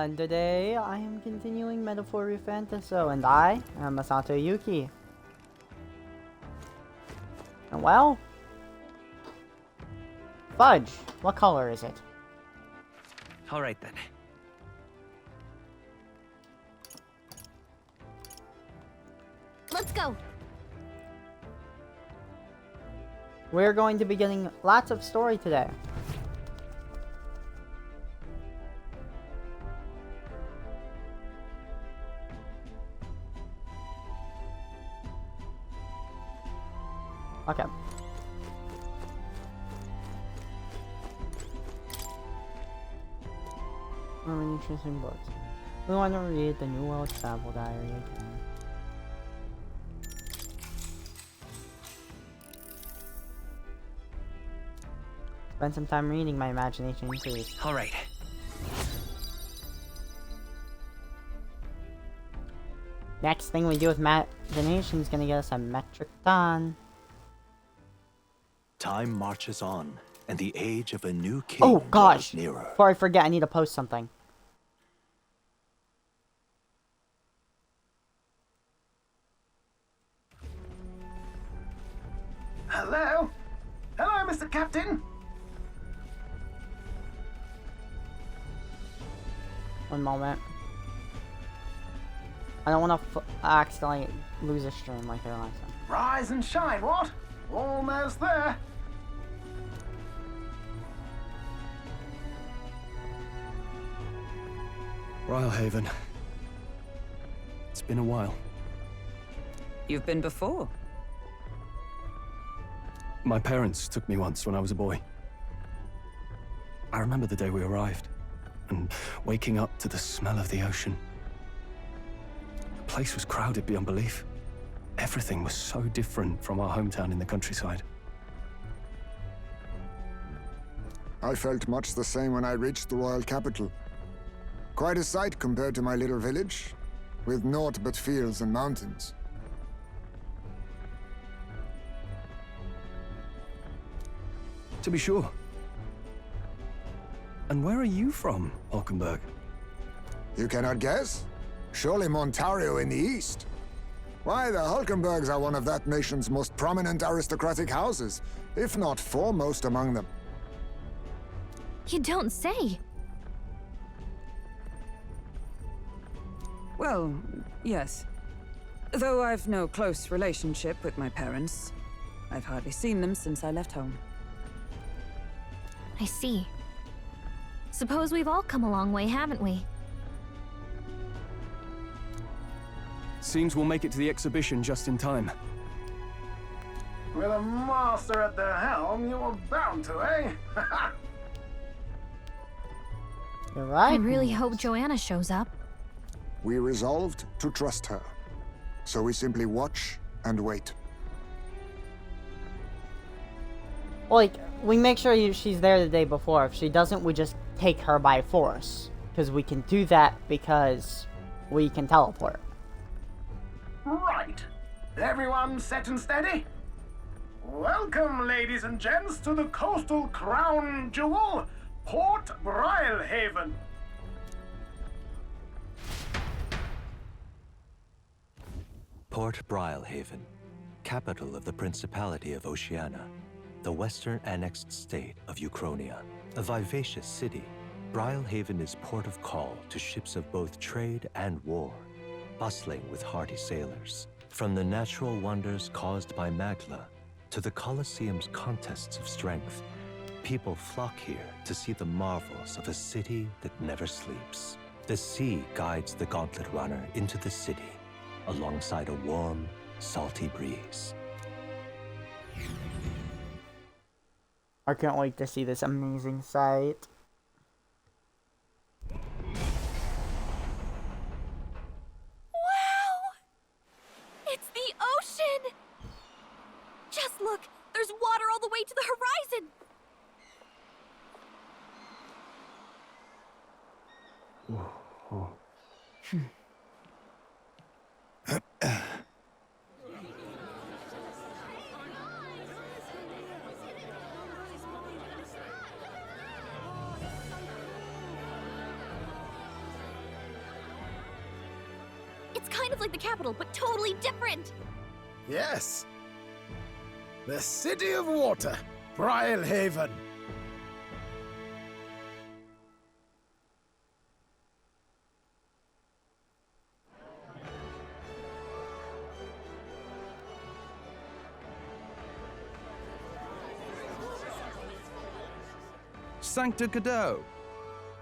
everyone, today I am continuing Metaphor ReFantazio, and I am Masato Yuki. And well... Fudge! What color is it? Alright then. Let's go! We're going to be getting lots of story today. Okay. Interesting books. We want to read the New World Travel Diary again. Spend some time reading, my imagination increased. Alright. Next thing we do with imagination is gonna get us a metric ton. Time marches on, and the age of a new king Oh gosh! draws nearer. Before I forget, I need to post something. Hello? Hello, Mr. Captain? One moment. I don't want to accidentally lose a stream like I did last time. Rise and shine, what? Almost there. Rhylehaven. It's been a while. You've been before? My parents took me once when I was a boy. I remember the day we arrived, and waking up to the smell of the ocean. The place was crowded beyond belief. Everything was so different from our hometown in the countryside. I felt much the same when I reached the royal capital. Quite a sight compared to my little village, with naught but fields and mountains. To be sure. And where are you from, Hulkenberg? You cannot guess? Surely Montario in the east. Why, the Hulkenbergs are one of that nation's most prominent aristocratic houses, if not foremost among them. You don't say. Well, yes. Though I've no close relationship with my parents. I've hardly seen them since I left home. I see. Suppose we've all come a long way, haven't we? Seems we'll make it to the exhibition just in time. With a master at the helm, you were bound to, eh? You're right. I really hope Joanna shows up. We resolved to trust her. So we simply watch and wait. Like, we make sure she's there the day before. If she doesn't, we just take her by force. Because we can do that because we can teleport. Right. Everyone set and steady? Welcome, ladies and gents, to the coastal crown jewel, Port Rhylehaven. Port Rhylehaven, capital of the Principality of Oceania, the western annexed state of Uchronia. A vivacious city, Rhylehaven is port of call to ships of both trade and war, bustling with hardy sailors. From the natural wonders caused by Magla to the Colosseum's contests of strength, people flock here to see the marvels of a city that never sleeps. The sea guides the gauntlet runner into the city, alongside a warm, salty breeze. I can't wait to see this amazing sight. Wow! It's the ocean! Just look! There's water all the way to the horizon! It's kind of like the capital, but totally different. Yes. The City of Water, Brylehaven. Sancta Cadeau,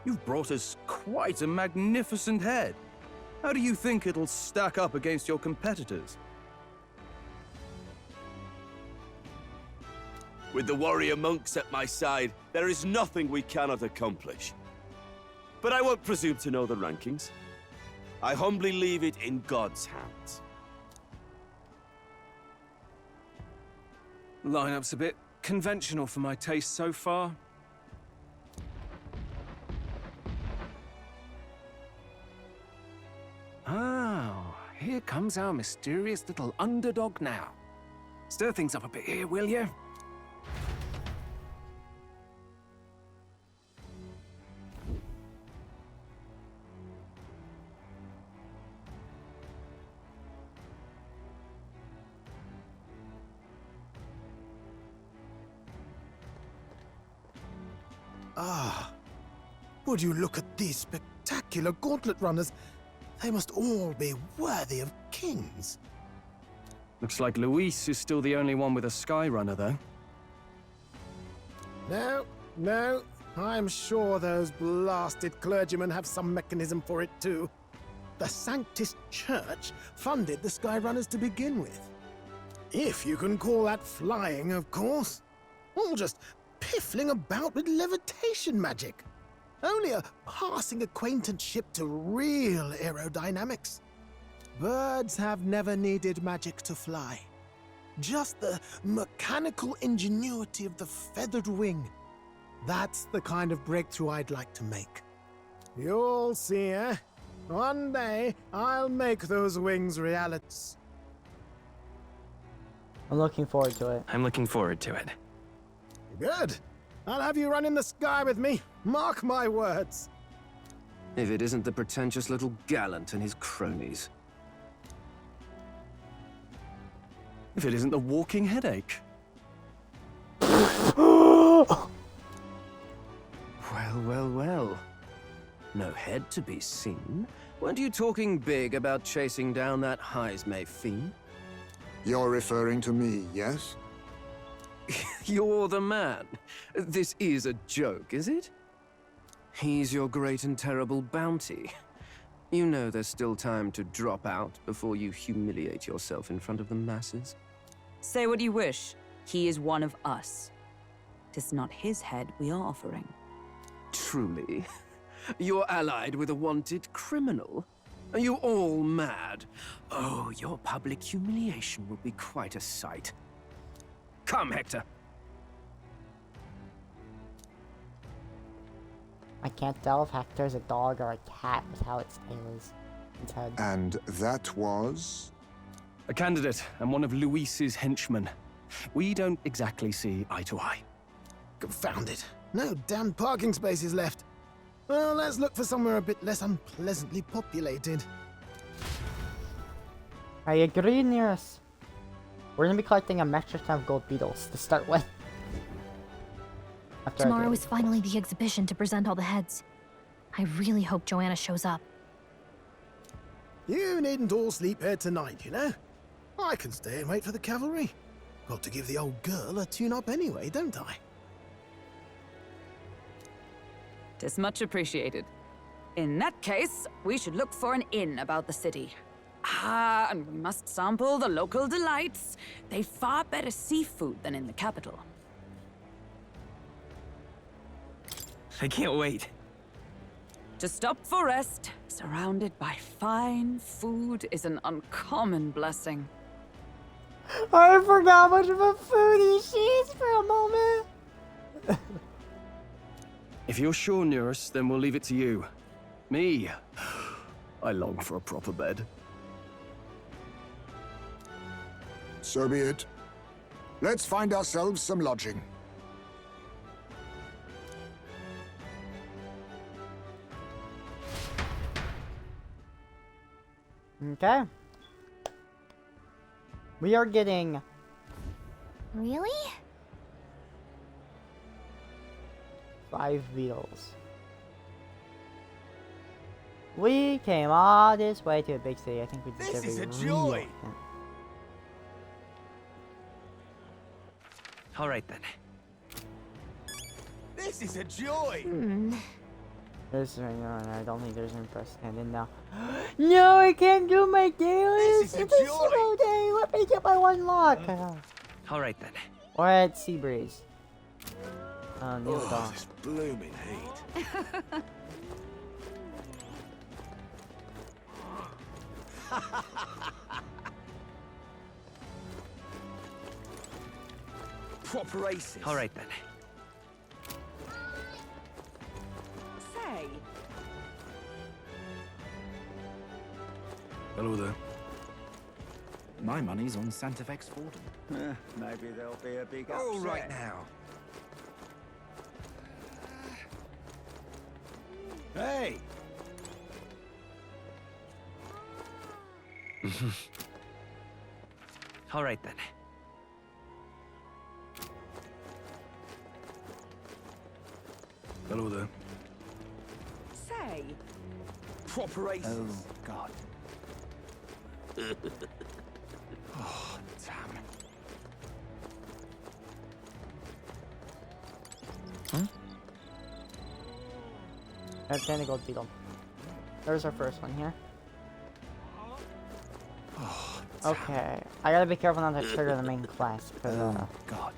you've brought us quite a magnificent head. How do you think it'll stack up against your competitors? With the warrior monks at my side, there is nothing we cannot accomplish. But I won't presume to know the rankings. I humbly leave it in God's hands. Lineup's a bit conventional for my taste so far. Oh, here comes our mysterious little underdog now. Stir things up a bit here, will you? Ah, would you look at these spectacular gauntlet runners? They must all be worthy of kings. Looks like Luis is still the only one with a Skyrunner, though. No, I'm sure those blasted clergymen have some mechanism for it too. The Sanctist Church funded the Skyrunners to begin with. If you can call that flying, of course. All just piffling about with levitation magic. Only a passing acquaintanceship to real aerodynamics. Birds have never needed magic to fly. Just the mechanical ingenuity of the feathered wing. That's the kind of breakthrough I'd like to make. You'll see, eh? One day, I'll make those wings realities. I'm looking forward to it. I'm looking forward to it. Good. I'll have you run in the sky with me. Mark my words. If it isn't the pretentious little gallant and his cronies. If it isn't the walking headache. Well. No head to be seen. Weren't you talking big about chasing down that Heismay fiend? You're referring to me, yes? You're the man. This is a joke, is it? He's your great and terrible bounty. You know there's still time to drop out before you humiliate yourself in front of the masses. Say what you wish. He is one of us. 'Tis not his head we are offering. Truly? You're allied with a wanted criminal? Are you all mad? Oh, your public humiliation will be quite a sight. Come, Hector. I can't tell if Hector's a dog or a cat with how its tail is. Its head. And that was? A candidate and one of Luis's henchmen. We don't exactly see eye to eye. Confound it. No damn parking spaces left. Well, let's look for somewhere a bit less unpleasantly populated. I agree, Nearest. We're gonna be collecting a metric ton of gold beetles to start with. After Tomorrow is finally the exhibition to present all the heads. I really hope Joanna shows up. You needn't all sleep here tonight, you know? I can stay and wait for the cavalry. Got to give the old girl a tune-up anyway, don't I? 'Tis much appreciated. In that case, we should look for an inn about the city. Ah, and we must sample the local delights. They've far better seafood than in the capital. I can't wait. To stop for rest, surrounded by fine food, is an uncommon blessing. I forgot how much of a foodie she is for a moment. If you're sure, Nearest, then we'll leave it to you. Me, I long for a proper bed. So be it. Let's find ourselves some lodging. Okay. We are getting Really? 5 beetles. We came all this way to a big city. I think we deserve This is a real joy. hint. All right then. This is a joy. This right now, I don't think there's room for us to stand in now. No, I can't do my daily. This is a It's a joy. slow day. Let me get my one lock. All right then. Or at Seabreeze. Neil Oh, Dawn. this blooming heat. Proper aces. All right then. Say, Hello there. My money's on Santa Fe's Fordham. Maybe there'll be a big All upset. right now. Hey! All right then. Hello there. say. Proper aces. Oh, God. Oh, damn. I have 10 gold beetle. There's our first one here. Oh, Okay, I gotta be careful not to trigger the main class. Cause, oh, God.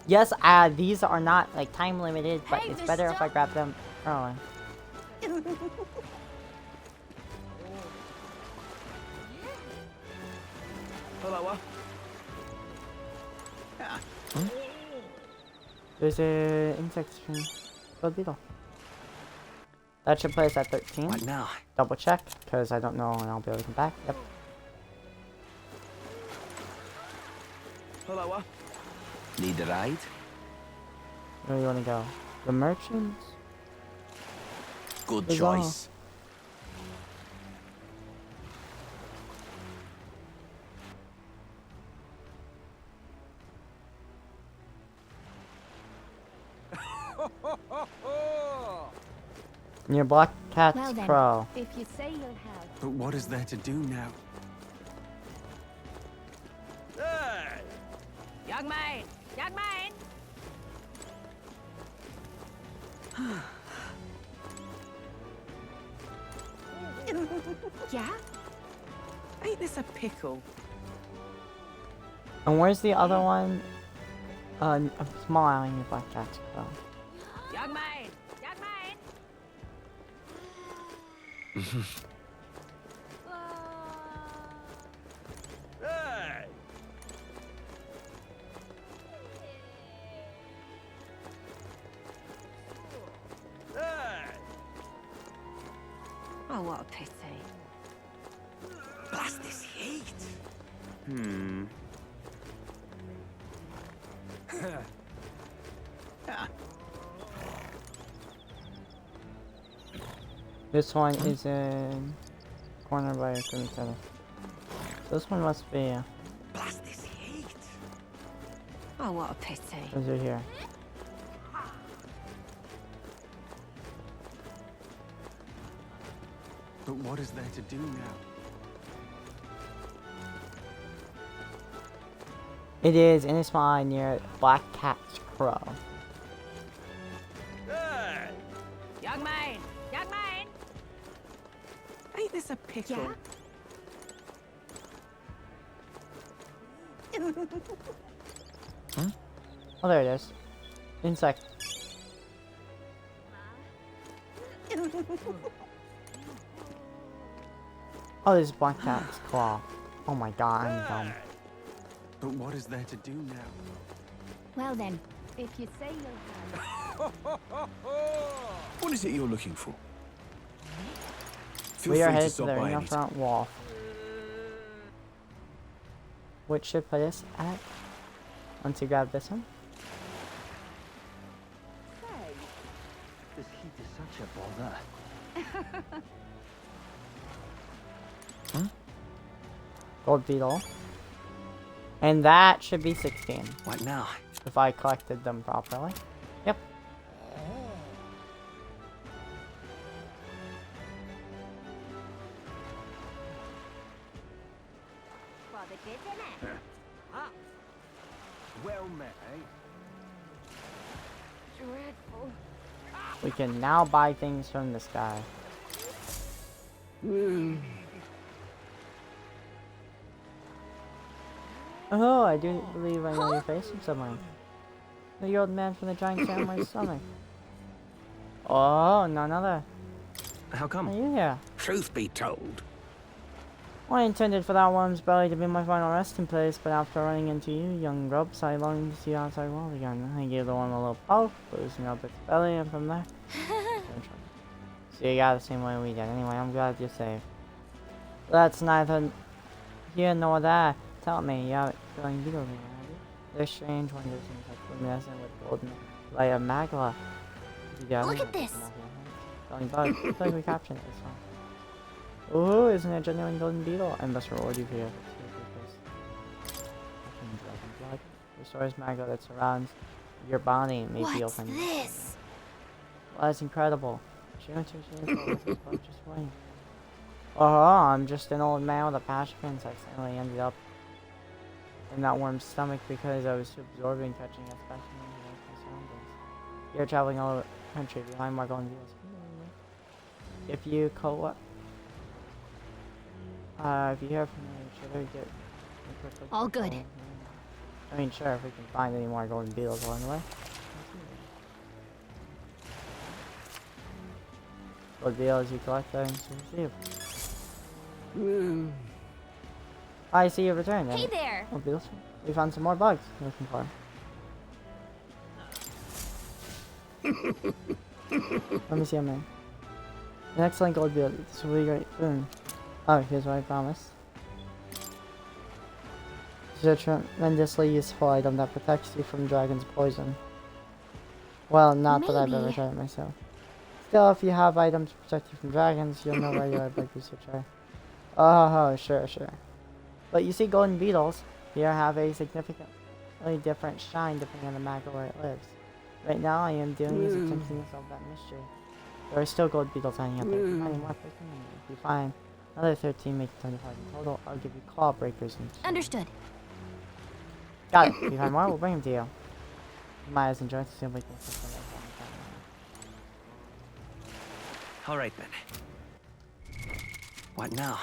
yes, these are not like time limited, but Hey, it's better if I grab them early. Hello. There's a insect gold beetle. That should place at 13. What now? Double check, because I don't know when I'll be able to come back. Yep. Hello. Need a ride? Where do you want to go? The merchants? Good There's choice. Near Black Cat's Well then, Crow. if you say you'll have. But what is there to do now? Hey! Young man! Young man! Yeah? Ain't this a pickle? And where's the other one? A small island near Black Cat's Crow. Young man! Young man! Hey! Hey! Oh, what a pity. Blast this heat. Hmm. This one is in corner by a green center. This one must be. Blast this heat. Oh, what a pity. Is it here? But what is there to do now? It is in a small island near Black Cat's Crow. Hey! Young man! Young man! Ain't this a pickle? Yeah? Oh, there it is. Insect. Oh, this is Black Cat's Claw. Oh my god, I'm dumb. But what is there to do now? Well then, if you say you'll have. What is it you're looking for? Feel We are free headed to stop the by arena any time. front wall. Which should put us at? Once you grab this one. This heat is such a bother. Gold beetle. And that should be 16. What now? If I collected them properly. Yep. Well met, eh? Dreadful. We can now buy things from this guy. Oh, I do believe I know your face from somewhere. The old man from the giant samurai's stomach. Oh, none other. How Are come? you here? Truth be told, I intended for that worm's belly to be my final resting place, but after running into you, young grubs, I longed to see the outside world again. I gave the worm a little poke, loosened up its belly, and from there... So you got the same way we did. Anyway, I'm glad you're safe. That's neither here nor there. Tell me, you have killing beetles in your body? They're strange wonders in such luminescent with golden light of magma. Look at this! Killing bugs. I feel like we captured it this one. Ooh, isn't it a genuine golden beetle? I must reward you for your blood. Restores magma that surrounds your body and may be What's open. this? Well, that's incredible. Just wait. Oh, I'm just an old man with a passion. I suddenly ended up in that worm's stomach because I was too absorbed in catching a specimen of my surroundings. You're traveling all over the country behind more golden beetles. If you hear from me, should I get All good. I mean, sure, if we can find any more golden beetles along the way. Gold beetles you collect items to receive. I see you returned. Hey there! Gold beetles. We found some more bugs you're looking for. Let me see how many. An excellent gold beetle. This will be great soon. Oh, here's what I promised. This is a tremendously useful item that protects you from dragon's poison. Well, not that I've ever tried it myself. Still, if you have items to protect you from dragons, you'll know regular bug researcher. Oh, sure. But you see, golden beetles here have a significantly different shine depending on the magma where it lives. Right now, I am doing is attempting to solve that mystery. There are still gold beetles hiding out there. If you find more 13, if you find another 13, making 25 in total, I'll give you claw breakers. Understood. Got it. If you find more, we'll bring them to you. You might as enjoy to see if we can fix them. all right then. What now?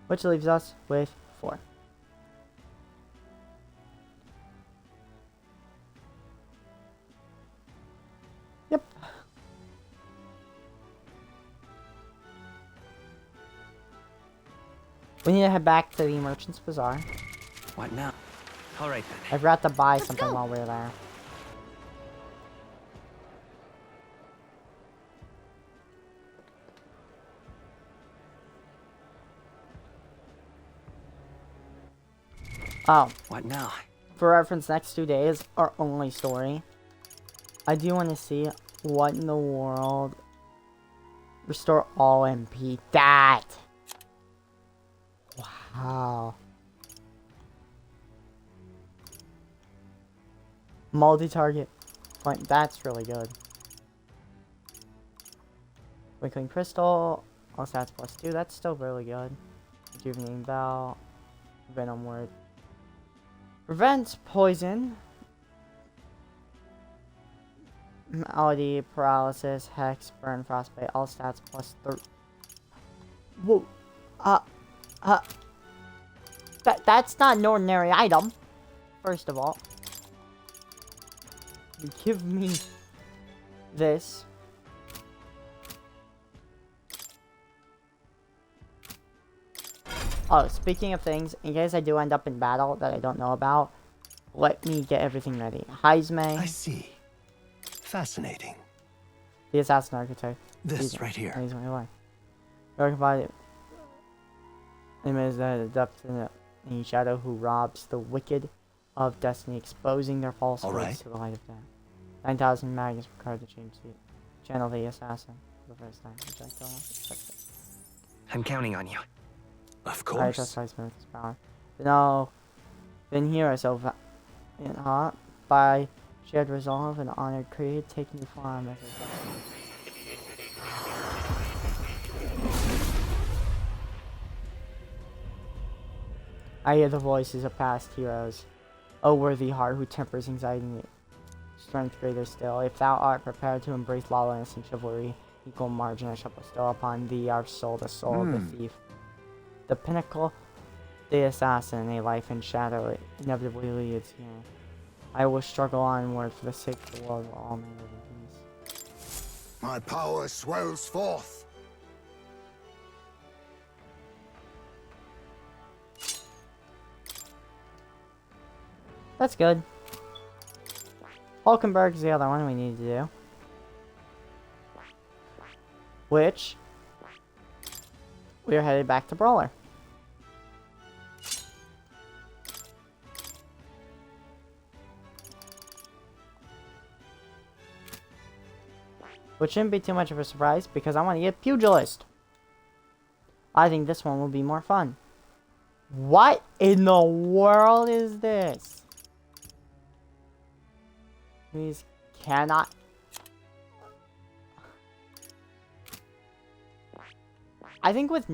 Which leaves us with 4. Yep. We need to head back to the Merchant's Bazaar. What now? All right then. I forgot to buy something while we were there. Oh, What now? for reference, next 2 days are only story. I do want to see what in the world. Restore all MP. That. Wow. Multi-target point. That's really good. Wickling Crystal. All stats +2. That's still really good. Rejuvenating Bell. Venom Word. Prevents poison. Malady, paralysis, hex, burn, frostbite, all stats +3. Whoa. That's not an ordinary item. First of all. Give me this. Oh, speaking of things, in case I do end up in battle that I don't know about, let me get everything ready. Heisme. I see. Fascinating. The assassin archetype. This right here. He's my way. Dark body. Name is the depth in the shadow who robs the wicked of destiny, exposing their false ways to the light of day. 9,000 magnets required to change the channel the assassin for the first time. I'm counting on you. Of I course. trust Ice Smith's power. No, been here so by shared resolve and honored creed, take new form as a destiny. I hear the voices of past heroes. O worthy heart who tempers anxiety and strength greater still. If thou art prepared to embrace lawlessness and chivalry, equal margin I shall bestow upon thee, our soul, the soul of the thief. The pinnacle, the assassin, a life in shadow, inevitably leads here. I will struggle onward for the sake of the world where all men live in peace. My power swells forth. That's good. Hulkenberg's the other one we need to do. Which, we're headed back to Brawler. Which shouldn't be too much of a surprise because I want to get Pugilist. I think this one will be more fun. What in the world is this? These cannot. I think with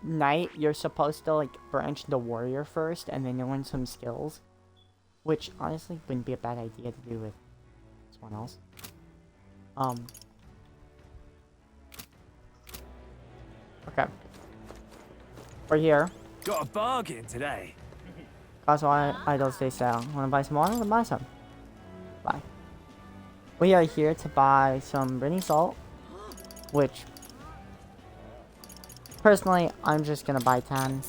Knight, you're supposed to like branch the warrior first and then you learn some skills. Which honestly wouldn't be a bad idea to do with someone else. Okay. We're here. Got a bargain today. Cost idols they sell. Wanna buy some oil? Then buy some. Bye. We are here to buy some Brittany salt, which personally I'm just gonna buy 10.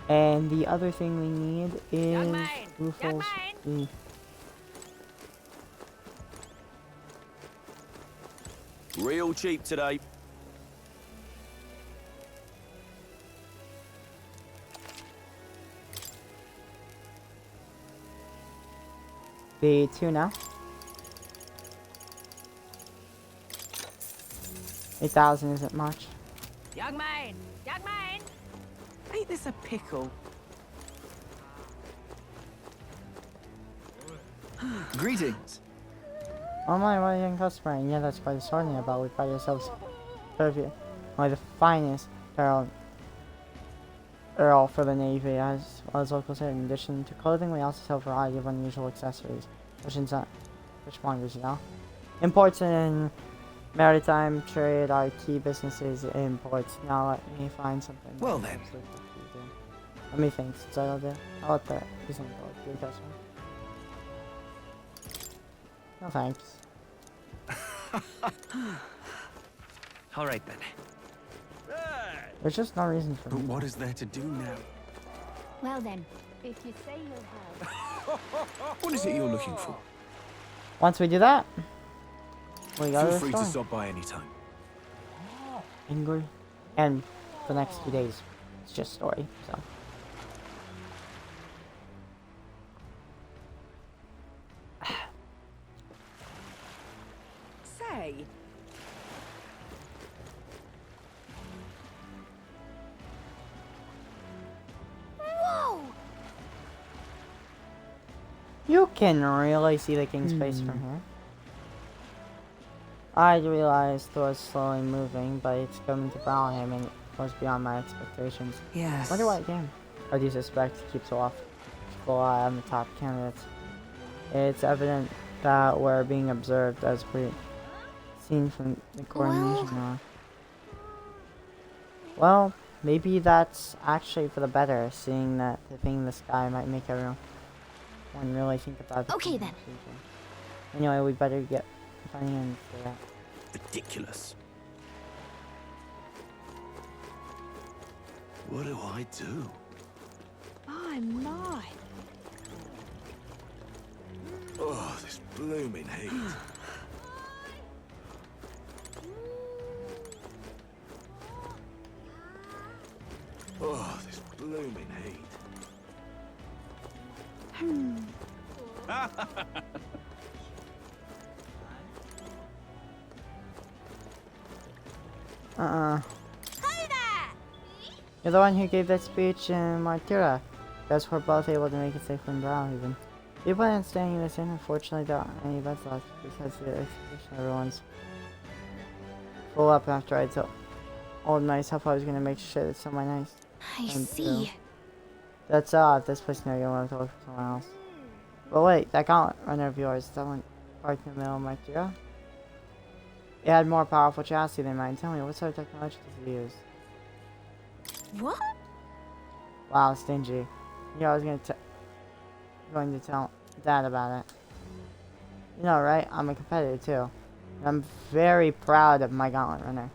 And the other thing we need is Rufus. Real cheap today. The 2 now. 8,000 isn't much. Young man! Young man! Ain't this a pickle? Greetings. Oh my, what a young customer, and yeah, that's quite extraordinary about we buy yourselves perfume. One of the finest Earl for the Navy, as well as locals here. In addition to clothing, we also sell a variety of unusual accessories. Fishmongers, you know? Imports and maritime trade are key businesses imports. Now let me find something. Well then. Let me think, since I don't do. How about that? Please don't go to the customer. No thanks. Alright then. There's just no reason for But me. what is there to do now? Well then, if you say you'll have... What is it you're looking for? Once we do that, we go to Feel the free store. to stop by anytime. Angry. And for the next few days, it's just story, so. Say, Whoa! You can really see the king's face from here. I realized it was slowly moving, but it's coming to Valheim and it was beyond my expectations. yes. Wonder why it came. I do suspect it keeps off full eye on the top candidates. It's evident that we're being observed as we seen from the coronation hour. Well, maybe that's actually for the better, seeing that the thing in the sky might make everyone really think about the Okay, then. future. Anyway, we better get funny and for that. Ridiculous. What do I do? My. Oh, this blooming heat. Oh, this blooming heat. You're the one who gave that speech in Martyra. Guess we're both able to make it safely in Brownhaven. Do you plan on staying in this inn? Unfortunately, there aren't any beds left because the expedition everyone's full up after I told old myself I was gonna make sure that somewhere nice. I see. That's this place near you. Want to look for someone else. But wait, that gauntlet runner of yours, that one parked in the middle of Martyra? It had more powerful chassis than mine. Tell me, what sort of technology does it use? What? Wow, stingy. Yeah, I was going to tell Dad about it. You know, right? I'm a competitor too. And I'm very proud of my gauntlet runner.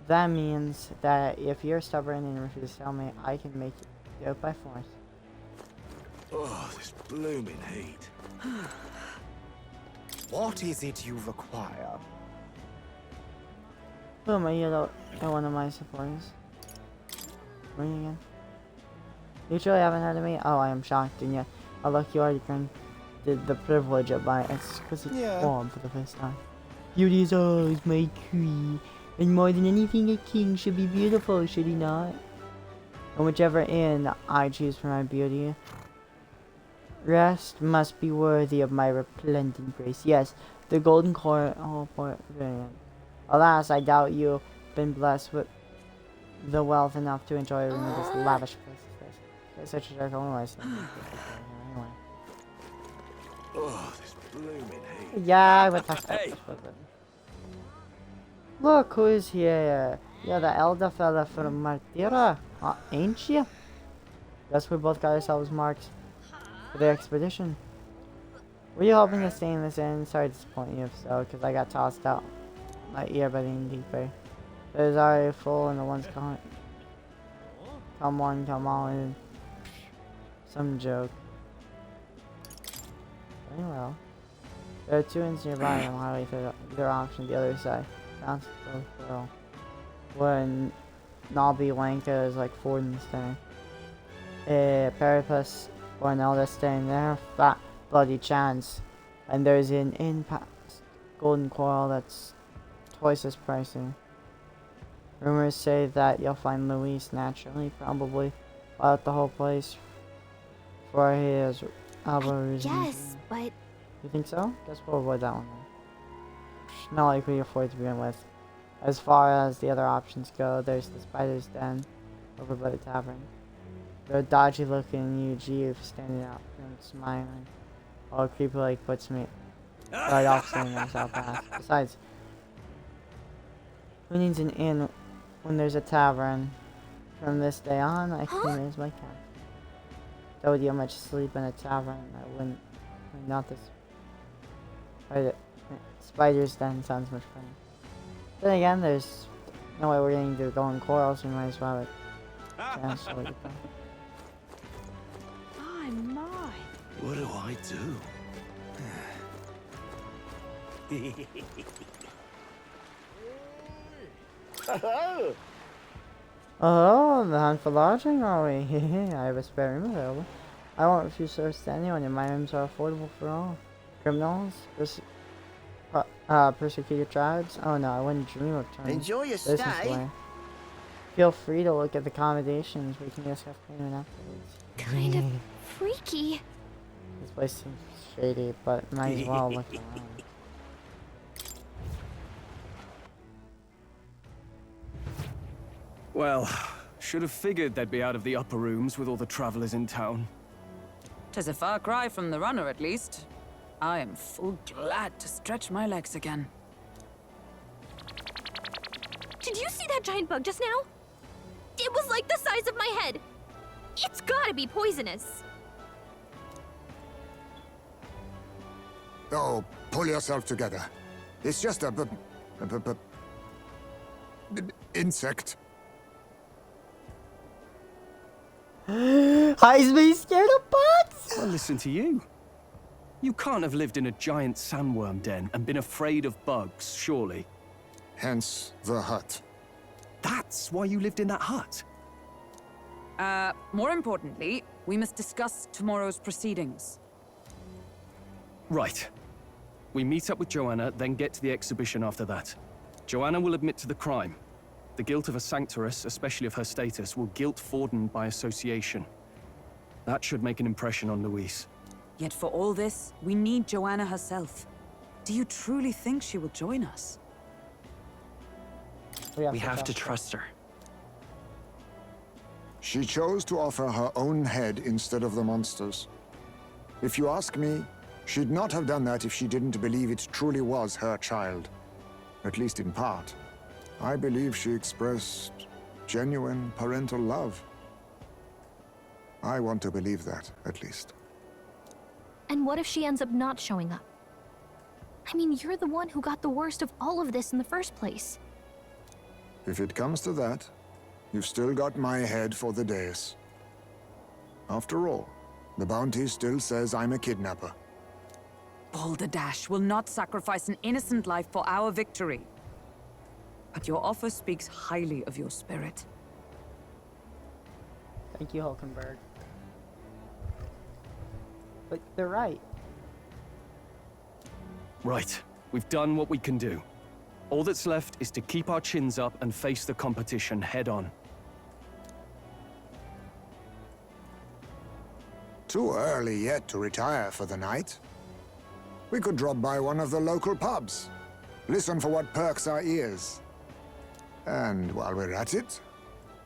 That means that if you're stubborn and refuse to tell me, I can make you do it by force. Oh, this blooming heat. What is it you require? Who am I? You're one of my supporters. Ring again. You truly haven't heard of me? Oh, I am shocked, and yet how lucky you are to granted the privilege of my exquisite form for the first time. Beauty is always my queen, and more than anything, a king should be beautiful, should he not? And whichever inn I choose for my beauty, rest must be worthy of my resplendent grace. Yes, the golden core. Oh, brilliant. Alas, I doubt you've been blessed with the wealth enough to enjoy a room of this lavish place. It's such a jerk anyway. Oh, this blooming heat. Yeah, I would talk about this with it. Look who's here. You're the elder fella from Martyra, ain't you? Guess we both got ourselves marks for the expedition. Were you hoping to stay in this inn? Sorry to disappoint you if so, because I got tossed out my ear by the innkeeper. It was already full and the one's coming. Come on, come on. Some joke. Very well. There are 2 inns nearby on the highway through either option, the other side. Sounds so thorough. When Nobby Wanka is like 4 instead. A Periplus or an elder staying there, fat bloody chance. And there's an inn past Golden Coral that's twice as pricey. Rumors say that you'll find Luis naturally, probably, out the whole place for his reasons. Yes, but... You think so? Guess we'll avoid that one then. Not likely to afford to begin with. As far as the other options go, there's the Spider's Den over by the tavern. The dodgy looking UG standing out and smiling, while creepy like puts me right off saying myself fast. Besides, who needs an inn when there's a tavern? From this day on, I can raise my cat. Told you how much sleep in a tavern. I wouldn't. Not this. Spider's Den sounds much better. Then again, there's no way we're getting to Golden Corals. We might as well have a chance to look at them. My. What do I do? Oh, the hunt for lodging, are we? I have a spare room available. I won't refuse service to anyone, and my rooms are affordable for all. Criminals? Persecuted tribes? Oh no, I wouldn't dream of turning Enjoy your business stay. away. Feel free to look at the accommodations. We can discuss payment afterwards. Kind of freaky. This place seems shady, but might as well look around. Well, should have figured they'd be out of the upper rooms with all the travelers in town. 'Tis a far cry from the runner, at least. I am full glad to stretch my legs again. Did you see that giant bug just now? It was like the size of my head. It's gotta be poisonous. Oh, pull yourself together. It's just a insect. Heisman's scared of bugs? Well, listen to you. You can't have lived in a giant sandworm den and been afraid of bugs, surely. Hence the hut. That's why you lived in that hut? More importantly, we must discuss tomorrow's proceedings. Right. We meet up with Joanna, then get to the exhibition after that. Joanna will admit to the crime. The guilt of a sanctoress, especially of her status, will guilt Forden by association. That should make an impression on Louise. Yet for all this, we need Joanna herself. Do you truly think she will join us? We have to trust her. She chose to offer her own head instead of the monster's. If you ask me, she'd not have done that if she didn't believe it truly was her child. At least in part. I believe she expressed genuine parental love. I want to believe that, at least. And what if she ends up not showing up? I mean, you're the one who got the worst of all of this in the first place. If it comes to that, you've still got my head for the dais. After all, the bounty still says I'm a kidnapper. Balderdash will not sacrifice an innocent life for our victory. But your offer speaks highly of your spirit. Thank you, Hulkenberg. But they're right. Right. We've done what we can do. All that's left is to keep our chins up and face the competition head on. Too early yet to retire for the night. We could drop by one of the local pubs. Listen for what perks our ears. And while we're at it,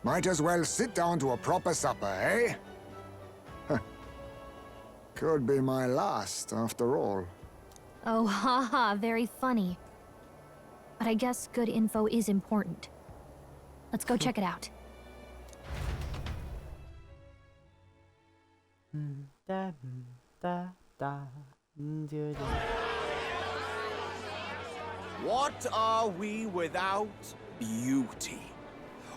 might as well sit down to a proper supper, eh? Could be my last, after all. Oh, haha, very funny. But I guess good info is important. Let's go check it out. What are we without beauty?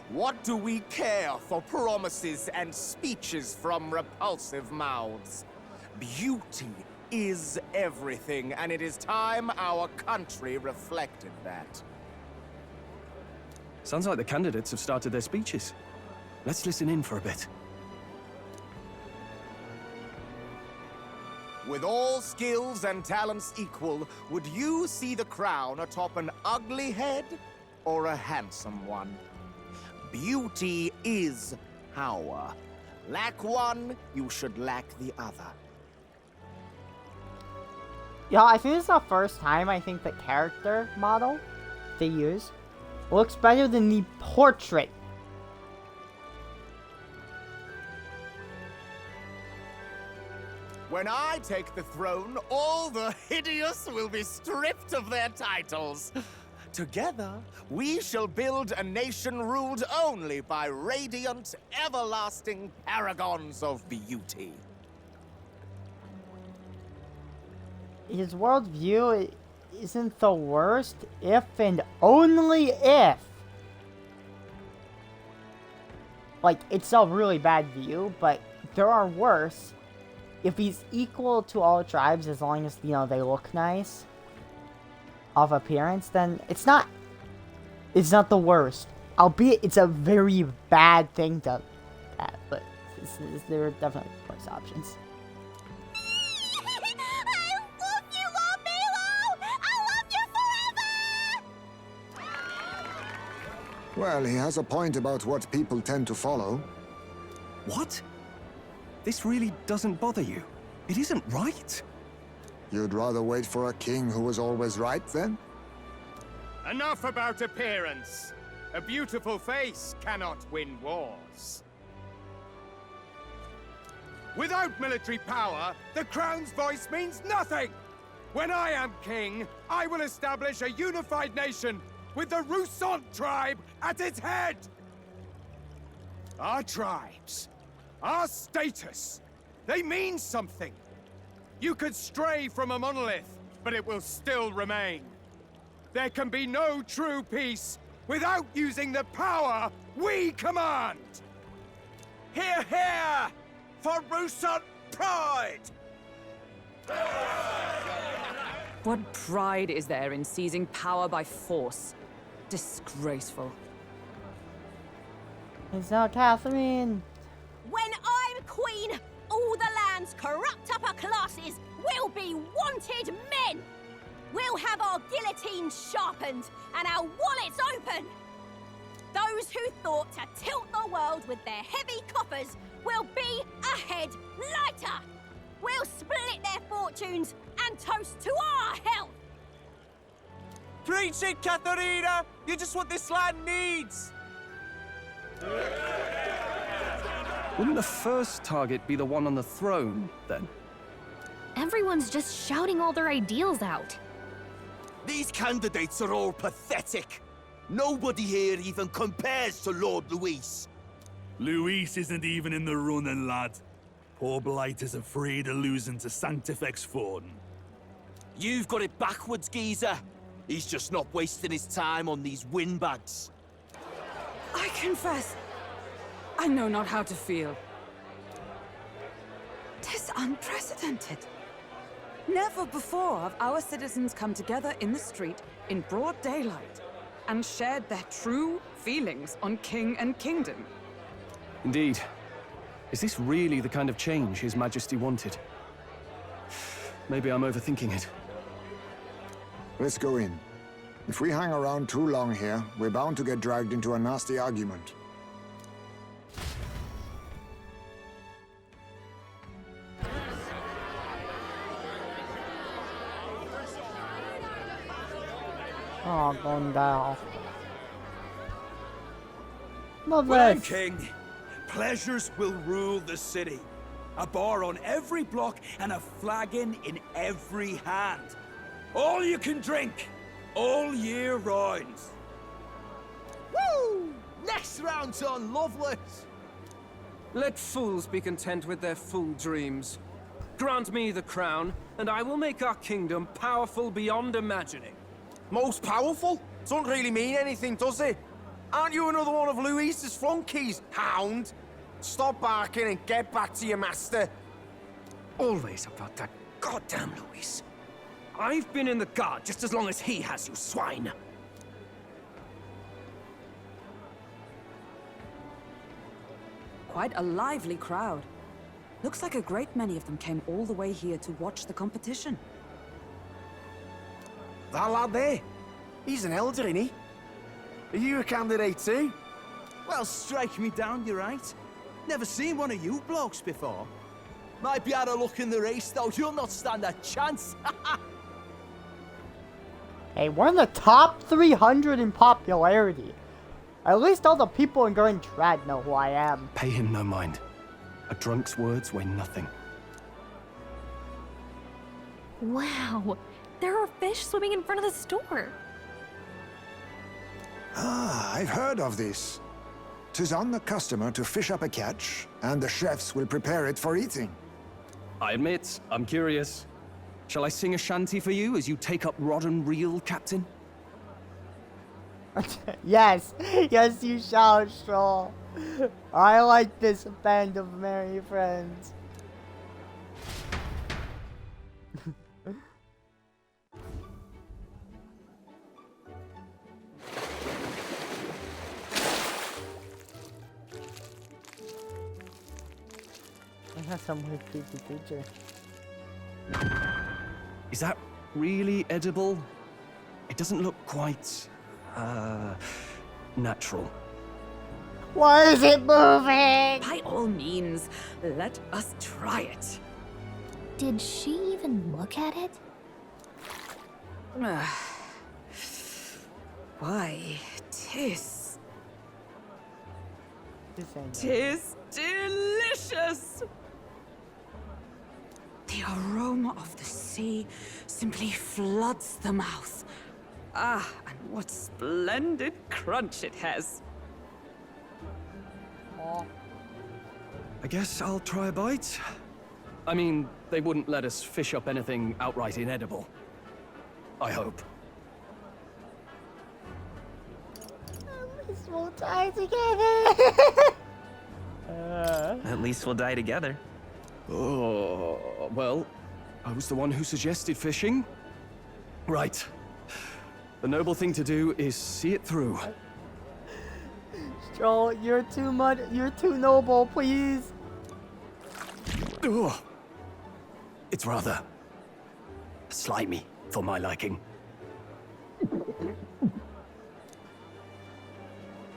What do we care for promises and speeches from repulsive mouths? Beauty is everything, and it is time our country reflected that. Sounds like the candidates have started their speeches. Let's listen in for a bit. With all skills and talents equal, would you see the crown atop an ugly head or a handsome one? Beauty is power. Lack one, you should lack the other. Yeah, I think it's the first time I think the character model they use looks better than the portrait. When I take the throne, all the hideous will be stripped of their titles. Together, we shall build a nation ruled only by radiant, everlasting paragons of beauty. His worldview isn't the worst if and only if. Like, it's a really bad view, but there are worse. If he's equal to all tribes as long as, you know, they look nice of appearance, then it's not the worst. Albeit it's a very bad thing to have, but there are definitely worse options. Well, he has a point about what people tend to follow. What? This really doesn't bother you? It isn't right? You'd rather wait for a king who was always right, then? Enough about appearance. A beautiful face cannot win wars. Without military power, the crown's voice means nothing! When I am king, I will establish a unified nation with the Roussant tribe at its head! Our tribes, our status, they mean something. You could stray from a monolith, but it will still remain. There can be no true peace without using the power we command! Hear, hear! For Roussant pride! What pride is there in seizing power by force? Disgraceful. It's not Catherine. land's corrupt upper classes will be wanted men! We'll have our guillotines sharpened and our wallets open! Those who thought to tilt the world with their heavy coffers will be a head lighter! We'll split their fortunes and toast to our health! Preach it, Katharina! You're just what this land needs! Wouldn't the first target be the one on the throne, then? Everyone's just shouting all their ideals out. These candidates are all pathetic. Nobody here even compares to Lord Luis. Luis isn't even in the running, lad. Poor Blight is afraid of losing to Sanctifex Forden. You've got it backwards, geezer. He's just not wasting his time on these windbags. I confess, I know not how to feel. 'Tis unprecedented. Never before have our citizens come together in the street in broad daylight and shared their true feelings on king and kingdom. Indeed. Is this really the kind of change His Majesty wanted? Maybe I'm overthinking it. Let's go in. If we hang around too long here, we're bound to get dragged into a nasty argument. Oh, going down. Love When I'm this. king, pleasures will rule the city. A bar on every block and a flagon in every hand. All you can drink, all year round. Woo! Next round's on Loveless! Let fools be content with their fool dreams. Grant me the crown, and I will make our kingdom powerful beyond imagining. Most powerful? Doesn't really mean anything, does it? Aren't you another one of Luis's flunkies, hound? Stop barking and get back to your master. Always about that goddamn Luis. I've been in the guard just as long as he has, you swine. Quite a lively crowd. Looks like a great many of them came all the way here to watch the competition. That lad there, he's an elder, isn't he? Are you a candidate too? Well, strike me down, you're right. Never seen one of you blokes before. Might be out of luck in the race, though. You'll not stand a chance. Hey, we're in the top 300 in popularity. At least all the people in Gurren Trad know who I am. Pay him no mind. A drunk's words weigh nothing. Wow, there are fish swimming in front of the store. Ah, I've heard of this. 'Tis on the customer to fish up a catch, and the chefs will prepare it for eating. I admit, I'm curious. Shall I sing a shanty for you as you take up rod and reel, Captain? Yes, yes you shall, Stroll. I like this band of merry friends. I have some weird creepy creature. Is that really edible? It doesn't look quite, natural. Why is it moving? By all means, let us try it. Did she even look at it? Why, tis This ain't it. tis delicious! The aroma of the sea simply floods the mouth. Ah, and what splendid crunch it has. I guess I'll try a bite. I mean, they wouldn't let us fish up anything outright inedible. I hope. At least we'll die together. At least we'll die together. Oh, well, I was the one who suggested fishing. Right. The noble thing to do is see it through. Stroll, you're too noble, please. Ugh. It's rather slimy for my liking.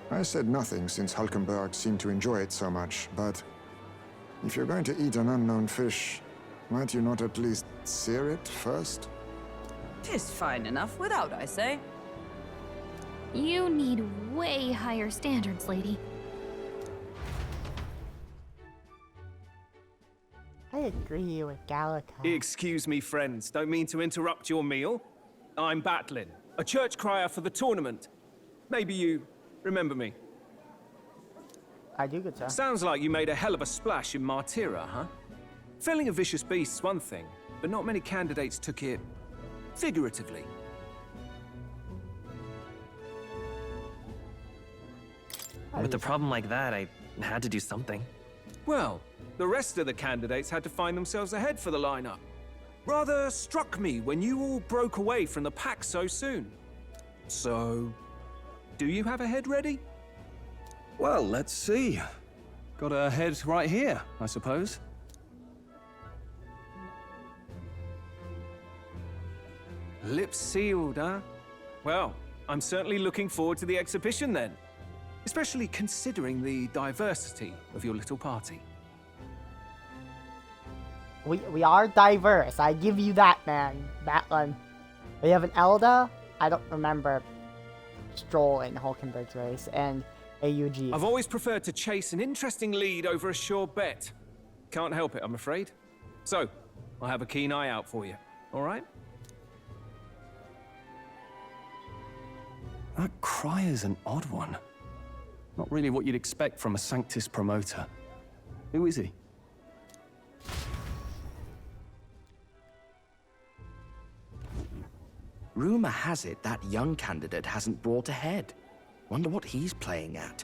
I said nothing since Hulkenberg seemed to enjoy it so much, but if you're going to eat an unknown fish, might you not at least sear it first? 'Tis fine enough without, I say. You need way higher standards, lady. I agree with Gallica. Excuse me, friends. Don't mean to interrupt your meal. I'm Batlin, a church crier for the tournament. Maybe you remember me. I do, good sir. Sounds like you made a hell of a splash in Martyra, huh? Felling a vicious beast's one thing, but not many candidates took it figuratively. With a problem like that, I had to do something. Well, the rest of the candidates had to find themselves ahead for the lineup. Rather struck me when you all broke away from the pack so soon. So, do you have a head ready? Well, let's see. Got a head right here, I suppose. Lips sealed, huh? Well, I'm certainly looking forward to the exhibition then. Especially considering the diversity of your little party. We are diverse. I give you that, man. Batlin. We have an Elda. I don't remember Stroll in Hulkenberg's race, and AUG. I've always preferred to chase an interesting lead over a sure bet. Can't help it, I'm afraid. So, I'll have a keen eye out for you. All right? That cry is an odd one. Not really what you'd expect from a Sanctus promoter. Who is he? Rumor has it that young candidate hasn't brought ahead. Wonder what he's playing at.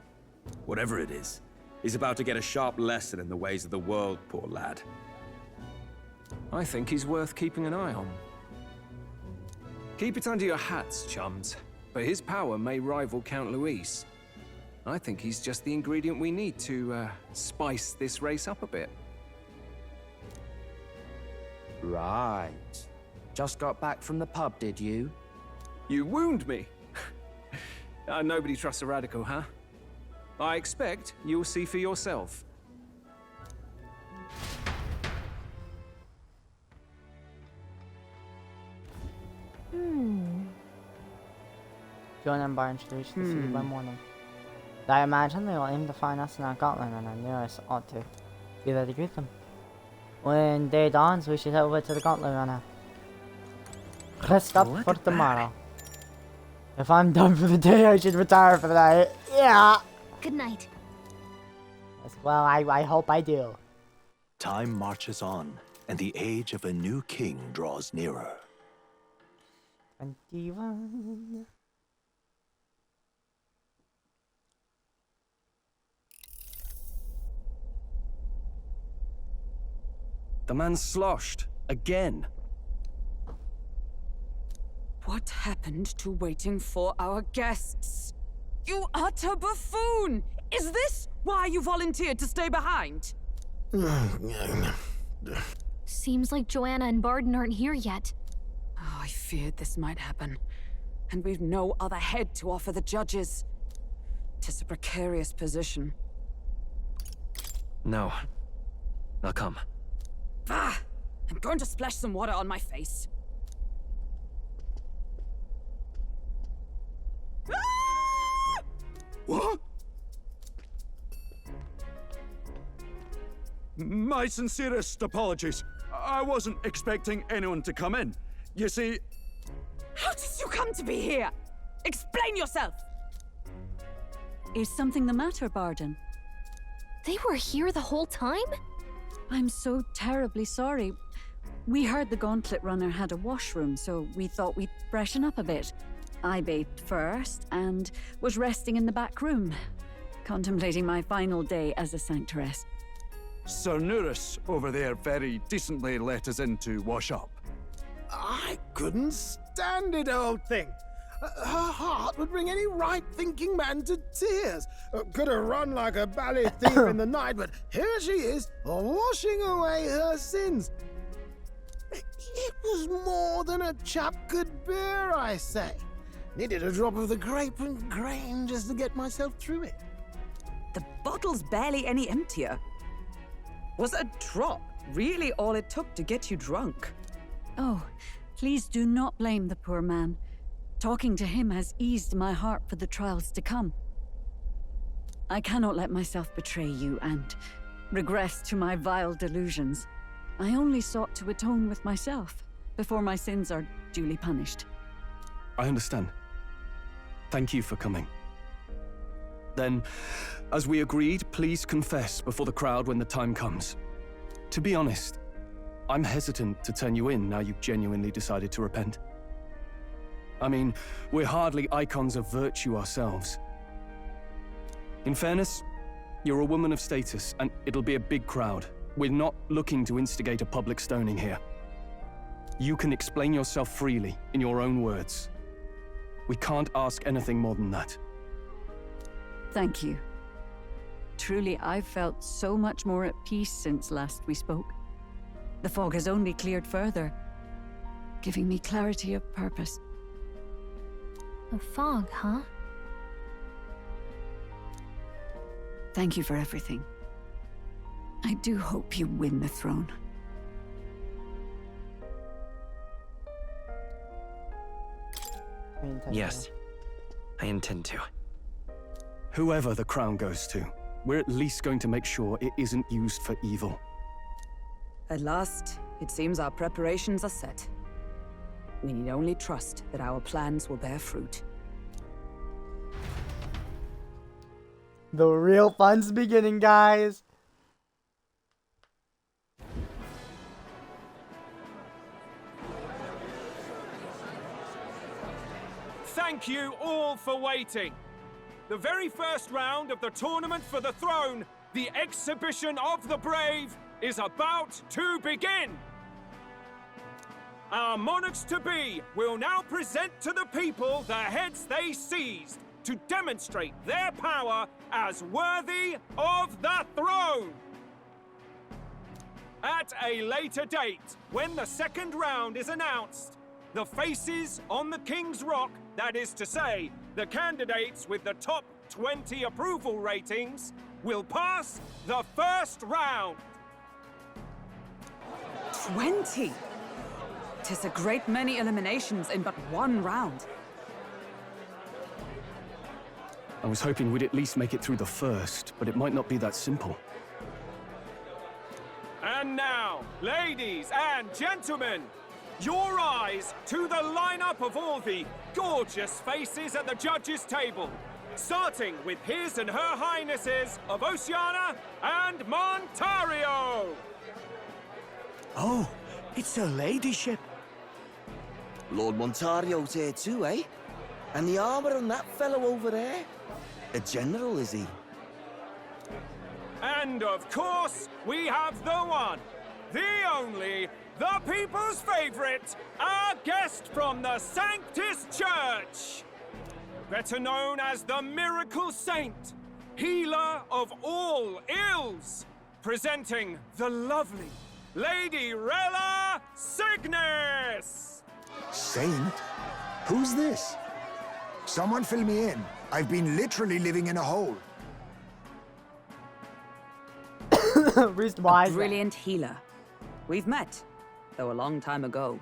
Whatever it is, he's about to get a sharp lesson in the ways of the world, poor lad. I think he's worth keeping an eye on. Keep it under your hats, chums. But his power may rival Count Luis. I think he's just the ingredient we need to spice this race up a bit. Right. Just got back from the pub, did you? You wound me. Nobody trusts a radical, huh? I expect you'll see for yourself. Join them by introducing the city by morning. I imagine they will aim to find us in our gauntlet and our nearest ought to be there to greet them. When day dawns, we should head over to the gauntlet runner. Rest up for tomorrow. If I'm done for the day, I should retire for the night. Yeah! Good night. Yes, well, I hope I do. Time marches on, and the age of a new king draws nearer. 21. The man's sloshed. Again. What happened to waiting for our guests? You utter buffoon! Is this why you volunteered to stay behind? Seems like Joanna and Barden aren't here yet. Oh, I feared this might happen. And we've no other head to offer the judges. 'Tis a precarious position. No. I'll come. Ah! I'm going to splash some water on my face. What? My sincerest apologies. I wasn't expecting anyone to come in. You see... How did you come to be here? Explain yourself! Is something the matter, Barden? They were here the whole time? I'm so terribly sorry. We heard the Gauntlet Runner had a washroom, so we thought we'd freshen up a bit. I bathed first and was resting in the back room, contemplating my final day as a sanctoress. Sir Nuris over there very decently let us in to wash up. I couldn't stand it, old thing. Her heart would bring any right-thinking man to tears. Could have run like a ballet thief in the night, but here she is, washing away her sins. It was more than a chap could bear, I say. Needed a drop of the grape and grain just to get myself through it. The bottle's barely any emptier. Was a drop really all it took to get you drunk? Oh, please do not blame the poor man. Talking to him has eased my heart for the trials to come. I cannot let myself betray you and regress to my vile delusions. I only sought to atone with myself before my sins are duly punished. I understand. Thank you for coming. Then, as we agreed, please confess before the crowd when the time comes. To be honest, I'm hesitant to turn you in now you've genuinely decided to repent. I mean, we're hardly icons of virtue ourselves. In fairness, you're a woman of status, and it'll be a big crowd. We're not looking to instigate a public stoning here. You can explain yourself freely, in your own words. We can't ask anything more than that. Thank you. Truly, I've felt so much more at peace since last we spoke. The fog has only cleared further, giving me clarity of purpose. A fog, huh? Thank you for everything. I do hope you win the throne. Yes, I intend to. Whoever the crown goes to, we're at least going to make sure it isn't used for evil. At last, it seems our preparations are set. We need only trust that our plans will bear fruit. The real fun's beginning, guys. Thank you all for waiting. The very first round of the tournament for the throne, the exhibition of the brave, is about to begin. Our monarchs-to-be will now present to the people the heads they seized to demonstrate their power as worthy of the throne. At a later date, when the second round is announced, the faces on the King's Rock, that is to say, the candidates with the top 20 approval ratings, will pass the first round. 20? 'Tis a great many eliminations in but one round. I was hoping we'd at least make it through the first, but it might not be that simple. And now, ladies and gentlemen, your eyes to the lineup of all the gorgeous faces at the judges' table, starting with His and Her Highnesses of Oceania and Montario. Oh, it's her ladyship. Lord Montario's here too, eh? And the armor on that fellow over there? A general, is he? And of course, we have the one, the only, the people's favorite, our guest from the Sanctus Church. Better known as the Miracle Saint, healer of all ills, presenting the lovely Lady Rella Cygnus! Saint? Who's this? Someone fill me in. I've been literally living in a hole. A brilliant healer. We've met, though a long time ago.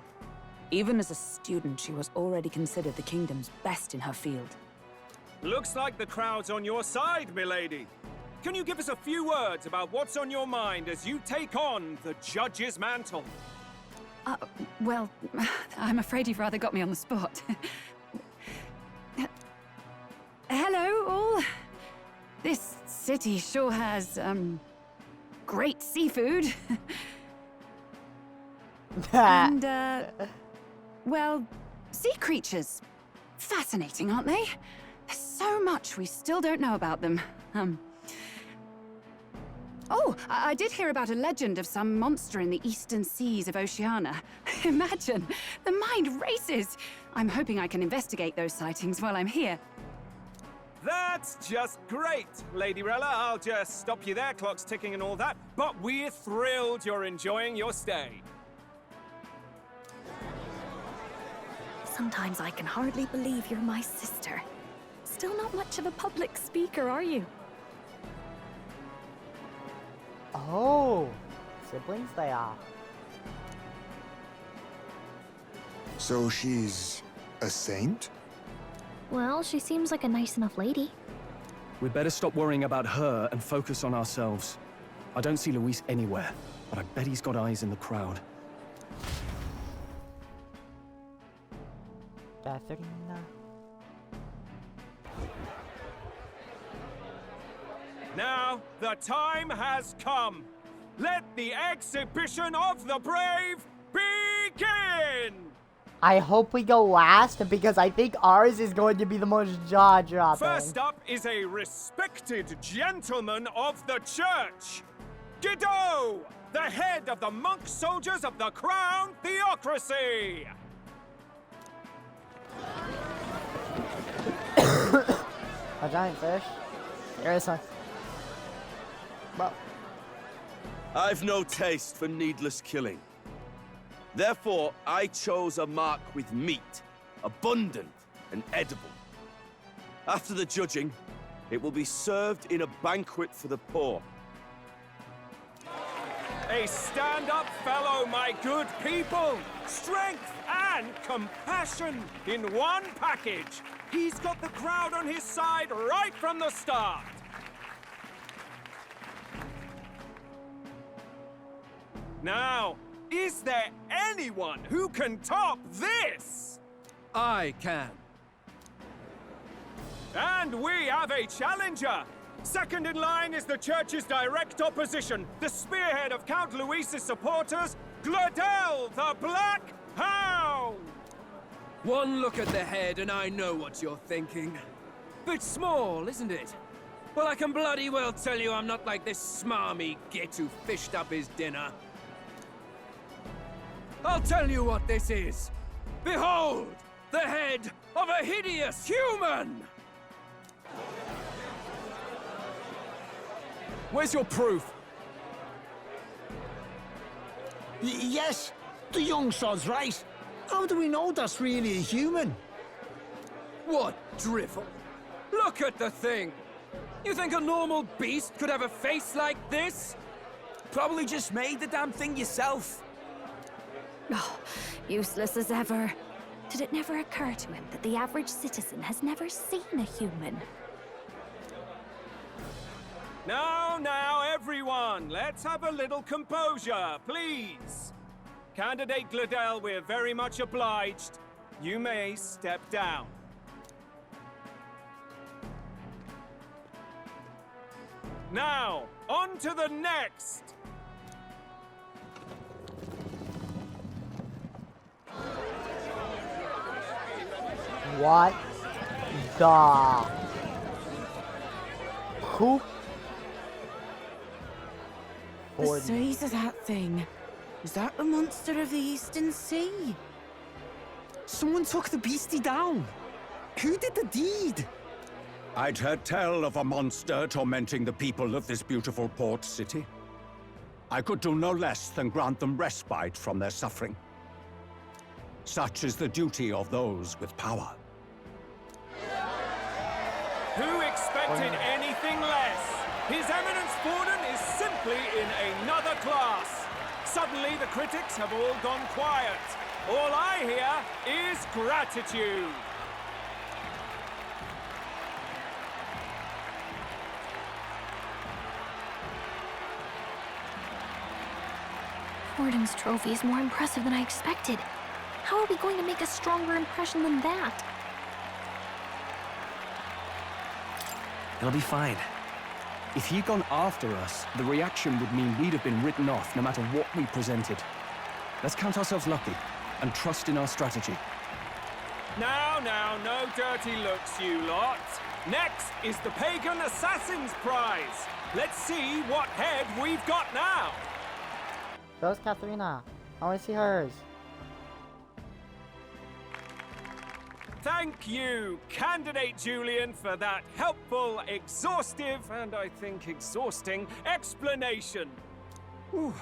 Even as a student, she was already considered the kingdom's best in her field. Looks like the crowd's on your side, milady. Can you give us a few words about what's on your mind as you take on the judge's mantle? Well, I'm afraid you've rather got me on the spot. Hello, all. This city sure has, great seafood. And, well, sea creatures. Fascinating, aren't they? There's so much we still don't know about them. Oh, I did hear about a legend of some monster in the eastern seas of Oceania. Imagine, the mind races. I'm hoping I can investigate those sightings while I'm here. That's just great, Lady Rella. I'll just stop you there, clock's ticking and all that. But we're thrilled you're enjoying your stay. Sometimes I can hardly believe you're my sister. Still not much of a public speaker, are you? Oh, siblings they are. So she's a saint? Well, she seems like a nice enough lady. We'd better stop worrying about her and focus on ourselves. I don't see Luis anywhere, but I bet he's got eyes in the crowd. Katharina. Now, the time has come. Let the exhibition of the brave begin! I hope we go last because I think ours is going to be the most jaw-dropping. First up is a respected gentleman of the church. Guido, the head of the monk soldiers of the Crown Theocracy. A giant fish? Seriously. Well. I've no taste for needless killing. Therefore, I chose a mark with meat, abundant and edible. After the judging, it will be served in a banquet for the poor. A stand-up fellow, my good people. Strength and compassion in one package. He's got the crowd on his side right from the start. Now, is there anyone who can top this? I can. And we have a challenger. Second in line is the church's direct opposition, the spearhead of Count Luis's supporters, Gladel the Black Hound! One look at the head and I know what you're thinking. Bit small, isn't it? Well, I can bloody well tell you I'm not like this smarmy git who fished up his dinner. I'll tell you what this is. Behold, the head of a hideous human! Where's your proof? Yes, the young sod's right. How do we know that's really a human? What drivel? Look at the thing! You think a normal beast could have a face like this? Probably just made the damn thing yourself. Oh, useless as ever. Did it never occur to him that the average citizen has never seen a human? Now, everyone, let's have a little composure, please. Candidate Gladel, we're very much obliged. You may step down. Now, on to the next. What the? Who? The size of that thing. Is that the monster of the Eastern Sea? Someone took the beastie down. Who did the deed? I'd heard tell of a monster tormenting the people of this beautiful port city. I could do no less than grant them respite from their suffering. Such is the duty of those with power. Who expected anything less? His Eminence Borden is simply in another class. Suddenly the critics have all gone quiet. All I hear is gratitude. Borden's trophy is more impressive than I expected. How are we going to make a stronger impression than that? It'll be fine. If he'd gone after us, the reaction would mean we'd have been written off no matter what we presented. Let's count ourselves lucky and trust in our strategy. Now, no dirty looks, you lot. Next is the Pagan Assassin's Prize. Let's see what head we've got now. Show us Katharina. I want to see hers. Thank you, Candidate Julian, for that helpful, exhaustive, and I think exhausting explanation. Whew.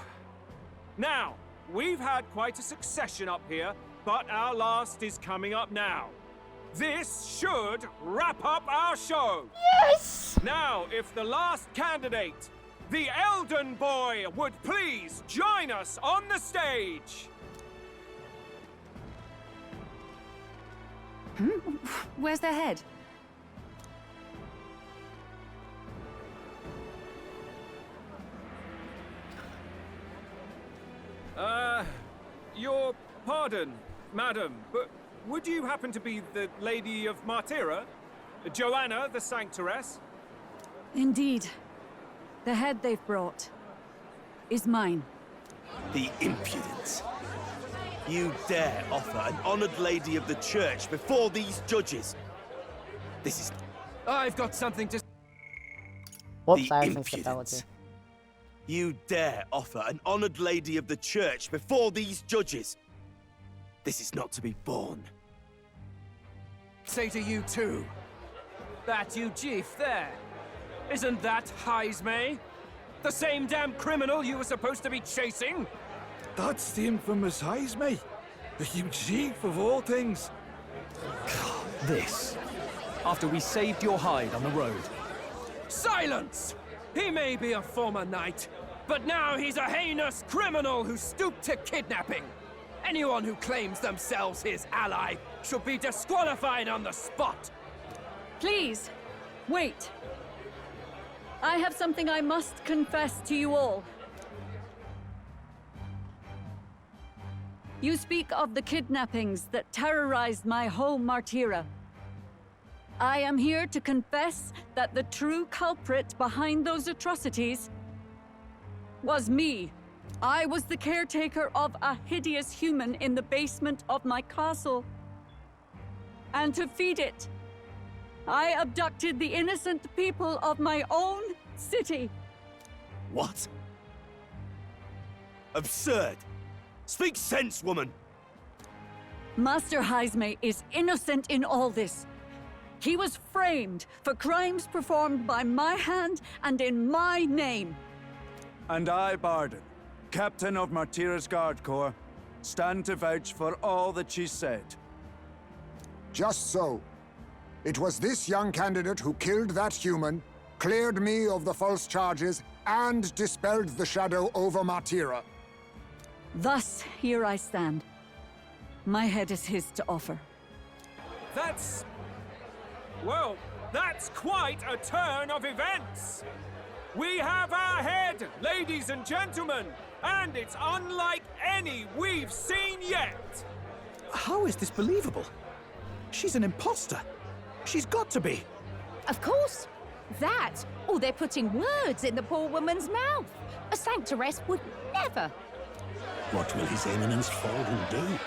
Now, we've had quite a succession up here, but our last is coming up now. This should wrap up our show. Yes! Now, if the last candidate, the Elden Boy, would please join us on the stage. Where's their head? Your pardon, madam, but would you happen to be the Lady of Martira? Joanna, the Sanctoress? Indeed. The head they've brought is mine. The impudence. You dare offer an honored lady of the church before these judges? This is... I've got something to... Whoops, The I actually skipped that one too. impudence. You dare offer an honored lady of the church before these judges? This is not to be borne. Say to you too. That you chief there. Isn't that Heismay? The same damn criminal you were supposed to be chasing? That's the infamous Heismay. The huge chief of all things. This. After we saved your hide on the road. Silence! He may be a former knight, but now he's a heinous criminal who stooped to kidnapping. Anyone who claims themselves his ally should be disqualified on the spot. Please, wait. I have something I must confess to you all. You speak of the kidnappings that terrorized my home, Martira. I am here to confess that the true culprit behind those atrocities was me. I was the caretaker of a hideous human in the basement of my castle. And to feed it, I abducted the innocent people of my own city. What? Absurd! Speak sense, woman! Master Heismay is innocent in all this. He was framed for crimes performed by my hand and in my name. And I, Barden, Captain of Martira's Guard Corps, stand to vouch for all that she said. Just so. It was this young candidate who killed that human, cleared me of the false charges, and dispelled the shadow over Martira. Thus, here I stand. My head is his to offer. That's... well, that's quite a turn of events. We have our head, ladies and gentlemen, and it's unlike any we've seen yet. How is this believable? She's an imposter. She's got to be. Of course. That, or they're putting words in the poor woman's mouth. A sanctoress would never. What will His Eminence Falden do?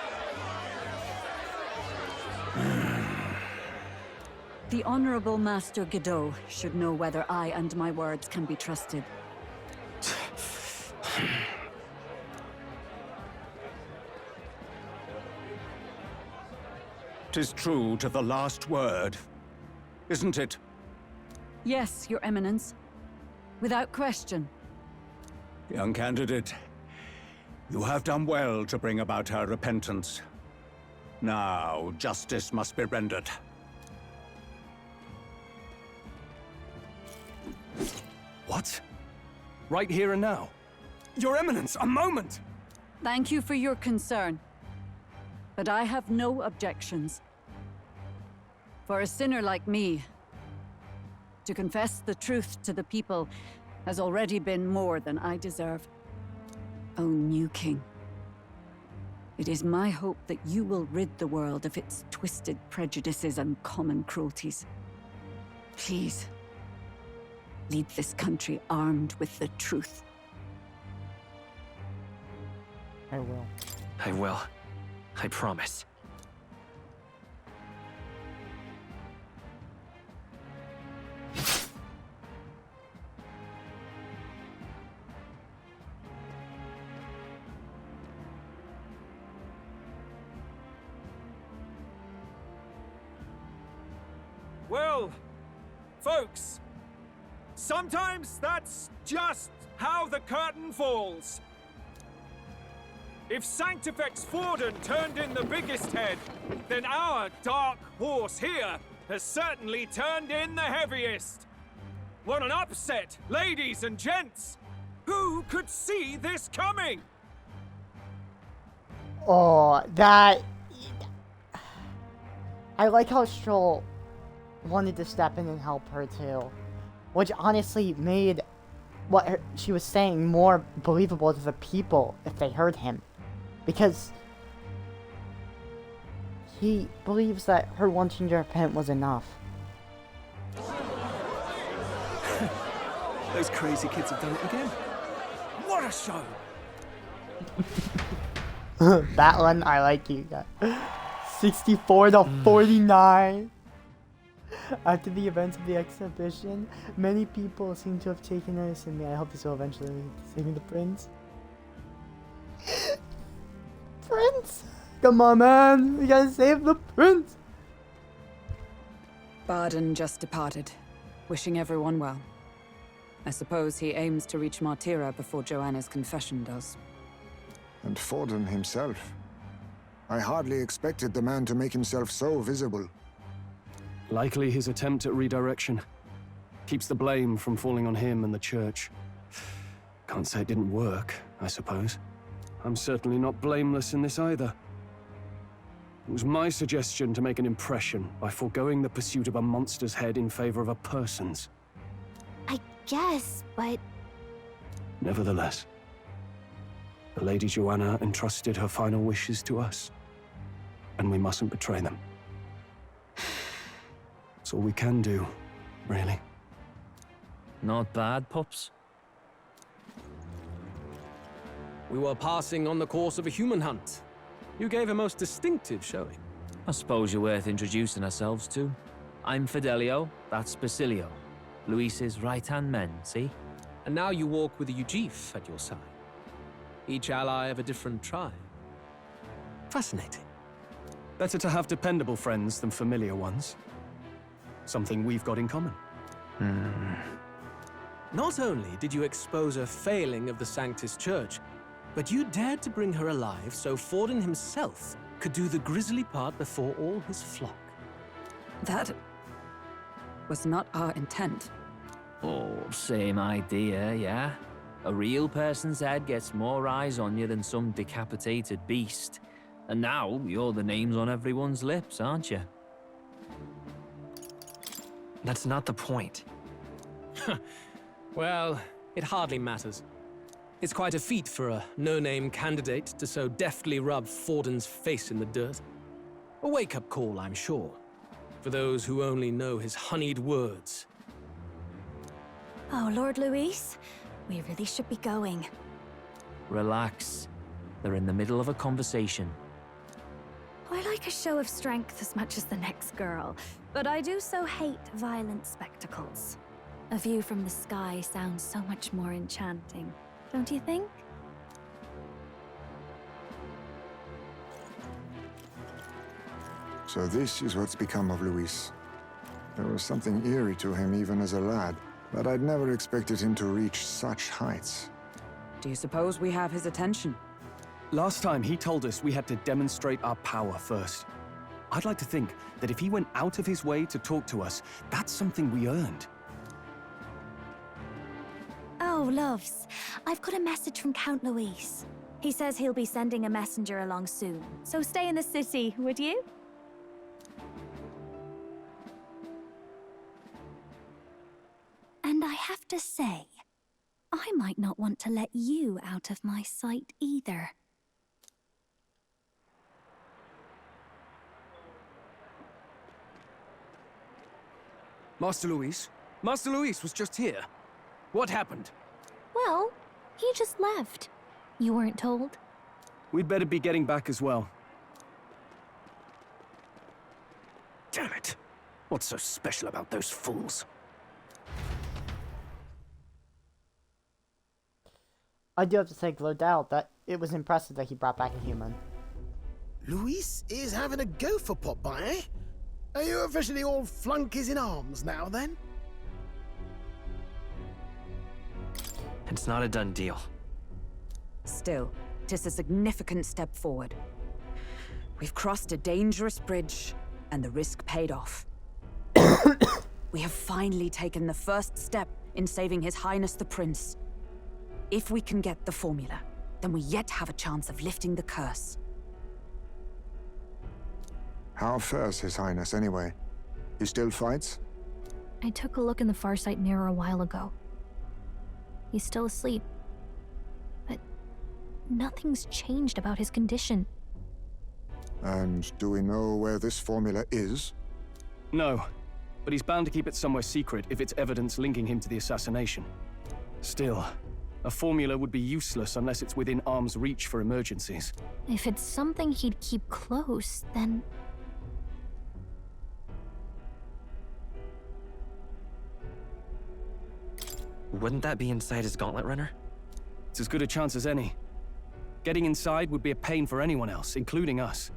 The Honorable Master Godot should know whether I and my words can be trusted. 'Tis true to the last word, isn't it? Yes, Your Eminence. Without question. Young candidate, you have done well to bring about her repentance. Now, justice must be rendered. What? Right here and now? Your Eminence, a moment! Thank you for your concern. But I have no objections. For a sinner like me, to confess the truth to the people has already been more than I deserve. O new king, it is my hope that you will rid the world of its twisted prejudices and common cruelties. Please, lead this country armed with the truth. I will. I will. I promise. Well, folks, sometimes that's just how the curtain falls. If Sanctifex Forden turned in the biggest head, then our dark horse here has certainly turned in the heaviest. What an upset, ladies and gents! Who could see this coming? Oh, that... I like how Stroll wanted to step in and help her too. Which honestly made what she was saying more believable to the people if they heard him. Because he believes that her wanting to repent was enough. Those crazy kids have done it again. What a show! That one, I like you guys. 64 to 49. After the events of the exhibition, many people seem to have taken notice in me. I hope this will eventually lead to saving the prince. Prince! Come on, man! We gotta save the prince! Barden just departed, wishing everyone well. I suppose he aims to reach Martira before Joanna's confession does. And Forden himself. I hardly expected the man to make himself so visible. Likely his attempt at redirection. Keeps the blame from falling on him and the church. Can't say it didn't work, I suppose. I'm certainly not blameless in this either. It was my suggestion to make an impression by foregoing the pursuit of a monster's head in favor of a person's. I guess, but... Nevertheless, the Lady Joanna entrusted her final wishes to us, and we mustn't betray them. It's all we can do, really. Not bad, pups. We were passing on the course of a human hunt. You gave a most distinctive showing. I suppose you're worth introducing ourselves to. I'm Fidelio, that's Basilio. Luis's right-hand men, see? And now you walk with a Ujif at your side. Each ally of a different tribe. Fascinating. Better to have dependable friends than familiar ones. Something we've got in common. Not only did you expose a failing of the Sanctus Church, but you dared to bring her alive so Forden himself could do the grisly part before all his flock. That was not our intent. Oh, same idea, yeah? A real person's head gets more eyes on you than some decapitated beast. And now, you're the names on everyone's lips, aren't you? That's not the point. Well, it hardly matters. It's quite a feat for a no-name candidate to so deftly rub Forden's face in the dirt. A wake-up call, I'm sure, for those who only know his honeyed words. Oh, Lord Luis, we really should be going. Relax. They're in the middle of a conversation. I like a show of strength as much as the next girl, but I do so hate violent spectacles. A view from the sky sounds so much more enchanting, don't you think? So this is what's become of Luis. There was something eerie to him even as a lad, but I'd never expected him to reach such heights. Do you suppose we have his attention? Last time he told us we had to demonstrate our power first. I'd like to think that if he went out of his way to talk to us, that's something we earned. Oh, loves, I've got a message from Count Luis. He says he'll be sending a messenger along soon, so stay in the city, would you? And I have to say, I might not want to let you out of my sight either. Master Luis? Master Luis was just here. What happened? Well, he just left. You weren't told? We'd better be getting back as well. Damn it. What's so special about those fools? I do have to say, no doubt, that it was impressive that he brought back a human. Luis is having a go for Popeye, eh? Are you officially all flunkies in arms now, then? It's not a done deal. Still, is a significant step forward. We've crossed a dangerous bridge, and the risk paid off. We have finally taken the first step in saving His Highness the Prince. If we can get the formula, then we yet have a chance of lifting the curse. How fares His Highness, anyway? He still fights? I took a look in the Farsight mirror a while ago. He's still asleep. But nothing's changed about his condition. And do we know where this formula is? No, but he's bound to keep it somewhere secret if it's evidence linking him to the assassination. Still, a formula would be useless unless it's within arm's reach for emergencies. If it's something he'd keep close, then... Wouldn't that be inside his gauntlet runner? It's as good a chance as any. Getting inside would be a pain for anyone else, including us.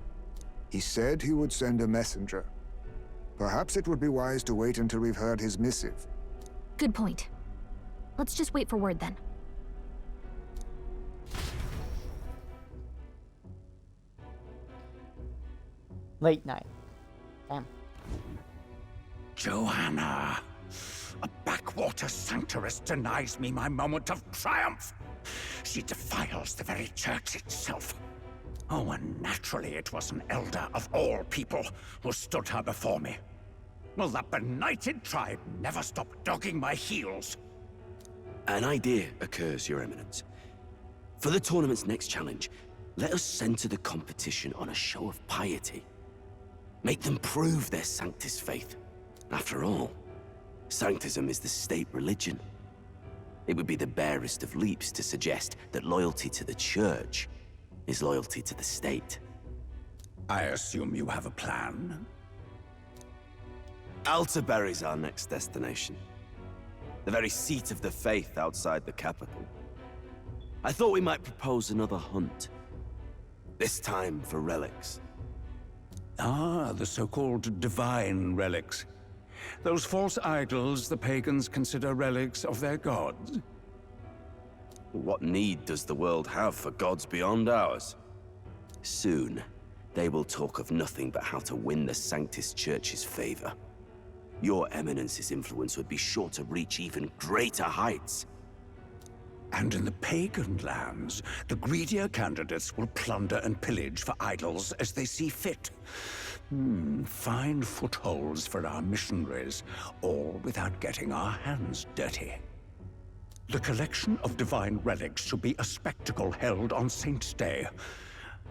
He said he would send a messenger. Perhaps it would be wise to wait until we've heard his missive. Good point. Let's just wait for word then. Late night. Damn. Joanna! A backwater sanctuaress denies me my moment of triumph! She defiles the very church itself. Oh, and naturally it was an elder of all people who stood her before me. Will that benighted tribe never stop dogging my heels? An idea occurs, Your Eminence. For the tournament's next challenge, let us center the competition on a show of piety. Make them prove their Sanctus faith. After all, Sanctism is the state religion. It would be the barest of leaps to suggest that loyalty to the Church is loyalty to the state. I assume you have a plan? Altaberry's our next destination. The very seat of the faith outside the capital. I thought we might propose another hunt. This time for relics. Ah, the so-called divine relics. Those false idols the pagans consider relics of their gods. What need does the world have for gods beyond ours? Soon, they will talk of nothing but how to win the Sanctus Church's favor. Your Eminence's influence would be sure to reach even greater heights. And in the pagan lands, the greedier candidates will plunder and pillage for idols as they see fit. Fine footholds for our missionaries, all without getting our hands dirty. The collection of divine relics should be a spectacle held on Saint's Day.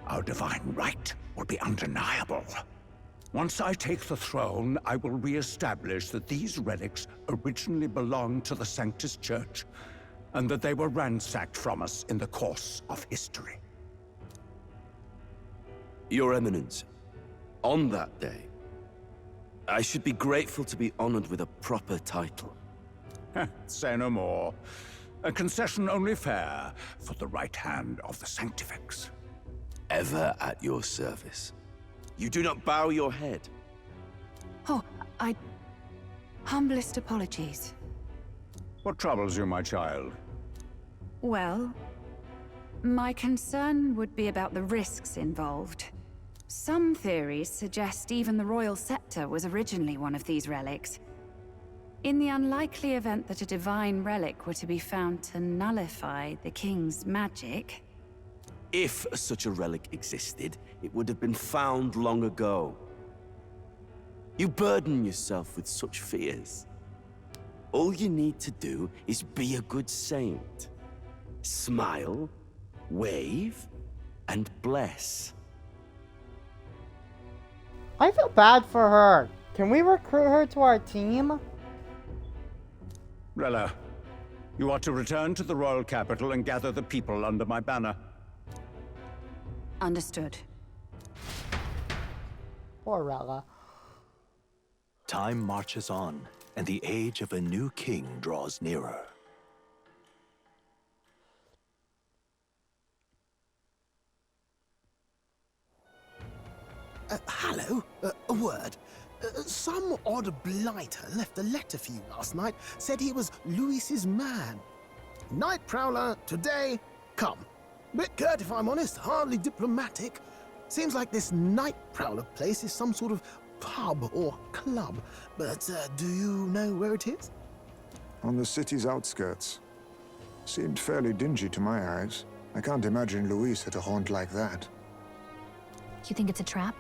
Our divine right will be undeniable. Once I take the throne, I will re-establish that these relics originally belonged to the Sanctus Church, and that they were ransacked from us in the course of history. Your Eminence, on that day, I should be grateful to be honored with a proper title. Say no more. A concession only fair for the right hand of the Sanctifex. Ever at your service. You do not bow your head. Oh, humblest apologies. What troubles you, my child? Well, my concern would be about the risks involved. Some theories suggest even the royal scepter was originally one of these relics. In the unlikely event that a divine relic were to be found to nullify the king's magic... If such a relic existed, it would have been found long ago. You burden yourself with such fears. All you need to do is be a good saint. Smile, wave, and bless. I feel bad for her. Can we recruit her to our team? Rella, you are to return to the royal capital and gather the people under my banner. Understood. Poor Rella. Time marches on, and the age of a new king draws nearer. Hello? A word. Some odd blighter left a letter for you last night. Said he was Louis's man. Night Prowler, today, come. Bit curt, if I'm honest. Hardly diplomatic. Seems like this night prowler place is some sort of pub or club. But do you know where it is? On the city's outskirts. Seemed fairly dingy to my eyes. I can't imagine Luis at a haunt like that. You think it's a trap?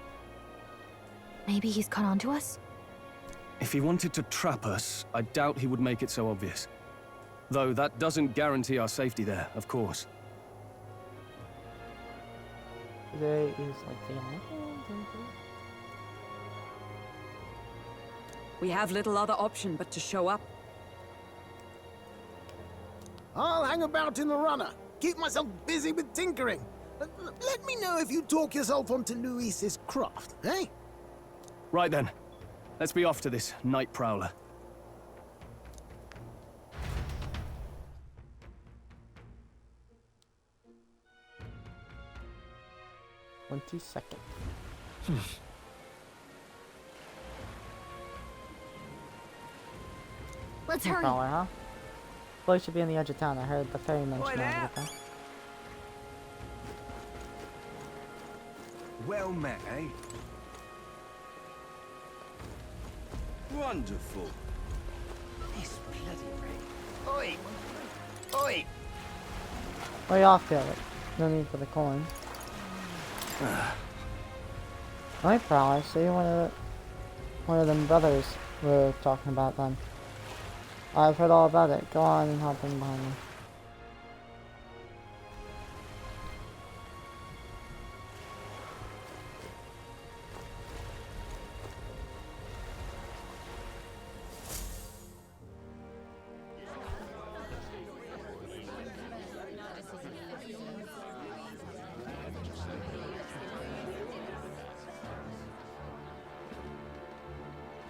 Maybe he's caught on to us? If he wanted to trap us, I doubt he would make it so obvious. Though that doesn't guarantee our safety there, of course. Today is like the We have little other option but to show up. I'll hang about in the runner. Keep myself busy with tinkering. Let me know if you talk yourself onto Luis's craft, eh? Right then. Let's be off to this night prowler. Second. Let's hurry. Prowler, huh? Place should be on the edge of town. I heard the ferryman Boy, mention there. everything. Well met, eh? Wonderful. This bloody rain. Oi! Oi! Way off there. No need for the coin. Night prowler. See one of them brothers we're talking about then. I've heard all about it. Go on and hop in behind me.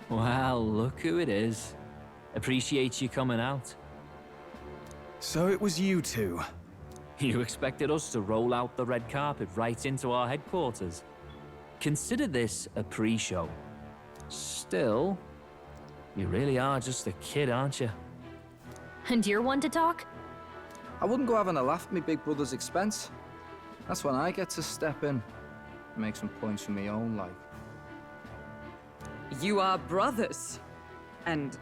Well, look who it is. Appreciate you coming out. So it was you two. You expected us to roll out the red carpet right into our headquarters. Consider this a pre-show. Still, you really are just a kid, aren't you? And you're one to talk? I wouldn't go having a laugh at me big brother's expense. That's when I get to step in and make some points for my own life. You are brothers. And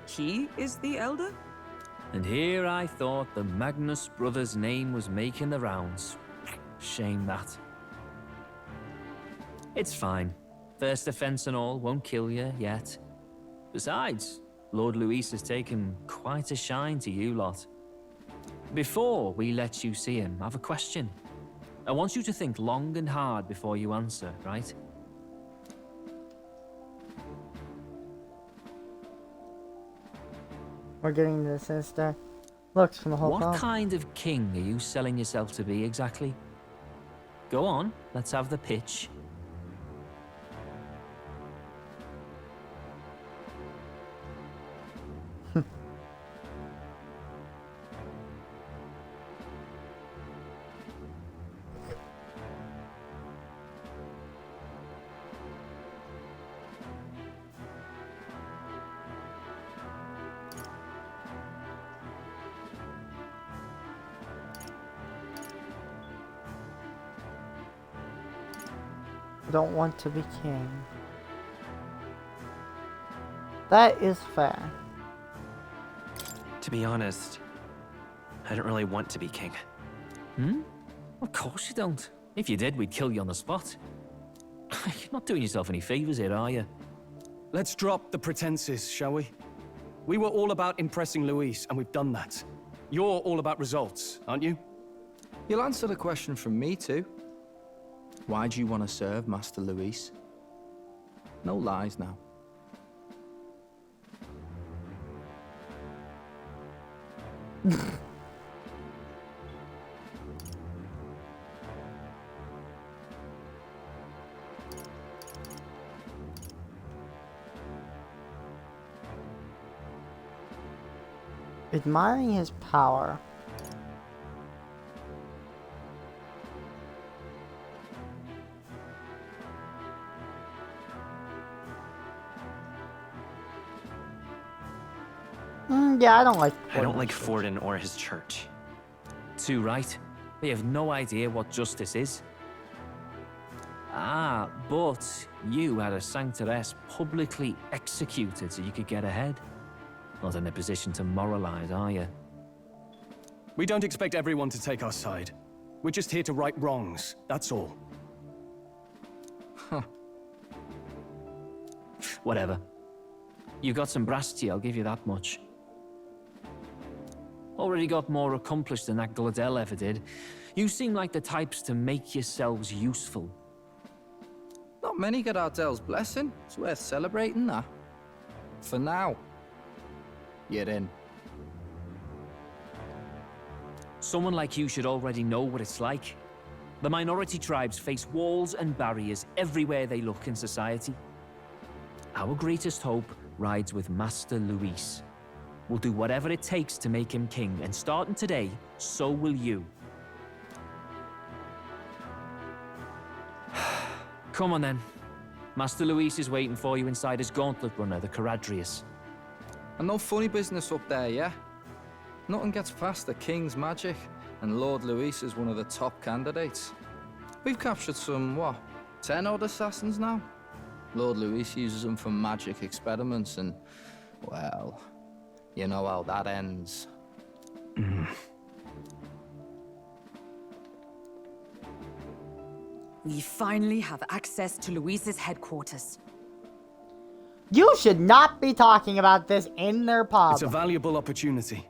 he is the elder? And here I thought the Magnus brothers' name was making the rounds. Shame that. It's fine. First offense and all won't kill you yet. Besides, Lord Luis has taken quite a shine to you lot. Before we let you see him, I have a question. I want you to think long and hard before you answer, right? We're getting the sinister looks from the whole What film. kind of king are you selling yourself to be exactly? Go on, let's have the pitch. I don't want to be king. That is fair. To be honest, I don't really want to be king. Hmm? Of course you don't. If you did, we'd kill you on the spot. You're not doing yourself any favors here, are you? Let's drop the pretenses, shall we? We were all about impressing Luis, and we've done that. You're all about results, aren't you? You'll answer the question from me too. Why do you want to serve Master Luis? No lies now. Admiring his power. Yeah, I don't like I don't like Forden or his church. Too right. They have no idea what justice is. Ah, but you had a sanctoress publicly executed so you could get ahead. Not in a position to moralize, are you? We don't expect everyone to take our side. We're just here to right wrongs, that's all. Huh. Whatever. You got some brass tea, I'll give you that much. Already got more accomplished than that Gladell ever did. You seem like the types to make yourselves useful. Not many get Ardell's blessing. It's worth celebrating, that. For now. You're in. Someone like you should already know what it's like. The minority tribes face walls and barriers everywhere they look in society. Our greatest hope rides with Master Luis. We'll do whatever it takes to make him king, and starting today, so will you. Come on then. Master Luis is waiting for you inside his gauntlet runner, the Caradrius. And no funny business up there, yeah? Nothing gets past the King's magic, and Lord Luis is one of the top candidates. We've captured some, what, 10 odd assassins now? Lord Luis uses them for magic experiments, and, well, you know how that ends. We finally have access to Luis's headquarters. You should not be talking about this in their pub. It's a valuable opportunity.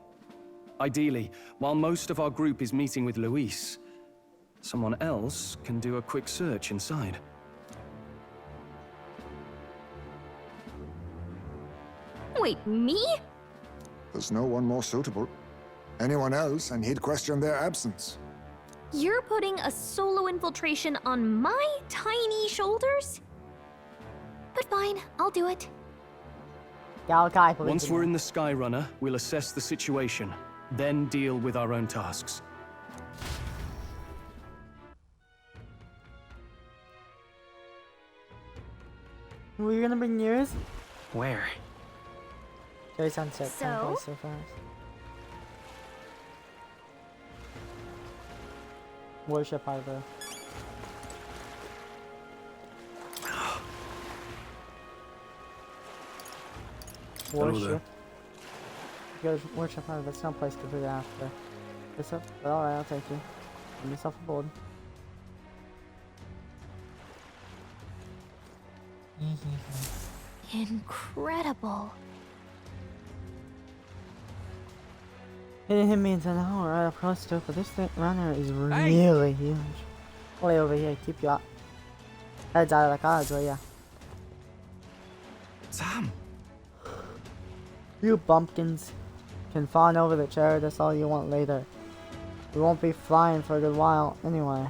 Ideally, while most of our group is meeting with Luis, someone else can do a quick search inside. Wait, me? There's no one more suitable. Anyone else, and he'd question their absence. You're putting a solo infiltration on my tiny shoulders? But fine, I'll do it. Once we're in the Skyrunner, we'll assess the situation, then deal with our own tasks. Were you gonna bring yours? Where? There's sunset. So? So fast. Worship Harbor. Worship. Go to Worship Harbor. That's no place to do that after. This up? But alright, I'll take you. Give yourself a board. Incredible. It hit me into an hour right across the but this thing runner is really huge. Way over here, keep your heads out of the cards, will ya? Sam! You bumpkins can fawn over the chair, that's all you want later. We won't be flying for a good while anyway.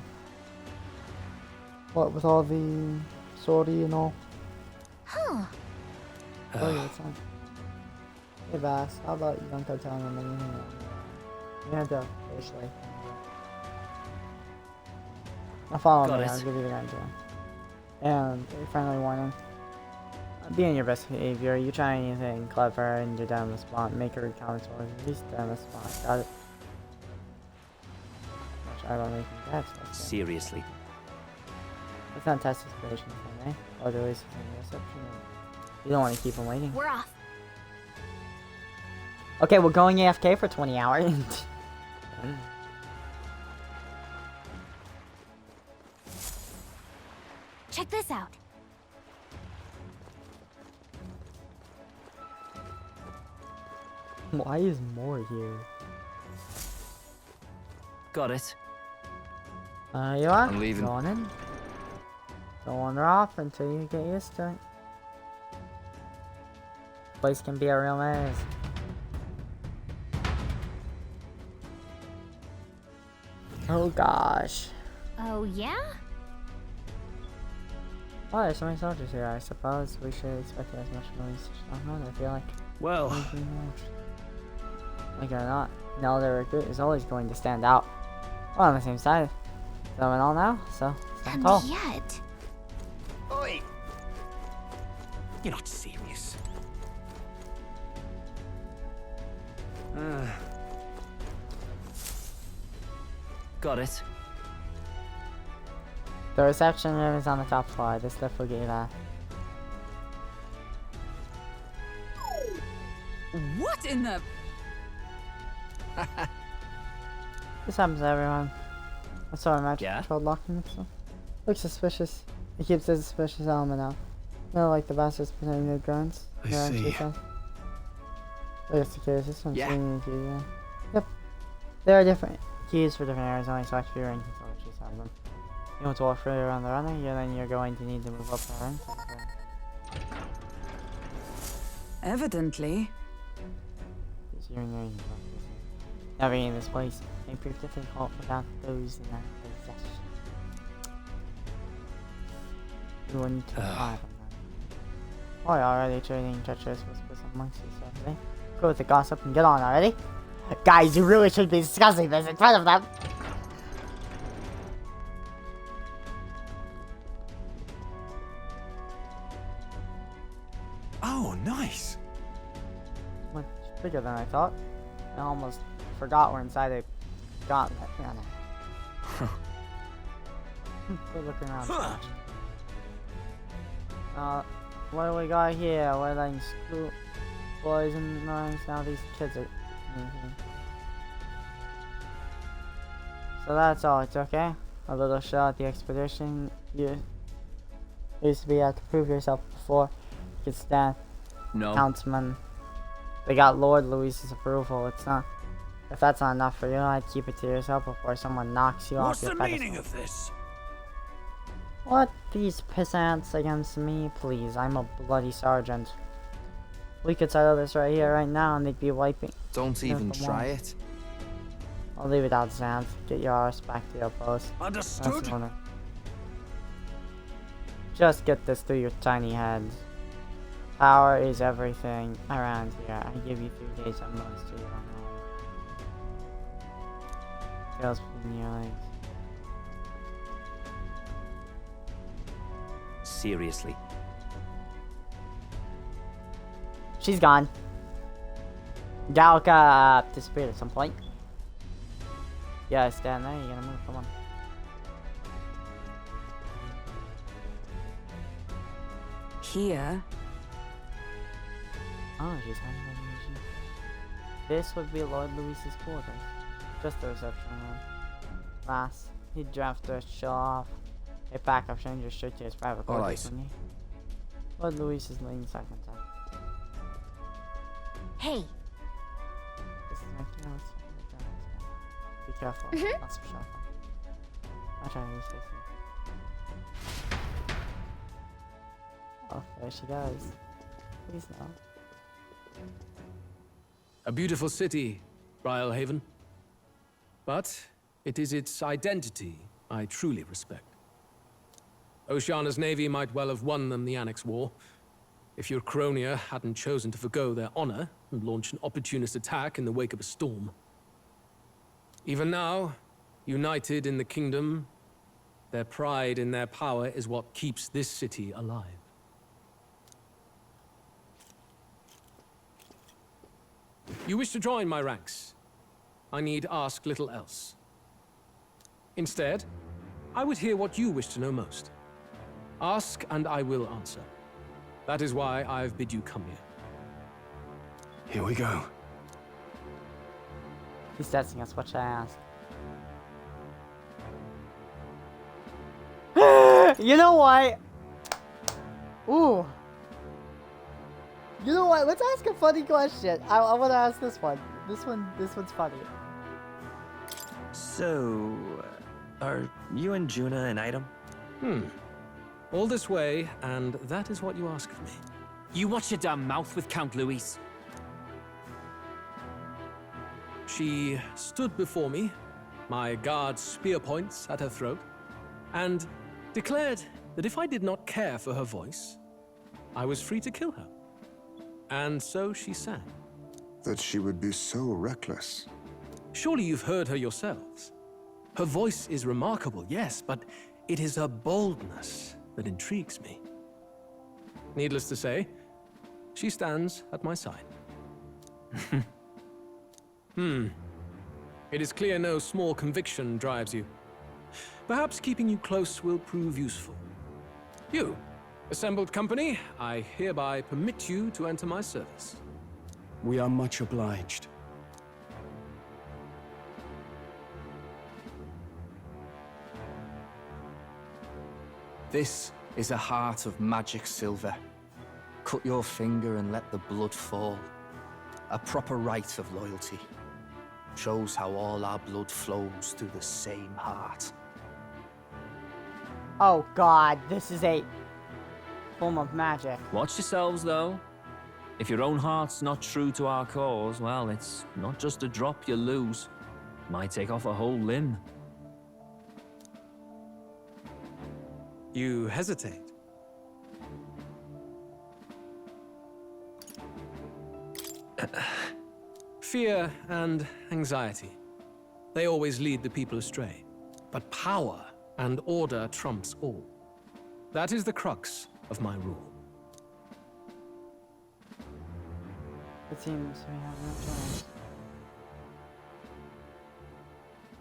What with all the sortie and all? Huh. Oh, yeah, it's on. Hey Bass, how about you don't go telling them anything? You have to officially. I'll follow Got me, it. I'll give you the idea. And a friendly warning. Be on your best behavior. You try anything clever and you're down the spot. Make a recounts or at least down the spot. Got it? I don't make that. Seriously. Let's not test his patience, eh? Or do is in reception. You don't want to keep him waiting. We're off. Okay, we're going AFK for 20 hours. Check this out. Why is more here? Got it. You are? I'm leaving. Go on in. Don't wander off until you get used to it. Place can be a real maze. Oh gosh. Oh, yeah? Oh, there's so many soldiers here. I suppose we should expect as much noise. I feel like. Well. Like it or not, no other recruit is always going to stand out. We're on the same side. So and all now, so stand tall. And yet. Oi! You're not serious. Got it. The reception room is on the top floor. This lift will get you there. What in the... This happens to everyone. I saw a match controlled locking and stuff. Looks suspicious. It keeps a suspicious element out. Not like the bastards pretending they're grunts. I see. Look, security system. Yeah. Yep. There are different keys for different areas. Only select few ranking selections have them. You want to walk further around the runner, then you're going to need to move up the rank. Evidently. Navigating this place may prove difficult without those in our possession. You will need to rely on them. Why already trading treacherous whispers amongst yourself, eh? Go with the gossip and get on already. Guys, you really should be discussing this in front of them. Oh, nice. Much bigger than I thought. I almost forgot we're inside a gauntlet. Good looking around. What do we got here? We're letting school boys and nuns. Now these kids are. So that's all. It's okay. A little show at the expedition. You used to be able to prove yourself before you could stand. No. Councilman. They got Lord Luis's approval. It's not. If that's not enough for you, I'd keep it to yourself before someone knocks you off your pedestal. What's the meaning of this? What? These pissants against me? Please, I'm a bloody sergeant. We could settle this right here, right now, and they'd be wiping. Don't even try it. I'll leave it out, Sans. Get your arse back to your post. Understood. Just get this through your tiny heads. Power is everything around here. I give you 3 days at most to get on home. Tails between your legs. Seriously. She's gone. Galka disappeared at some point. Yeah, stand there. You gotta move. Come on. Here. Oh, she's hiding in the machine. This would be Lord Luis's quarters. Just the reception room. Last, he'd draft her, show off. A backup stranger straight to his private quarters, wouldn't he? Lord Luis is leading second time. Hey. This is my chance. Be careful. Lots of sharp. I'll try to use this. Oh, there she goes. Please no. A beautiful city, Brialhaven. But it is its identity I truly respect. Oceana's navy might well have won them the Annex War, if your Cronia hadn't chosen to forgo their honor and launch an opportunist attack in the wake of a storm. Even now, united in the kingdom, their pride in their power is what keeps this city alive. You wish to join my ranks. I need ask little else. Instead, I would hear what you wish to know most. Ask and I will answer. That is why I've bid you come here. Here we go. He's testing us. What should I ask? You know what? Ooh. You know what? Let's ask a funny question. I want to ask this one. This one's funny. So, are you and Juna an item? All this way, and that is what you ask of me. You watch your damn mouth with Count Luis. She stood before me, my guard's spear points at her throat, and declared that if I did not care for her voice, I was free to kill her. And so she sang. That she would be so reckless. Surely you've heard her yourselves. Her voice is remarkable, yes, but it is her boldness that intrigues me. Needless to say, she stands at my side. It is clear no small conviction drives you. Perhaps keeping you close will prove useful. You, assembled company, I hereby permit you to enter my service. We are much obliged. This is a heart of magic silver. Cut your finger and let the blood fall. A proper rite of loyalty. Shows how all our blood flows through the same heart. Oh god, this is a form of magic. Watch yourselves, though. If your own heart's not true to our cause, well, it's not just a drop you lose. It might take off a whole limb. You hesitate. Fear and anxiety. They always lead the people astray. But power and order trumps all. That is the crux of my rule. It seems we have no choice.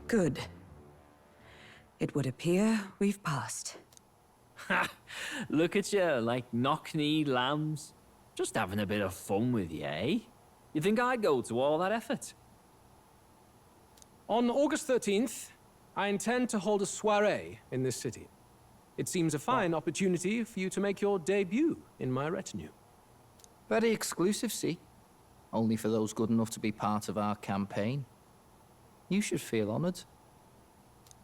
Good. It would appear we've passed. Ha! Look at you, like knock-kneed lambs. Just having a bit of fun with you, eh? You think I'd go to all that effort? On August 13th, I intend to hold a soiree in this city. It seems a fine opportunity for you to make your debut in my retinue. Very exclusive, see? Only for those good enough to be part of our campaign. You should feel honored.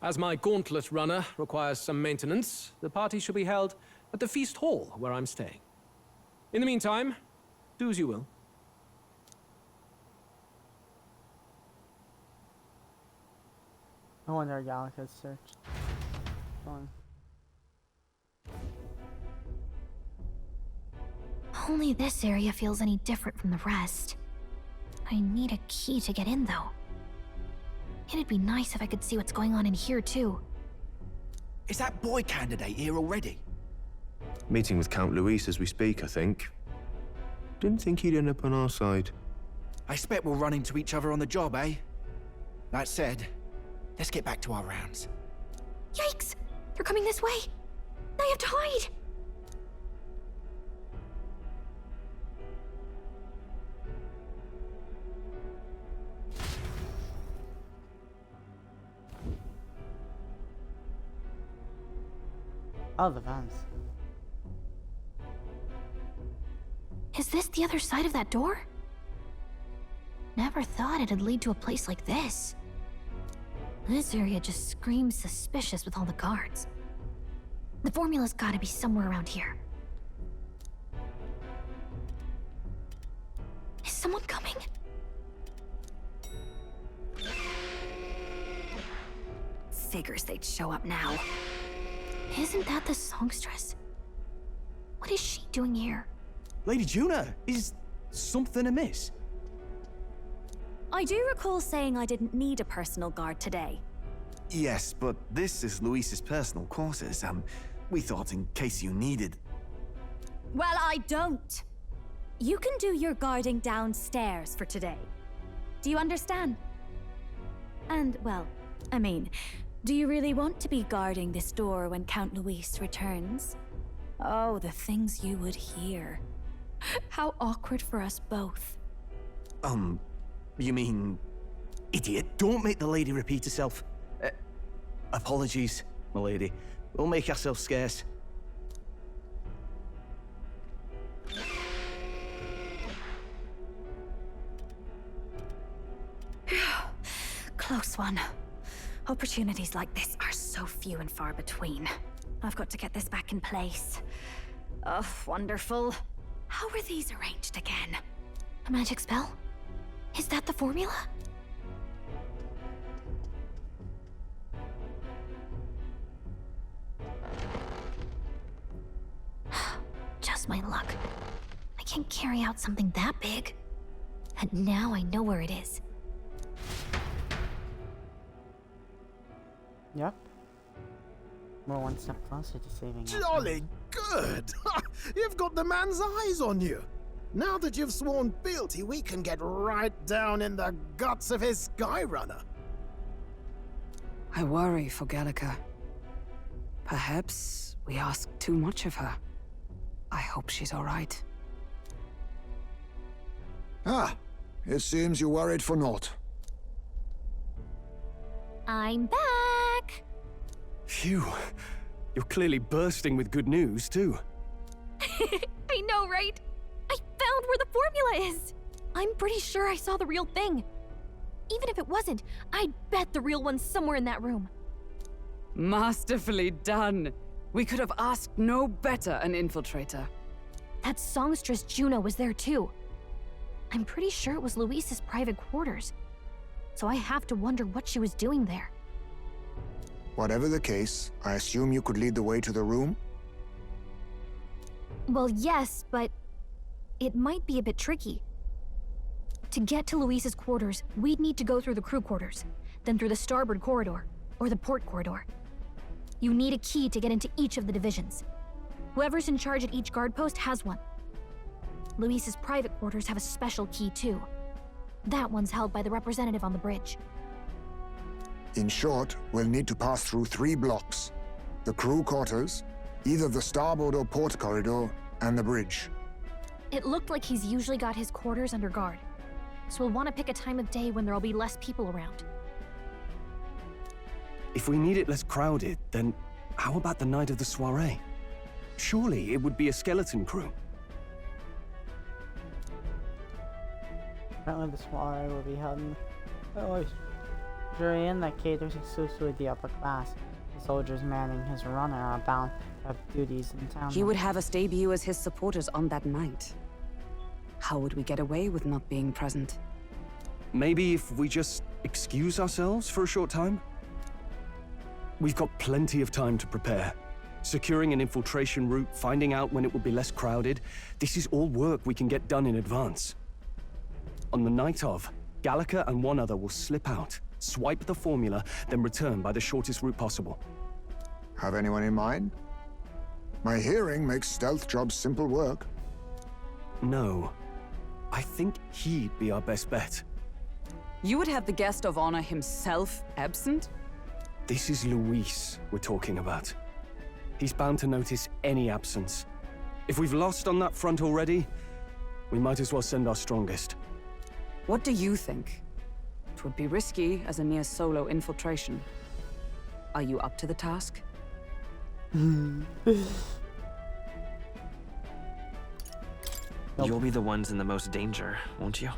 As my gauntlet runner requires some maintenance, the party shall be held at the feast hall where I'm staying. In the meantime, do as you will. I wonder Gallica's search. Fun. Only this area feels any different from the rest. I need a key to get in, though. It'd be nice if I could see what's going on in here, too. Is that boy candidate here already? Meeting with Count Luis as we speak, I think. Didn't think he'd end up on our side. I expect we'll run into each other on the job, eh? That said, let's get back to our rounds. Yikes! They're coming this way! I have to hide! Oh, the vans. Is this the other side of that door? Never thought it'd lead to a place like this. This area just screams suspicious with all the guards. The formula's gotta be somewhere around here. Is someone coming? Figures they'd show up now. Isn't that the songstress? What is she doing here? Lady Juna, is something amiss? I do recall saying I didn't need a personal guard today. Yes, but this is Luis's personal quarters. We thought in case you needed. Well, I don't. You can do your guarding downstairs for today. Do you understand? And, well, I mean, do you really want to be guarding this door when Count Luis returns? Oh, the things you would hear. How awkward for us both. You mean... Idiot, don't make the lady repeat herself. Apologies, my lady. We'll make ourselves scarce. Close one. Opportunities like this are so few and far between. I've got to get this back in place. Oh, wonderful. How were these arranged again? A magic spell? Is that the formula? Just my luck. I can't carry out something that big. And now I know where it is. Yep. We're one step closer to saving us. Jolly good! You've got the man's eyes on you. Now that you've sworn fealty, we can get right down in the guts of his Skyrunner. I worry for Gallica. Perhaps we ask too much of her. I hope she's all right. Ah, it seems you worried for naught. I'm back! Phew. You're clearly bursting with good news, too. I know, right? I found where the formula is! I'm pretty sure I saw the real thing. Even if it wasn't, I'd bet the real one's somewhere in that room. Masterfully done. We could have asked no better an infiltrator. That songstress Juno was there too. I'm pretty sure it was Luis's private quarters. So I have to wonder what she was doing there. Whatever the case, I assume you could lead the way to the room? Well, yes, but it might be a bit tricky. To get to Luis's quarters, we'd need to go through the crew quarters, then through the starboard corridor, or the port corridor. You need a key to get into each of the divisions. Whoever's in charge at each guard post has one. Luis's private quarters have a special key too. That one's held by the representative on the bridge. In short, we'll need to pass through 3 blocks. The crew quarters, either the starboard or port corridor, and the bridge. It looked like he's usually got his quarters under guard, so we'll want to pick a time of day when there'll be less people around. If we need it less crowded, then how about the night of the soiree? Surely it would be a skeleton crew. Apparently the soiree will be held in inn that caters exclusively to the upper class. The soldiers manning his runner are bound to have duties in town. He would have us debut as his supporters on that night. How would we get away with not being present? Maybe if we just excuse ourselves for a short time? We've got plenty of time to prepare. Securing an infiltration route, finding out when it will be less crowded, this is all work we can get done in advance. On the night of, Gallica and one other will slip out, swipe the formula, then return by the shortest route possible. Have anyone in mind? My hearing makes stealth jobs simple work. No. I think he'd be our best bet. You would have the guest of honor himself absent? This is Luis we're talking about. He's bound to notice any absence. If we've lost on that front already, we might as well send our strongest. What do you think? It would be risky as a near solo infiltration. Are you up to the task? You'll be the ones in the most danger, won't you?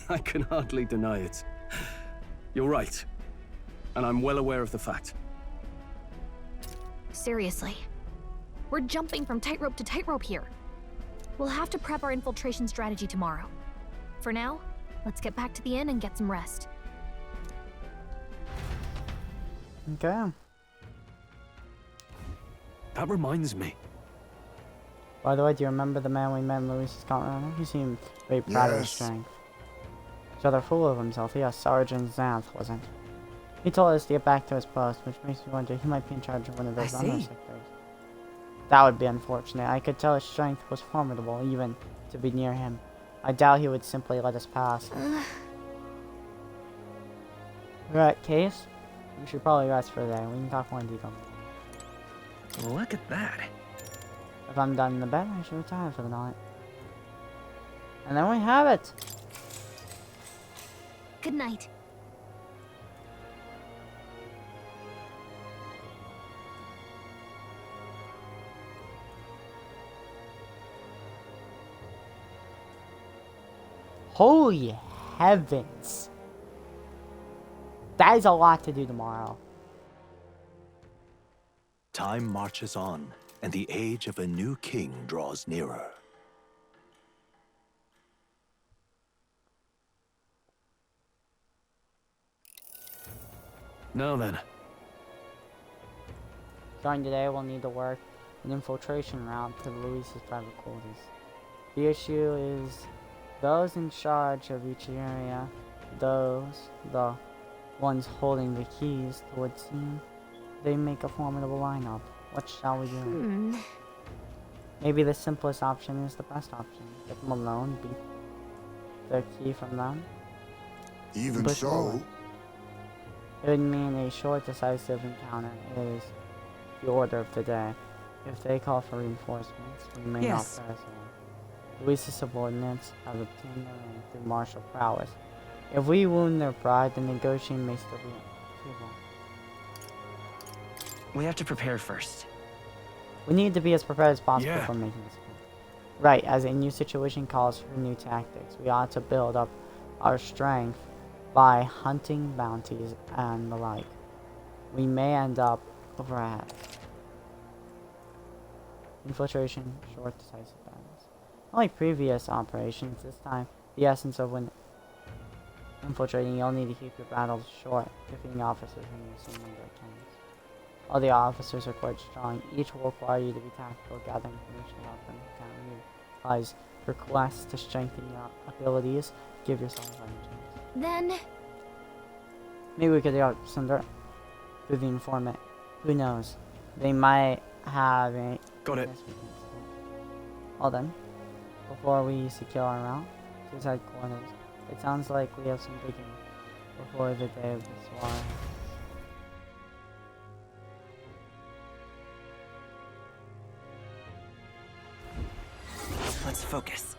I can hardly deny it. You're right. And I'm well aware of the fact. Seriously. We're jumping from tightrope to tightrope here. We'll have to prep our infiltration strategy tomorrow. For now, let's get back to the inn and get some rest. Okay. That reminds me. By the way, do you remember the man we met in Luis's counter? He seemed very proud of his Yes. strength. He's rather full of himself. Yes, Sergeant Xanth wasn't. He told us to get back to his post, which makes me wonder he might be in charge of one of those I runner see. sectors. That would be unfortunate. I could tell his strength was formidable, even to be near him. I doubt he would simply let us pass. Right, Case? We should probably rest for the day. We can talk more in detail. Look at that. If I'm done in the bed, I should retire for the night. And then we have it! Good night. Holy heavens! That is a lot to do tomorrow. Time marches on, and the age of a new king draws nearer. Now then. Starting today, we'll need to work an infiltration route to Luis's private quarters. The issue is those in charge of each area, the ones holding the keys to would seem they make a formidable lineup. What shall we do? Maybe the simplest option is the best option. Get them alone, beat the key from them. Even push so, forward. It would mean a short, decisive encounter is the order of the day. If they call for reinforcements, we may not press on. Luis's subordinates have obtained their rank through martial prowess. If we wound their pride, the negotiation may still be feasible. We have to prepare first. We need to be as prepared as possible Yeah. for making this move. Right, as a new situation calls for new tactics, we ought to build up our strength by hunting bounties and the like. We may end up over our heads. Infiltration, short, decisive battles. Unlike previous operations, this time, the essence of when infiltrating, you'll need to keep your battles short, defeating officers when you see number of times. All the officers are quite strong. Each will require you to be tactical, gather information about them, counter you. Advise requests to strengthen your abilities. Give yourself a fighting chance. Then... Maybe we could get some dirt through the informant. Who knows? They might have a... Got it. Well then, before we secure our route to his headquarters, it sounds like we have some digging before the day of the swallow. Let's focus.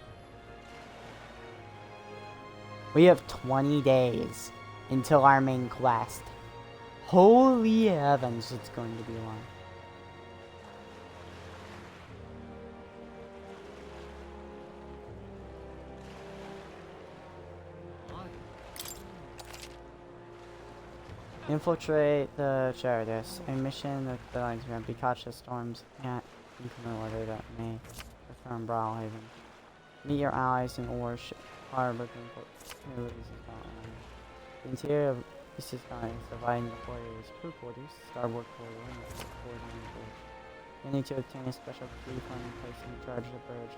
We have 20 days until our main quest. Holy heavens, it's going to be long. Infiltrate the Charitus, a mission that belongs to be cautious storms and inclement weather that may return Brawlhaven. Meet your allies in Orsh Harbor to release Scotland. The interior of Eastern Sky is divided into 4 areas: crew quarters, starboard corridor, and the corridor on the bridge. You need to obtain a special key from the place in charge of the bridge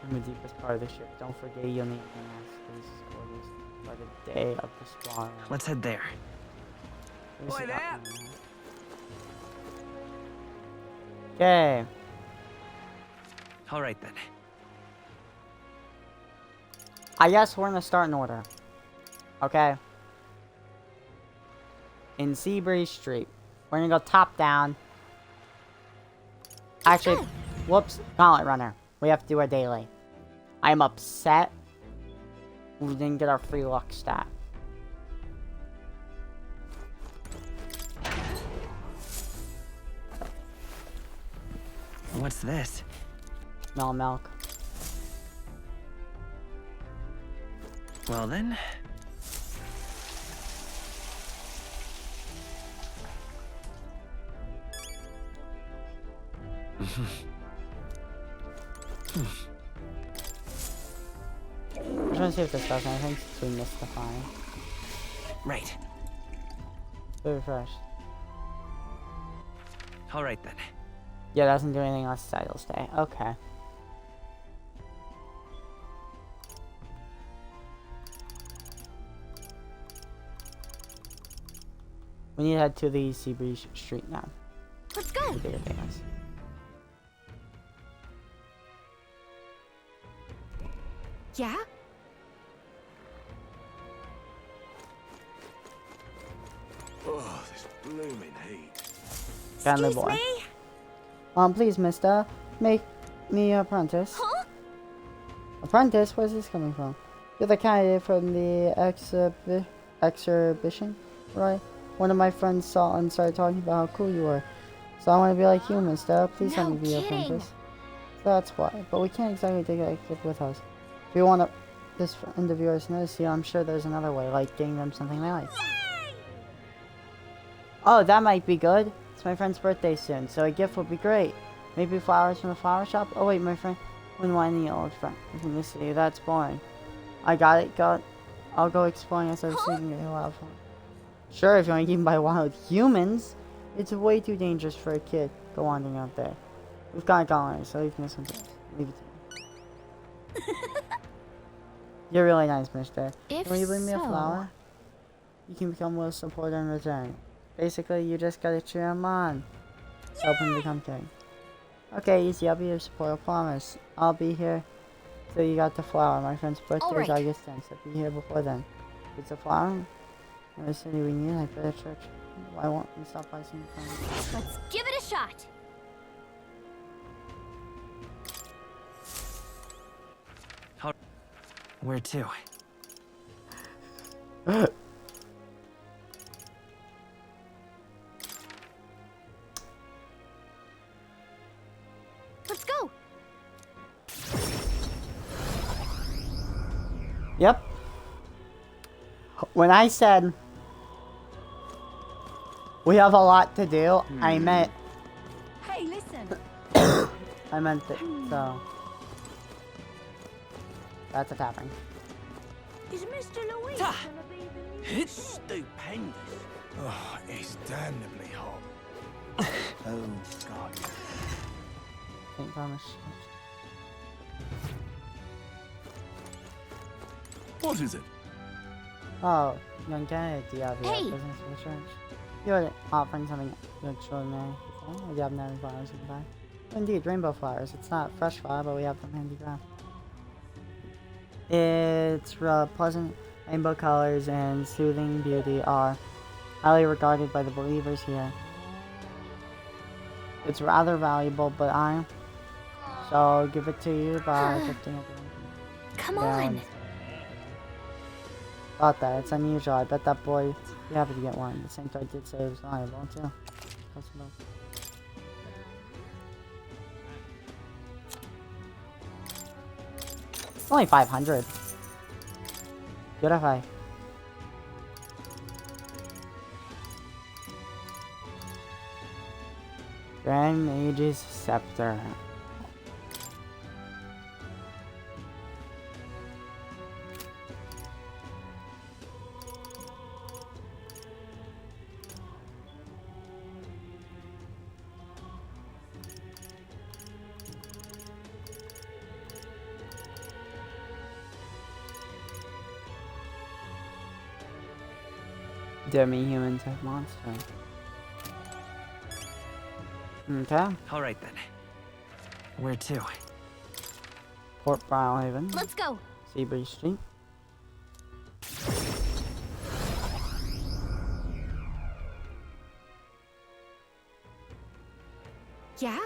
in the deepest part of the ship. Don't forget you'll need to mask these quarters by the day of the swallow. Let's head there. Okay. All right then. I guess we're gonna start in order. Okay. In Seabreeze Street. We're gonna go top down. Actually, whoops, Gauntlet Runner. We have to do our daily. I'm upset we didn't get our free luck stat. What's this? Smell milk. Well then. I'm trying to see if this does anything since we missed the fire. Right. Refresh. All right then. Yeah, it doesn't do anything unless the idle stay. Okay. We need to head to the Seabreeze Street now. Let's go. Bigger things. Yeah? Oh, this blooming heat. Friendly boy. Please, mister, make me an apprentice. Huh? Apprentice? Where's this coming from? You're the candidate from the exhibition, right? One of my friends saw and started talking about how cool you were. So I want to be like you, mister. Please let me be your apprentice. That's why. But we can't exactly take a kid with us. If you want this friend of yours to notice you, I'm sure there's another way, like getting them something they like. Oh, that might be good. It's my friend's birthday soon, so a gift would be great. Maybe flowers from the flower shop? Oh wait, my friend wouldn't want any old friend from the city. That's boring. I got it. I'll go exploring as I was thinking a lot of fun. Sure, if you want to keep him by wild humans. It's way too dangerous for a kid. Go wandering out there. We've got Gollum, so leave me some things. Leave it to me. You're really nice, mister. When you bring me a flower, you can become Will's supporter in return. Basically, you just gotta cheer him on. Help him become king. Okay, easy. I'll be your supporter. Promise. I'll be here till you got the flower. My friend's birthday is August 10th, so be here before then. If it's a flower, In the city we need, I bet a church. Why won't we stop by seeing friends? Let's give it a shot. Where to? Let's go. Yep. When I said we have a lot to do, I meant Hey, listen. I meant it. So that's a tavern. Is Mr. Louis Ta. gonna be the new... It's stupendous. Oh, it's damnably hot. Oh, God. St. Thomas. What is it? Oh, young candidate, do you have your Hey. business for the church? You're offering something extraordinary. Oh, do you have any flowers you can buy? Indeed, rainbow flowers. It's not fresh flower, but we have them handicraft. Its pleasant rainbow colors and soothing beauty are highly regarded by the believers here. It's rather valuable, but I shall give it to you by 15 of them. Come on. Thought that. It's unusual. I bet that boy be happy to get one. The sanctuary did say it was valuable, too. It's only 500. Good if I. Grand Mage's Scepter. Demi-human type monster. Okay. Alright then. Where to? Port Brylehaven. Let's go. Seabreeze Street. Yeah?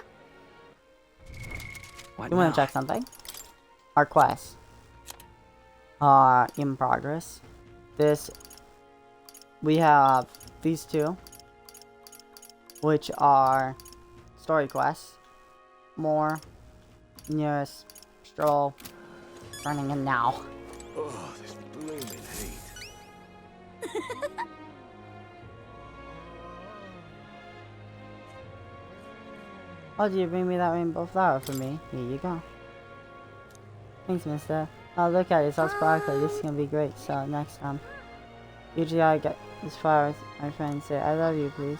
What You wanna now? check something? Our quests are in progress. We have these two, which are story quests. More, nearest, stroll, running in now. Oh, this blooming heat. Oh, do you bring me that rainbow flower for me? Here you go. Thanks, mister. Oh, look at it. It's all sparkly. This is gonna be great. So, next time. Usually I get as far as my friends say, I love you, please.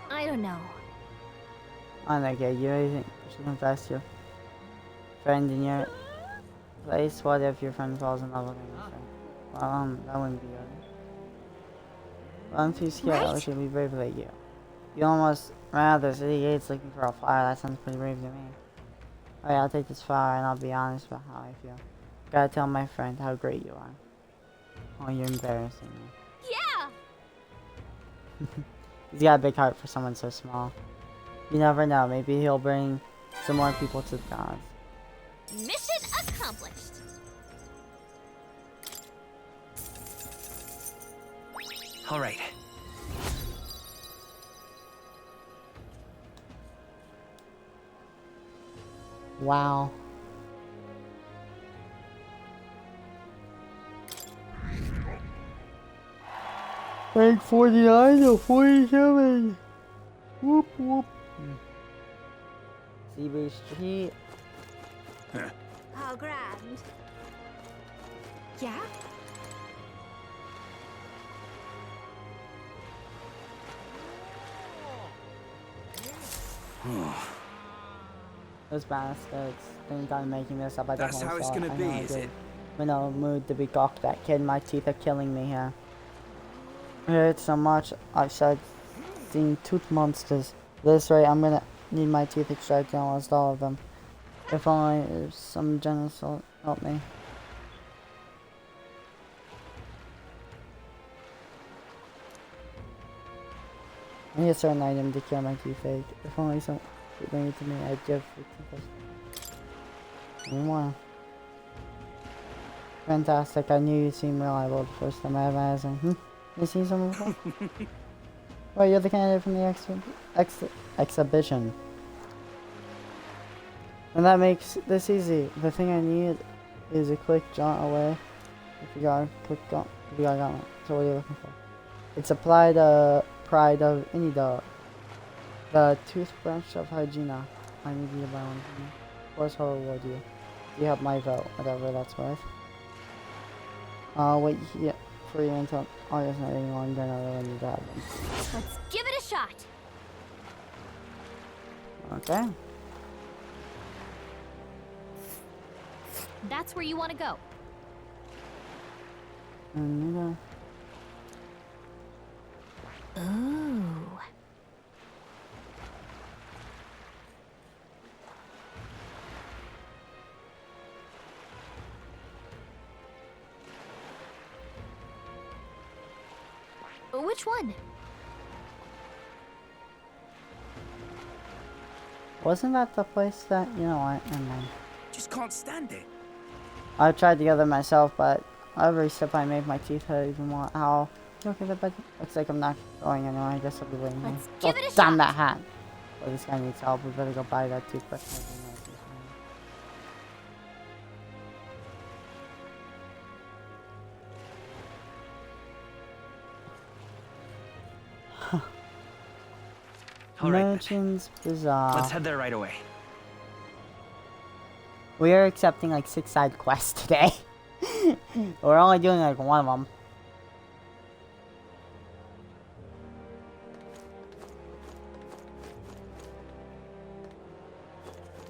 I don't know. Oh, okay. You really think you should confess your friend in your place? What if your friend falls in love with another friend? Well, that wouldn't be good. Well, I'm too scared. I wish I'd be brave like you. You almost ran out of the city gates looking for a flower. That sounds pretty brave to me. Alright, I'll take this flower and I'll be honest about how I feel. Gotta tell my friend how great you are. Oh, you're embarrassing me. Yeah! He's got a big heart for someone so small. You never know, maybe he'll bring some more people to the gods. Mission accomplished. Alright. Wow. Rank 49 to 47. Whoop whoop. Seabreeze Street. How grand. Yeah? Those bastards think I'm making this up. I That's definitely how it's saw gonna I be, know I is did. it? I'm in no mood to be gawked at, kid. My teeth are killing me here. I hurt so much. I've seen tooth monsters. At this rate, I'm gonna need my teeth extracted, almost all of them. If only some generous will help me. I need a certain item to cure my toothache. If only some could bring it to me, I'd give 15%. Any more? Fantastic. I knew you seemed reliable the first time I ever asked him. You seen someone before? Well, you're the candidate from the exhibition. And that makes this easy. The thing I need is a quick jaunt away. If you got a quick jaunt, if you got one. So what are you looking for? It's applied pride of any dog. The toothbrush of Hygiena. I need you to buy one for me. Of course I'll reward you. You have my vote, whatever that's worth. I'll wait here for you until August night any longer, and I really need to have them. Let's give it a shot. Okay. That's where you want to go. And Ooh. Which one? wasn't that the place that, you know what, never mind. Just can't stand it. I tried to get them myself, but every step I make, my teeth hurt even more. Ow. You okay with that? Looks like I'm not going anywhere. I guess I'll be waiting. Let's Oh, give it a damn shot. that hat. Well, this guy needs help. We better go buy that toothbrush. All right, Merchant's Bazaar. let's head there right away. We are accepting like 6 side quests today. We're only doing like one of them.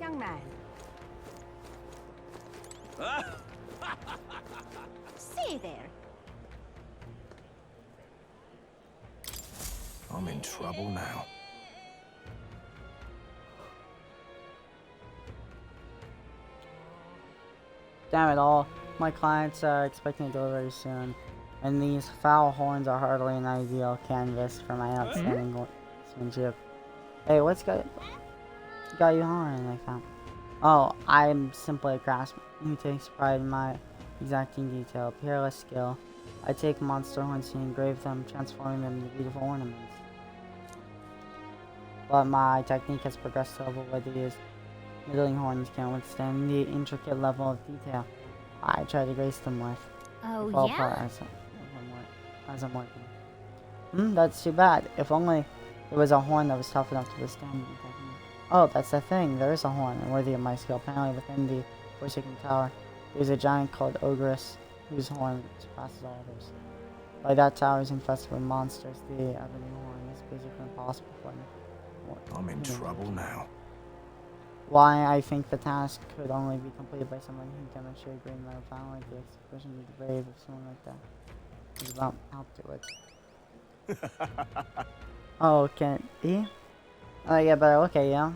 Young man. See there. I'm in trouble now. Damn it all. My clients are expecting a delivery soon, and these foul horns are hardly an ideal canvas for my outstanding horsemanship. Hey, what's got you hollering like that? Oh, I'm simply a craftsman who takes pride in my exacting detail, peerless skill. I take monster horns and engrave them, transforming them into beautiful ornaments. But my technique has progressed to a level where these middling horns can't withstand the intricate level of detail I try to grace them with. Oh, Fall yeah? apart as I'm working. That's too bad. If only there was a horn that was tough enough to withstand the technique. Oh, that's the thing. There is a horn worthy of my skill. Apparently within the Forsaken Tower, there's a giant called Ogress whose horn surpasses all others. Like that tower is infested with monsters. The ebony horn is basically impossible for me. I'm in trouble now. Why I think the task could only be completed by someone who demonstrated great amount of valor, like the expression of the brave, if someone like that is about help to it. Oh, can it be? Oh, yeah, but okay, yeah.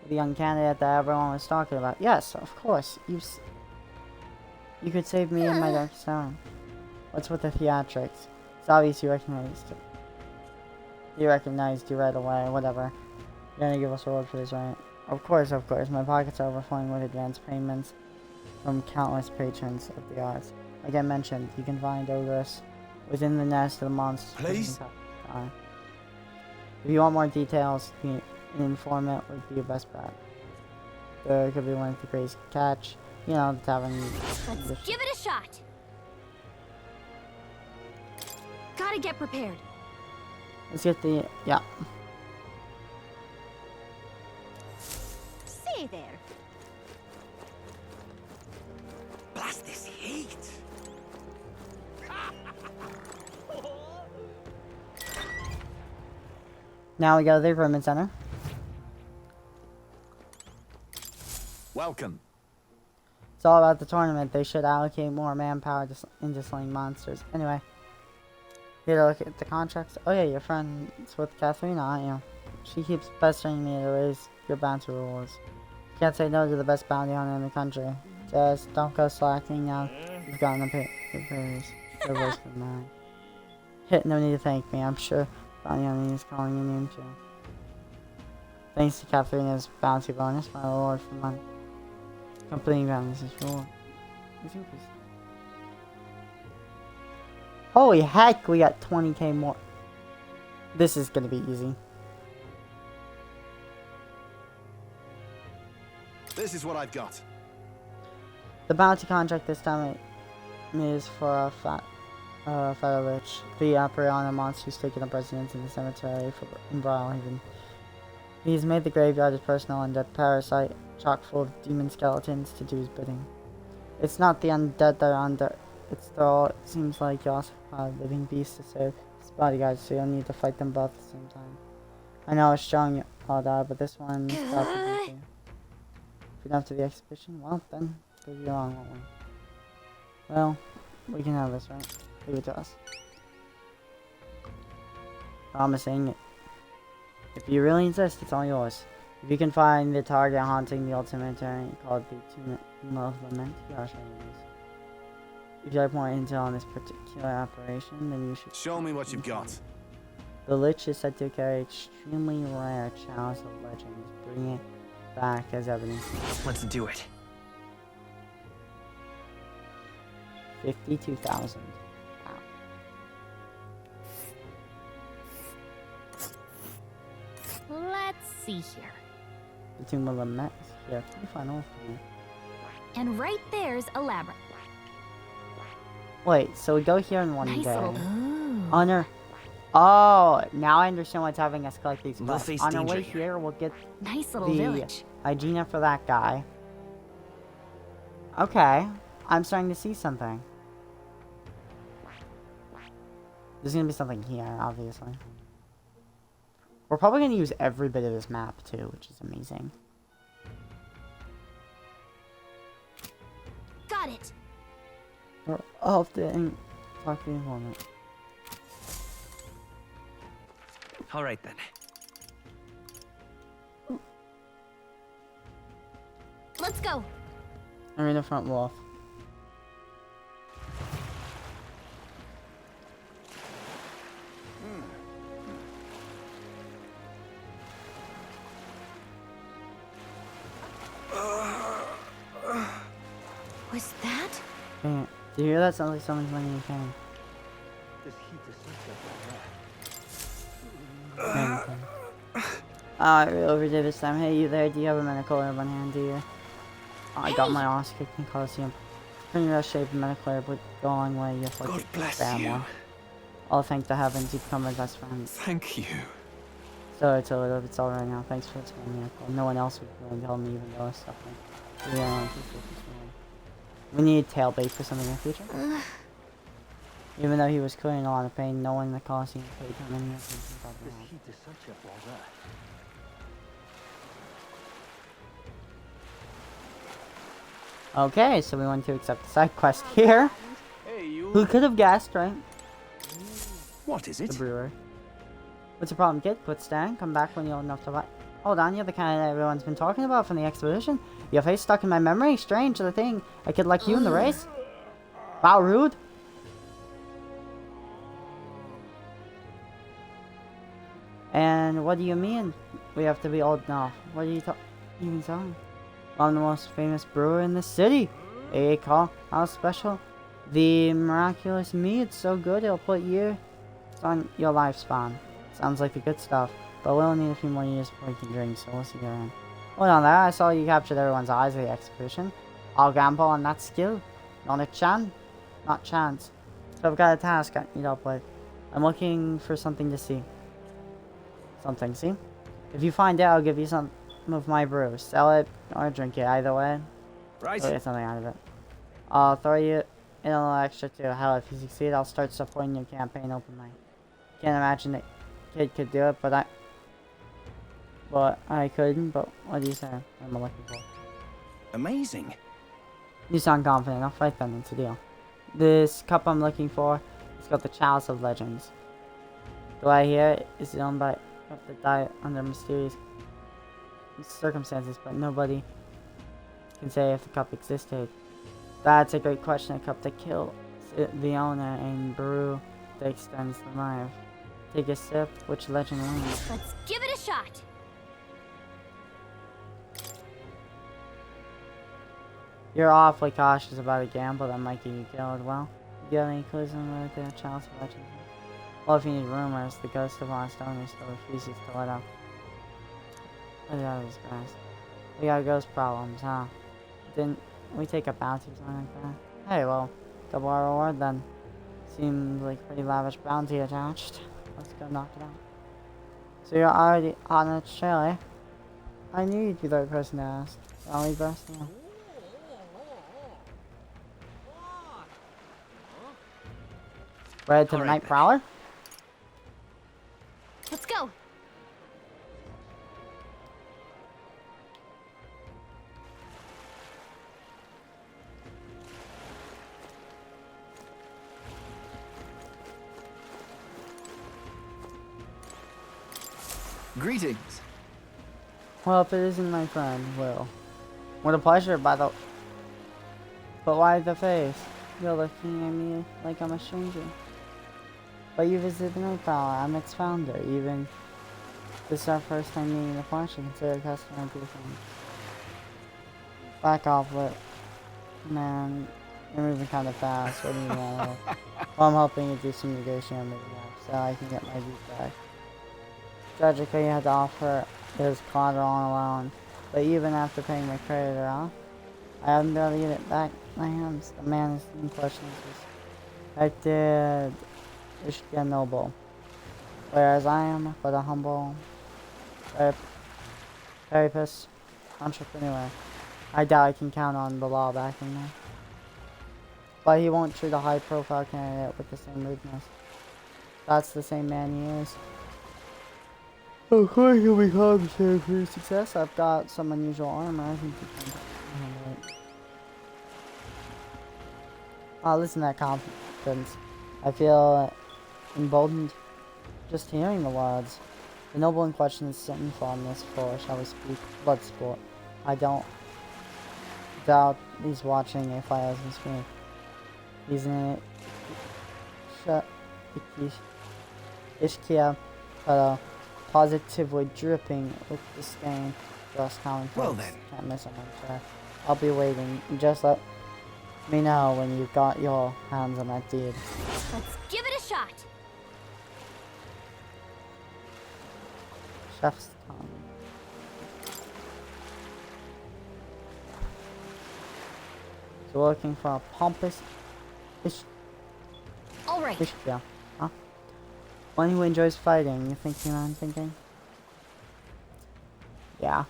The young candidate that everyone was talking about. Yes, of course. You could save me in my dark stone. What's with the theatrics? It's obvious you recognized it. You recognized you right away, whatever. You're gonna give us a reward for this, right? Of course, of course. My pockets are overflowing with advance payments from countless patrons of the arts. Like I mentioned, you can find Ogress within the nest of the monsters. Please? If you want more details, the informant would be your best bet. There could be one of the crazy catch. You know, the tavern. Let's give it a shot. Gotta get prepared. Let's get the yeah. See there. Blast this heat. Now we go to the recruitment center. Welcome. It's all about the tournament. They should allocate more manpower into slaying monsters. Anyway, here to look at the contracts. Oh yeah, your friend's with Katharina, aren't you? She keeps pestering me to raise your bounty rewards. Can't say no to the best bounty hunter in the country. Just don't go slacking now. You've gotten the papers. No need to thank me. I'm sure Bounty enemy is calling your name too. Thanks to Katharina's bounty bonus, my reward for money. Completing bounties is reward. It's increased. Holy heck, we got 20k more. This is gonna be easy. This is what I've got. The bounty contract this time is for a Feta Lich, the Apariana monster who's taken up residence in the cemetery in Brawlhaven. He has made the graveyard his personal undead parasite, chock full of demon skeletons to do his bidding. It's not the undead that are under, it's the all, it seems like you also have a living beast to serve his bodyguards, so you'll need to fight them both at the same time. I know it's showing you all that, but this one is probably easy. If you don't have to the exhibition, well then, prove you wrong, won't we? Well, we can have this, right? Leave it to us. Promising it. If you really insist, it's all yours. If you can find the target haunting the old cemetery called the Tomb of Lament, you are sure it is. If you have more intel on this particular operation, then you should show me what you've got. The Lich is said to carry extremely rare Chalice of Legends. Bring it back as evidence. Let's do it. 52,000. Let's see here. The Tomb of Lament is here. Pretty fun old thing. And right there's a labyrinth. Wait, so we go here in one Nice day. little- Honor. Oh, now I understand what's having us collect these We'll quests. face On our danger way here. here, we'll get Nice little the village. hygiena for that guy. Okay, I'm starting to see something. There's gonna be something here, obviously. We're probably gonna use every bit of this map too, which is amazing. Got it. We're off to talk to the informant. All right then. Let's go. Arena front wall. Was that? Dang, do you hear that? Sounds like someone's running in pain. I really overdid this time. Hey, you there? Do you have a medical herb on hand, do you? I got my ass kicked in Coliseum. Pretty rough shape and medical herb would go a long way. You're God bless family. you. Oh, thank the heavens, you become my best friend. Thank you. So it's a little bit all right now. Thanks for explaining miracle. No one else would really tell me, even though I was suffering. So, yeah, I appreciate this man. We need tail bait for something in the future. Even though he was clearly in a lot of pain, no one in the Coliseum paid him any attention about that. Okay, so we want to accept the side quest here. Who could have guessed, right? What is it? The brewer. What's the problem, kid? Quit staring. Come back when you're old enough to fight. Hold on, you're the kind that everyone's been talking about from the expedition. Your face stuck in my memory. Strange, the thing. A kid like you in the race. Wow, rude. And what do you mean? We have to be old now. What are you even talking? I'm the most famous brewer in the city. Hey, call. How special? The miraculous mead. It's so good it'll put years on your lifespan. Sounds like the good stuff. But we'll need a few more years before we can drink, so we'll see you around. Hold on there. I saw you captured everyone's eyes at the expedition. I'll gamble on that skill. Not a chance. Not chance. So I've got a task I need help with. I'm looking for something to see. Something, see? If you find it, I'll give you some of my brew. Sell it or drink it, either way. Right. We'll get something out of it. I'll throw you in a little extra too. Hell, if you succeed, I'll start supporting your campaign openly. Can't imagine that kid could do it, but I couldn't. But what do you say? What am I looking for? Amazing. You sound confident. I'll fight them. It's a deal. This cup I'm looking for, it's got the Chalice of Legends. Do I hear is it owned by the diet under mysterious circumstances, but nobody can say if the cup existed. That's a great question. A cup to kill the owner and brew that extends the life. Take a sip. Which legend wins? Let's give it a shot. You're awfully cautious about a gamble that might get you killed. Well, do you have any clues on where the child's legend is? Well, if you need rumors, the ghost of Honest Owner still refuses to let up. Look at these guys. We got ghost problems, huh? Didn't we take a bounty or something like that? Hey, well, double our reward then. Seems like pretty lavish bounty attached. Let's go knock it out. So you're already on the trail, eh? I knew you'd be the right person to ask. I'll leave us now. Ready to the Night Prowler? Let's go. Greetings. Well, if it isn't my friend, Will. What a pleasure, by the... But why the face? You're looking at me like I'm a stranger. But you visited the Night Prowler. I'm its founder. Even this is our first time meeting in the flesh, I consider a customer and be a friend. Back off, Will. Man, you're moving kind of fast. What do you want? Well, I'm helping you do some negotiating with you, so I can get my beat back. Tragically, you had to offer his collateral on a loan, but even after paying my creditor off, I haven't been able to get it back in my hands. The man in question is respected, a noble, whereas I am but a humble therapist entrepreneur. I doubt I can count on the law backing me. But he won't treat a high-profile candidate with the same rudeness. That's the same man he is. Of course you'll be compensated for your success. I've got some unusual armor. I think you can handle it. Oh, listen to that confidence. I feel emboldened just hearing the words. The noble in question is sitting from this for, shall we speak, blood sport. I don't doubt he's watching if I doesn't speak. He's in it. Ishkia, but positively dripping with disdain. Just common Well sense. then. Can't miss him, I'm sure. I'll be waiting. Just let me know when you've got your hands on that deed. Let's give it a shot. Chef's tongue. So we're looking for a pompous All right. yeah. Huh? One who enjoys fighting. You think I'm thinking? Yeah.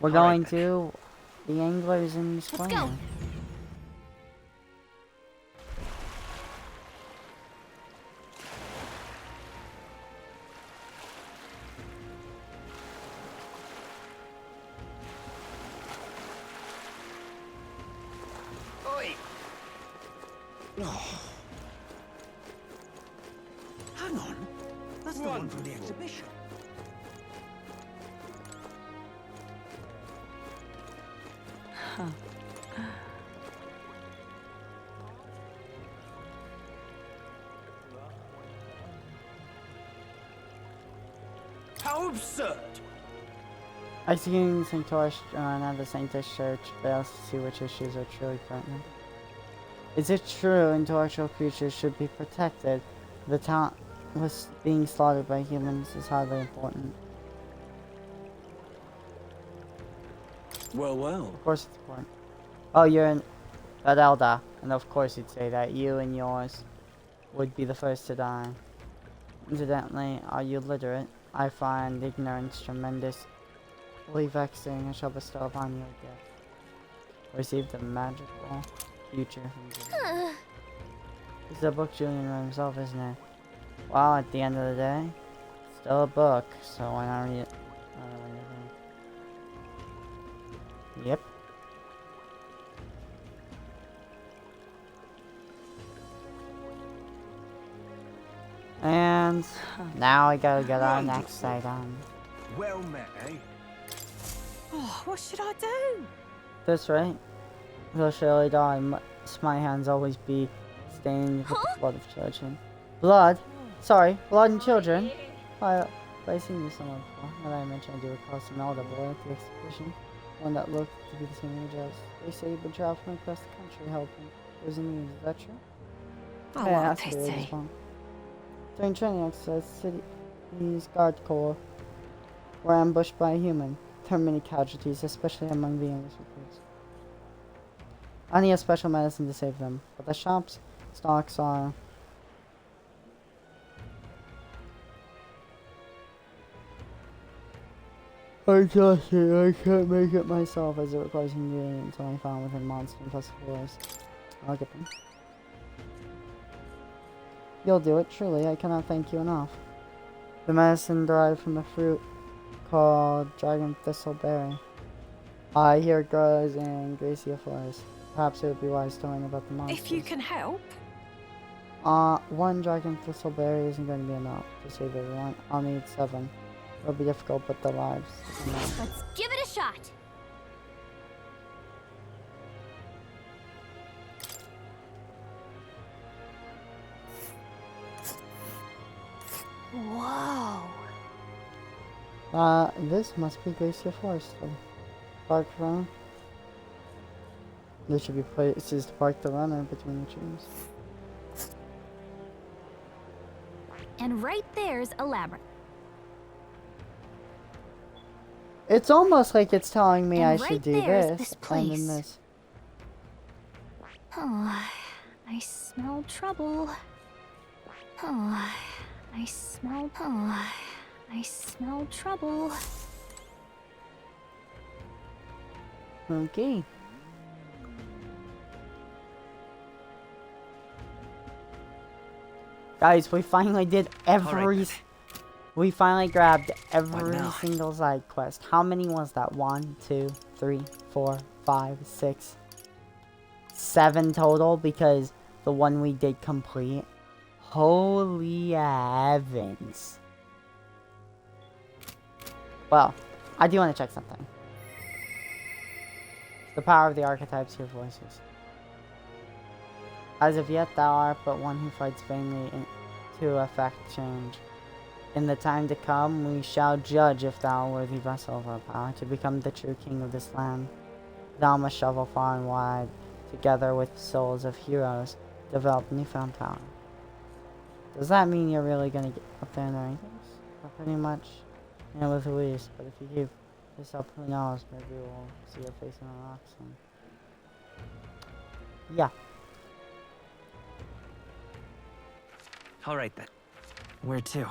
We're going to the anglers in the spring. Let's go. Hang on. That's the one from the exhibition. How absurd! Executing Sanctorius at the Sanctus Church fails to see which issues are truly pertinent. Is it true intellectual creatures should be protected? The talent was being slaughtered by humans is hardly important. Well, well. Of course it's important. Oh, you're in Badelda, and of course you'd say that you and yours would be the first to die. Incidentally, are you literate? I find ignorance tremendously vexing. I shall bestow upon you a gift. Receive the magical future from Julian. This is a book Julian wrote himself, isn't it? Well, at the end of the day, it's still a book, so why not read it? Yep. And now we gotta get our next item. Well met, eh? Oh, what should I do? This right? Will surely die. Must my hands always be stained with the blood of children? Blood? Sorry, blood and children. I've seen you somewhere before. Now that I mentioned, I do recall some elder boy at the exhibition. One that looked to be the same age as. They say you've been traveling across the country helping those in need. Is that true? Oh, Yeah, what a that's the way it is pity. wrong. During training exercise, city's guard corps were ambushed by a human. There were many casualties, especially among the English recruits. I need a special medicine to save them, but the shop's stocks are... exhausting. I can't make it myself as it requires ingredients only found within monster infested forests. I'll get them. You'll do it, truly. I cannot thank you enough. The medicine derived from a fruit called dragon thistleberry. I hear it grows in Gracia Forest. Perhaps it would be wise to learn about the monsters. If you can help. One dragon thistleberry isn't going to be enough to save everyone. I'll need 7. It'll be difficult, but the lives. Let's give it a shot. Whoa. This must be Gracia Forest. Park runner. There should be places to park the runner between the trees. And right there's a labyrinth. It's almost like it's telling me I And should right do there's this, this and then place. this. Oh, I smell trouble. Oh, I smell. Oh, I smell trouble. Okay. Guys, we finally did every... We finally grabbed every single side quest. How many was that? 1, 2, 3, 4, 5, 6, 7 total, because the one we did complete. Holy heavens. Well, I do want to check something. The power of the archetypes hear voices. As of yet, thou art but one who fights vainly to effect change. In the time to come, we shall judge if thou art a worthy vessel of our power to become the true king of this land. Thou must travel far and wide, together with souls of heroes, develop newfound power. Does that mean you're really gonna get up there in the rankings? Well, pretty much, you know, with Luis, but if you keep this up, who knows, maybe we'll see your face on a rock soon. Yeah. Alright then. Where to?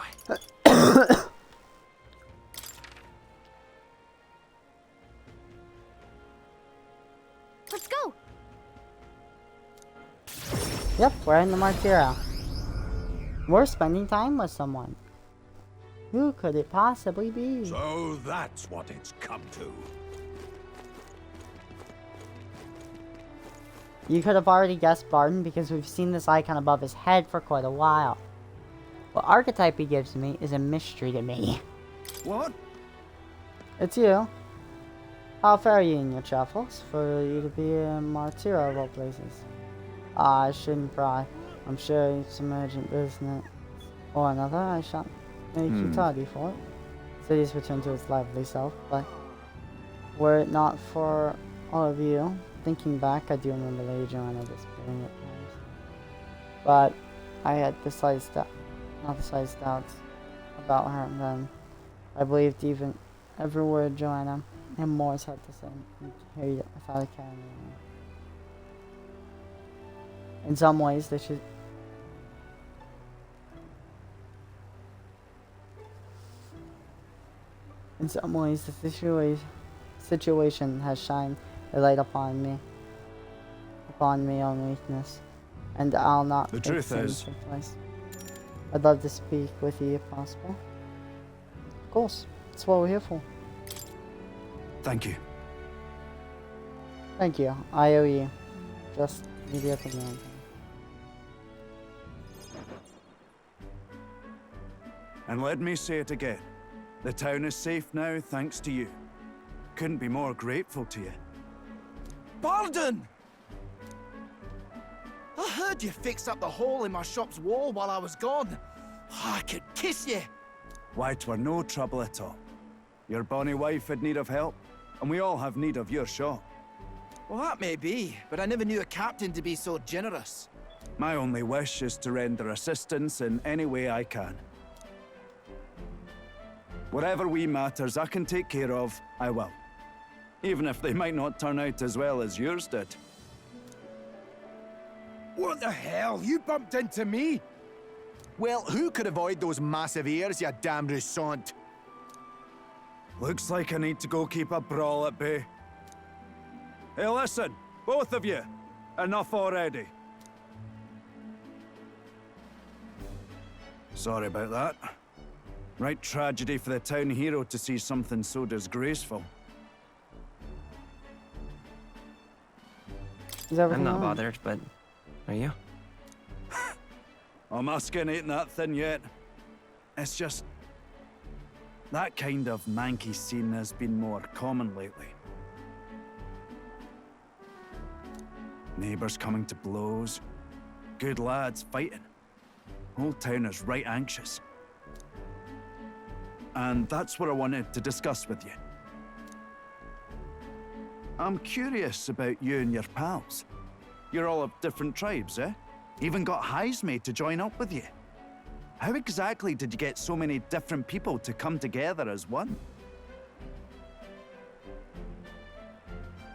Let's go. Yep, we're in the Martira. We're spending time with someone. Who could it possibly be? So that's what it's come to. You could have already guessed Barton because we've seen this icon above his head for quite a while. What archetype he gives me is a mystery to me. What? It's you. How fare you in your travels for you to be a Martira of all places? I shouldn't pry. I'm sure it's some urgent business or another. I shan't make you tardy for it. City's returned to its lively self, but were it not for all of you, thinking back, I do remember Lady Joanna disappearing at times. But I had the slightest doubts about her then. I believed even every word Joanna and Morris had to say, and carried it without a care in me. In some ways, they should. In some ways, the situation has shined a light upon me own weakness, and I'll not. The truth is, I'd love to speak with you if possible. Of course, that's what we're here for. thank you. Thank you. I owe you. Just maybe at the moment. And let me say it again. The town is safe now thanks to you. Couldn't be more grateful to you. Pardon! I heard you fixed up the hole in my shop's wall while I was gone. I could kiss you. Why, 'twere no trouble at all. Your bonny wife had need of help, and we all have need of your shot. Well, that may be, but I never knew a captain to be so generous. My only wish is to render assistance in any way I can. Whatever wee matters I can take care of, I will. Even if they might not turn out as well as yours did. What the hell? You bumped into me? Well, who could avoid those massive ears, you damn russant? Looks like I need to go keep a brawl at bay. Hey, listen, both of you. Enough already. Sorry about that. Right tragedy for the town hero to see something so disgraceful. I'm not bothered, but are you? I'm asking ain't that thin yet. It's just... that kind of manky scene has been more common lately. Neighbours coming to blows. Good lads fighting. Whole town is right anxious. And that's what I wanted to discuss with you. I'm curious about you and your pals. You're all of different tribes, eh? Even got highs made to join up with you. How exactly did you get so many different people to come together as one?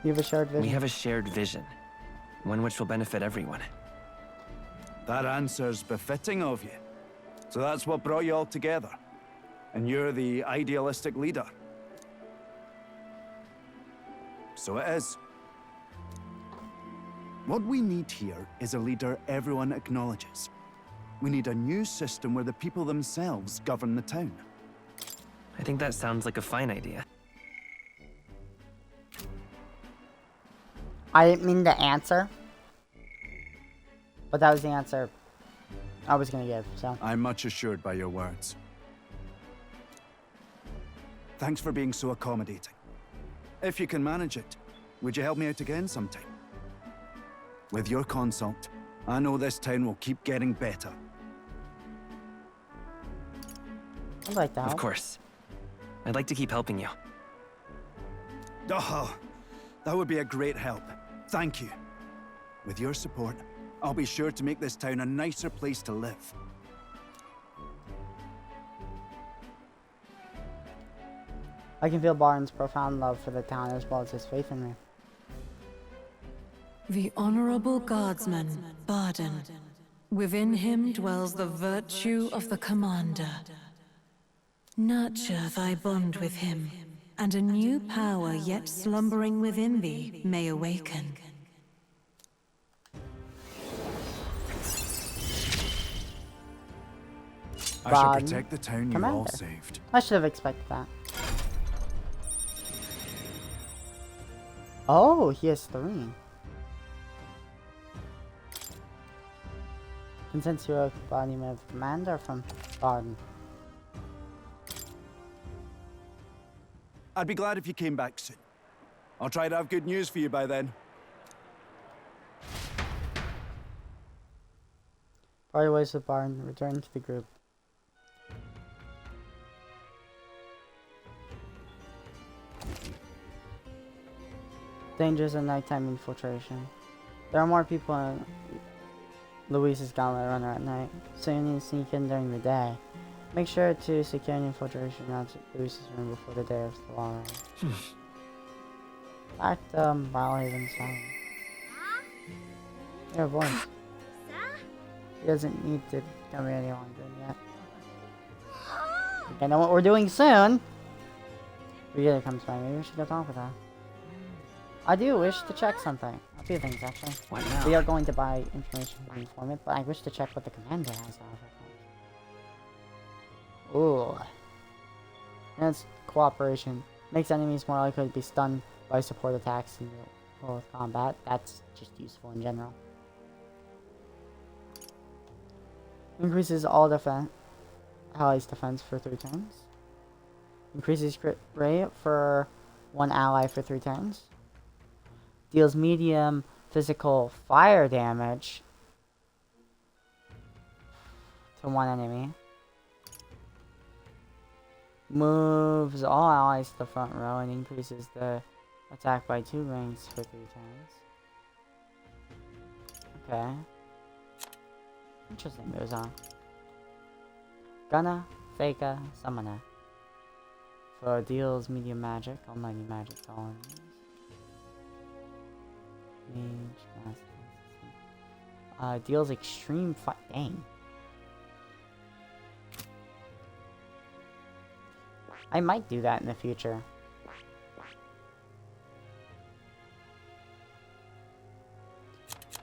You have a shared vision. We have a shared vision, one which will benefit everyone. That answer's befitting of you. So that's what brought you all together. And you're the idealistic leader. So it is. What we need here is a leader everyone acknowledges. We need a new system where the people themselves govern the town. I think that sounds like a fine idea. I didn't mean to answer, but that was the answer I was gonna give, so. I'm much assured by your words. Thanks for being so accommodating. If you can manage it, would you help me out again sometime? With your consult, I know this town will keep getting better. I'd like that. Of course. I'd like to keep helping you. Oh, that would be a great help. Thank you. With your support, I'll be sure to make this town a nicer place to live. I can feel Barton's profound love for the town as well as his faith in me. The Honorable Guardsman, Barden. Within him dwells the virtue of the Commander. Nurture thy bond with him, and a new power yet slumbering within thee may awaken. I shall Barden, protect the town you all saved. I should have expected that. Oh, he has 3. Consents to embodiment of commander from Barden. I'd be glad if you came back soon. I'll try to have good news for you by then. Party ways with Barden, return to the group. Dangers of nighttime infiltration. There are more people in Luis's Gauntlet Runner at night, so you need to sneak in during the day. Make sure to secure an infiltration route to Luis's room before the day of the long run. Back to Brawlhaven style. Your voice. He doesn't need to come here any longer yet. I know what we're doing soon. Rieta comes by. Maybe we should go talk with her. I do wish to check something. A few things, actually. What now? We are going to buy information from the informant, but I wish to check what the commander has to offer. Ooh. Enhanced cooperation. Makes enemies more likely to be stunned by support attacks in close combat. That's just useful in general. Increases all allies' defense for 3 turns. Increases crit rate for 1 ally for 3 turns. Deals medium physical fire damage to 1 enemy. Moves all allies to the front row and increases the attack by 2 ranks for 3 turns. Okay. Interesting moves, huh? Gunna, Faker, Summoner. For deals medium magic, almighty magic tolerance. Mage, master. Deals extreme fight. Dang. I might do that in the future.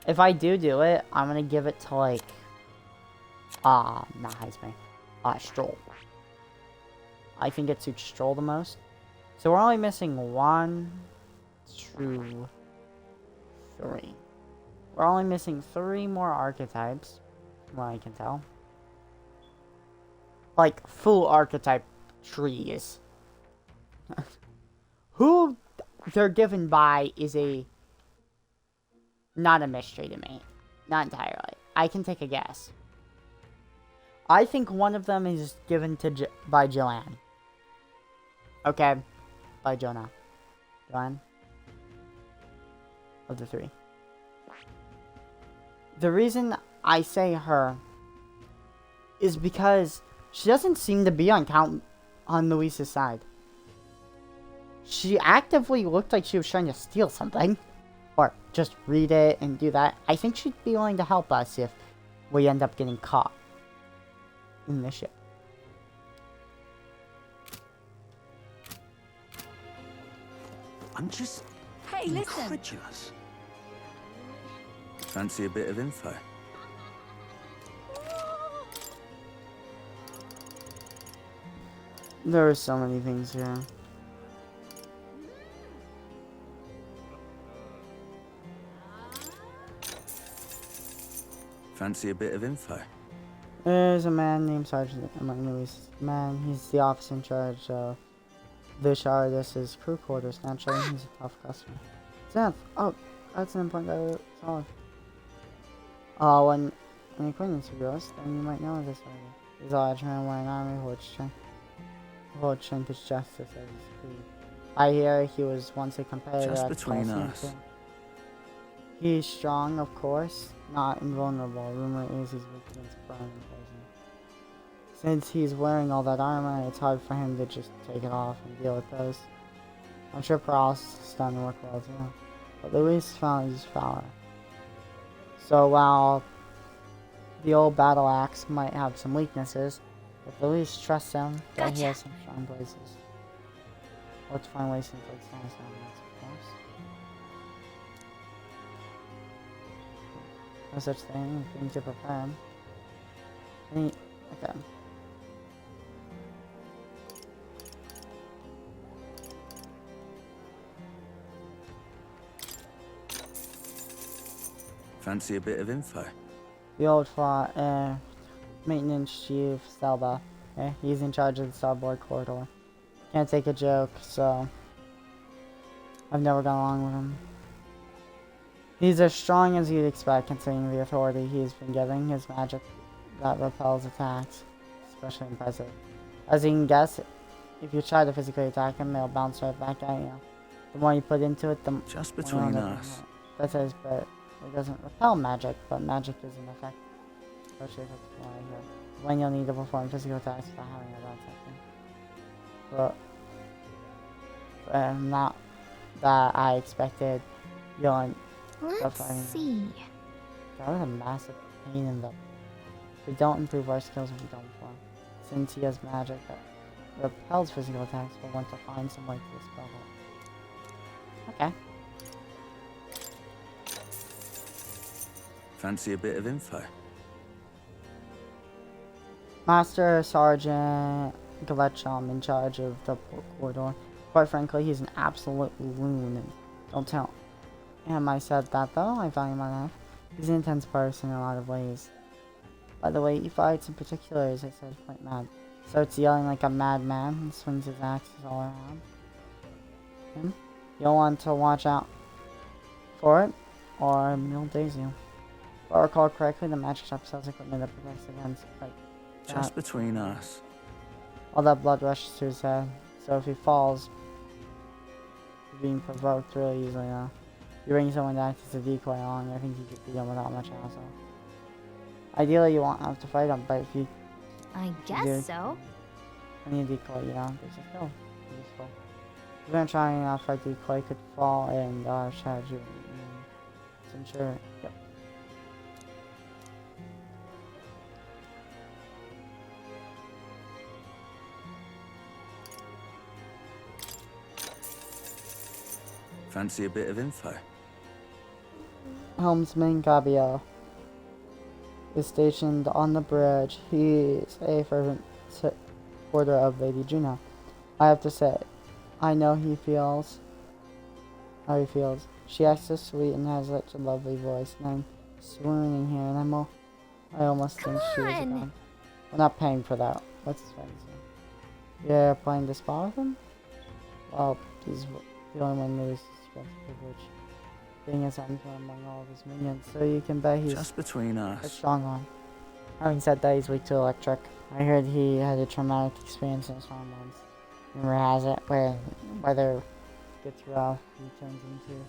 If I do it, I'm gonna give it to like, not Heisman, Stroll. I think it suits Stroll the most. So we're only missing 1, 2, 3. We're only missing 3 more archetypes, from what I can tell. Like, full archetype trees. Who they're given by is not a mystery to me. Not entirely. I can take a guess. I think one of them is given to by Joanne. Okay. By Jonah. Joanne. Of the 3. The reason I say her is because she doesn't seem to be on Luis's side. She actively looked like she was trying to steal something. Or just read it and do that. I think she'd be willing to help us if we end up getting caught in the ship. I'm just listen. incredulous. Fancy a bit of info? There are so many things here. Fancy a bit of info? There's a man named Sergeant among Luis. Man, he's the officer in charge of the shard. This is crew quarters. Naturally, he's a tough customer. Zenith! Oh, that's an important solid. When an acquaintance grows, then you might know this already. He's all trying to wear an army, hold shrinkage justice as his creed. I hear he was once a competitor Just at between Coliseum us. too. He's strong, of course, not invulnerable. Rumor is he's weak against burn and poison. Since he's wearing all that armor, it's hard for him to just take it off and deal with those. I'm sure paralysis is done to work well too. But Luis found his power. So while the old battle axe might have some weaknesses, if Luis trusts him, then he has some strong places. Let's find ways to like stand down, of course. No such thing, things to prepare him. Okay. Fancy a bit of info? The old maintenance chief, Selba. He's in charge of the starboard corridor. Can't take a joke, so I've never gone along with him. He's as strong as you'd expect considering the authority he's been given. His magic that repels attacks, especially impressive. As you can guess, if you try to physically attack him, they'll bounce right back at you. The more you put into it, the more... Just between us. That says, but it doesn't repel magic, but magic is an effect. Especially if it's right here. When you'll need to perform physical attacks without having a bad second. But not that I expected, you'll Let's see. That was a massive pain in the... We don't improve our skills if we don't perform. Since he has magic that repels physical attacks, we'll want to find some way to dispel it. Okay. Fancy a bit of info? Master Sergeant Gletchum in charge of the port corridor. Quite frankly, he's an absolute loon, and don't tell him I said that though. I value my life. He's an intense person in a lot of ways. By the way, he fights in particulars, I said, quite mad. Starts yelling like a madman and swings his axes all around. You'll want to watch out for it, or he'll daze you. If I recall correctly, the magic shop sells equipment that protects against like Just between us. All that blood rushes to his head, so if he falls, he's being provoked really easily now. You bring someone to act as a decoy along, I think you could beat him without much hassle. Ideally, you won't have to fight him, but if you... I guess so. Any decoy, you know, there's a skill. Useful. If you're trying enough, our decoy could fall and charge you. I'm sure. Yep. Fancy a bit of info? Helmsman Gabriel is stationed on the bridge. He is a fervent supporter of Lady Juno. I have to say, I know how he feels. She acts so sweet and has such a lovely voice, and I'm swooning here, and I almost think she is a god. We're not paying for that. What's his fancy? You're playing this spot with him? Well, he's the only one who is privilege. Being a son among all of his minions, so you can bet he's just between us. A strong one. Having said that, he's weak to electric. I heard he had a traumatic experience in his hormones. Rumor has it, where weather gets rough, he turns into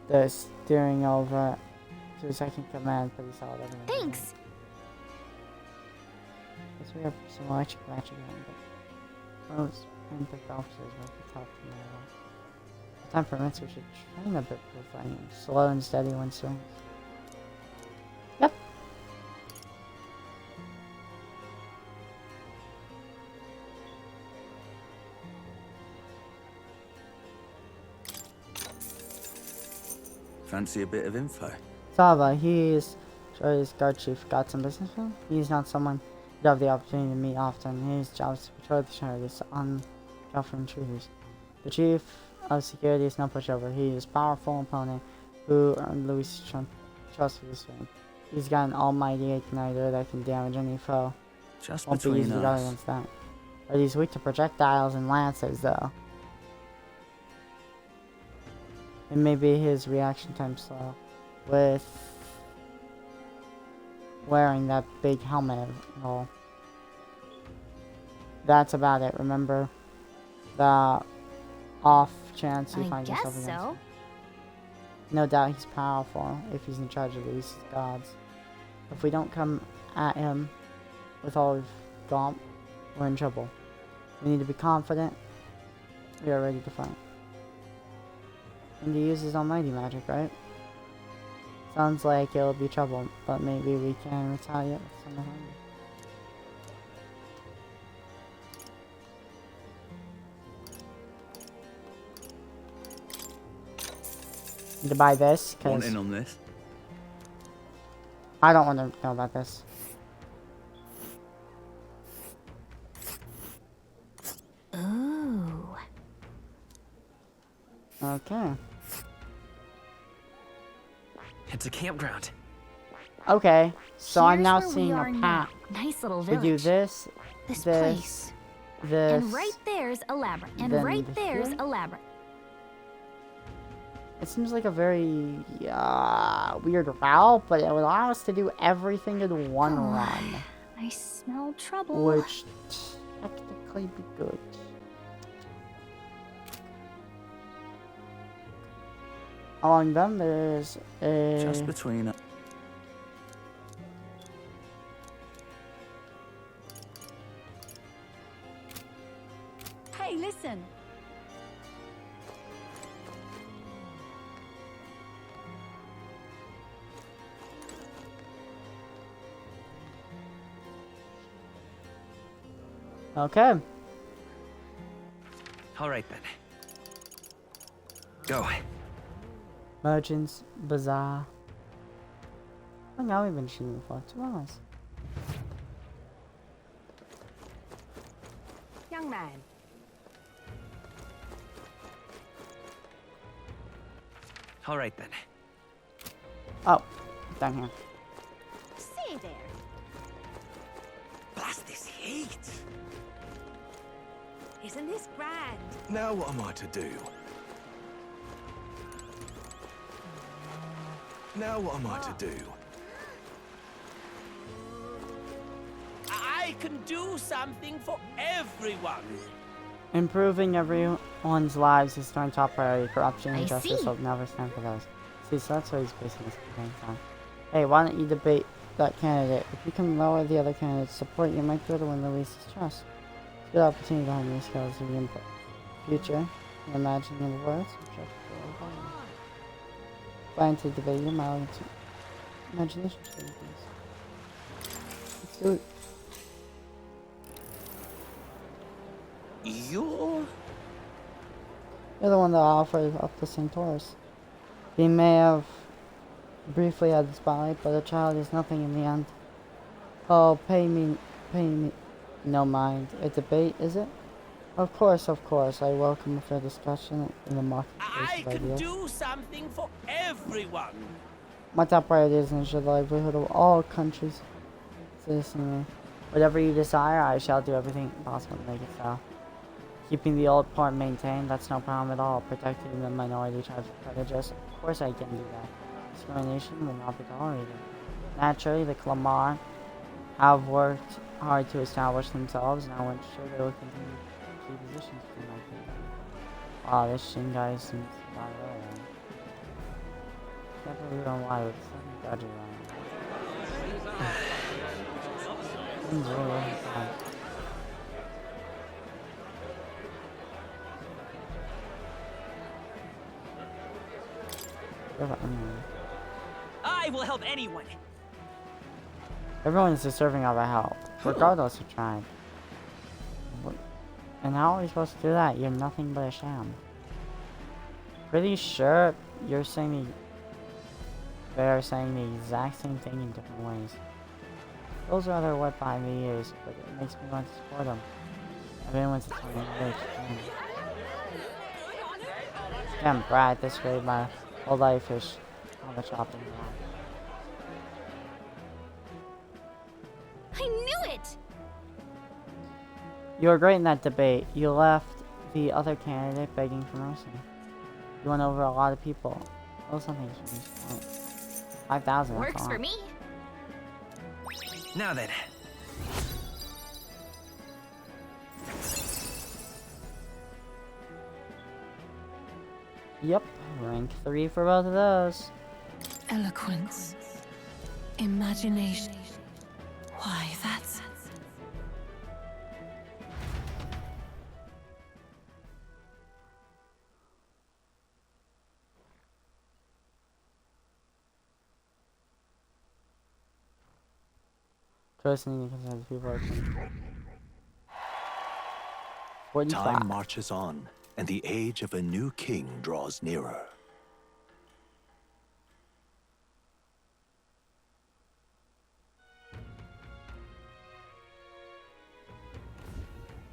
the steering over to his second command, pretty solid. Thanks. Guess we have some electric magic on, but most handpicked officers might be tough to know. If time permits, we should train a bit for fighting. Slow and steady when swings. Yep. Fancy a bit of info? Sava, he's guard chief. Got some business for him? He's not someone you have the opportunity to meet often. His job is to patrol the charities on Joffrey intruders. The chief of security is no pushover. He is a powerful opponent who earned Louis' trust for this ring. He's got an almighty igniter that can damage any foe. Just Won't be easy to guard against that. But he's weak to projectiles and lancers, though. And maybe his reaction time slow with wearing that big helmet and all. That's about it. Remember the off chance you find yourself against him. No doubt he's powerful if he's in charge of Louis' gods. If we don't come at him with all we've got, we're in trouble. We need to be confident. We are ready to fight. And he uses almighty magic, right? Sounds like it'll be trouble, but maybe we can retaliate with some of them. Need to buy this, Want because in on this? I don't want to know about this. Ooh. Okay. It's a campground. Okay, so I'm Here's now where we seeing are a now. path. Nice little We village. do this, This this, place. this. And right there's a labyrinth. And then right there's here. a labyrinth. It seems like a very weird route, but it would allow us to do everything in one run, I smell trouble. which technically be good. Along them, there's a... Just between us. Hey, listen. Okay. All right then. Go. Merchants Bazaar. How long have we been shooting for? 2 hours. Young man, All right then. Oh, down here. say there. Blast this heat! Isn't this grand? Now what am I to do? Now what am I to do? I can do something for everyone. Improving everyone's lives is our top priority. Corruption and I justice see. will never stand for those. See, so that's what he's basing his campaign on. Hey, why don't you debate that candidate? If you can lower the other candidate's support, you might be able to win Luis's trust. It's a good opportunity to hone your skills in the future. And imagine the words. Plan to debate your imagination. Let's do it. You're You're the one that offered up the Centaurus. He may have briefly had the spotlight, but a child is nothing in the end. Oh, pay me, no mind. A debate, is it? Of course, I welcome a fair discussion in the marketplace I of can ideas. do something for everyone. My top priority is to ensure the livelihood of all countries' citizenry. Whatever you desire, I shall do everything possible to make it so. Keeping the old port maintained, that's no problem at all. Protecting the minority tribes from prejudice, of course I can do that. Discrimination will not be tolerated. Naturally, the Clamar have worked hard to establish themselves, and I am sure they will continue to key positions for my kingdom. Wow, this Shin guy seems about right. Can't believe I'm alive with some dodgy around. Seems really fun. I will help anyone. Everyone is deserving of our help, regardless of tribe. And how are we supposed to do that? You're nothing but a sham. Pretty sure you're saying they're saying the exact same thing in different ways. Those are other wet behind the ears, but it makes me want to support them. I've been with something rich. Damn brat, this way my whole life is on the chopping block. I knew it! You were great in that debate. You left the other candidate begging for mercy. You went over a lot of people. Oh, something's for me. 5,000. Works for me. Now then. Yep, rank 3 for both of those. Eloquence. Imagination. Why, that's... Trusting because people are 45. Time marches on, and the age of a new king draws nearer.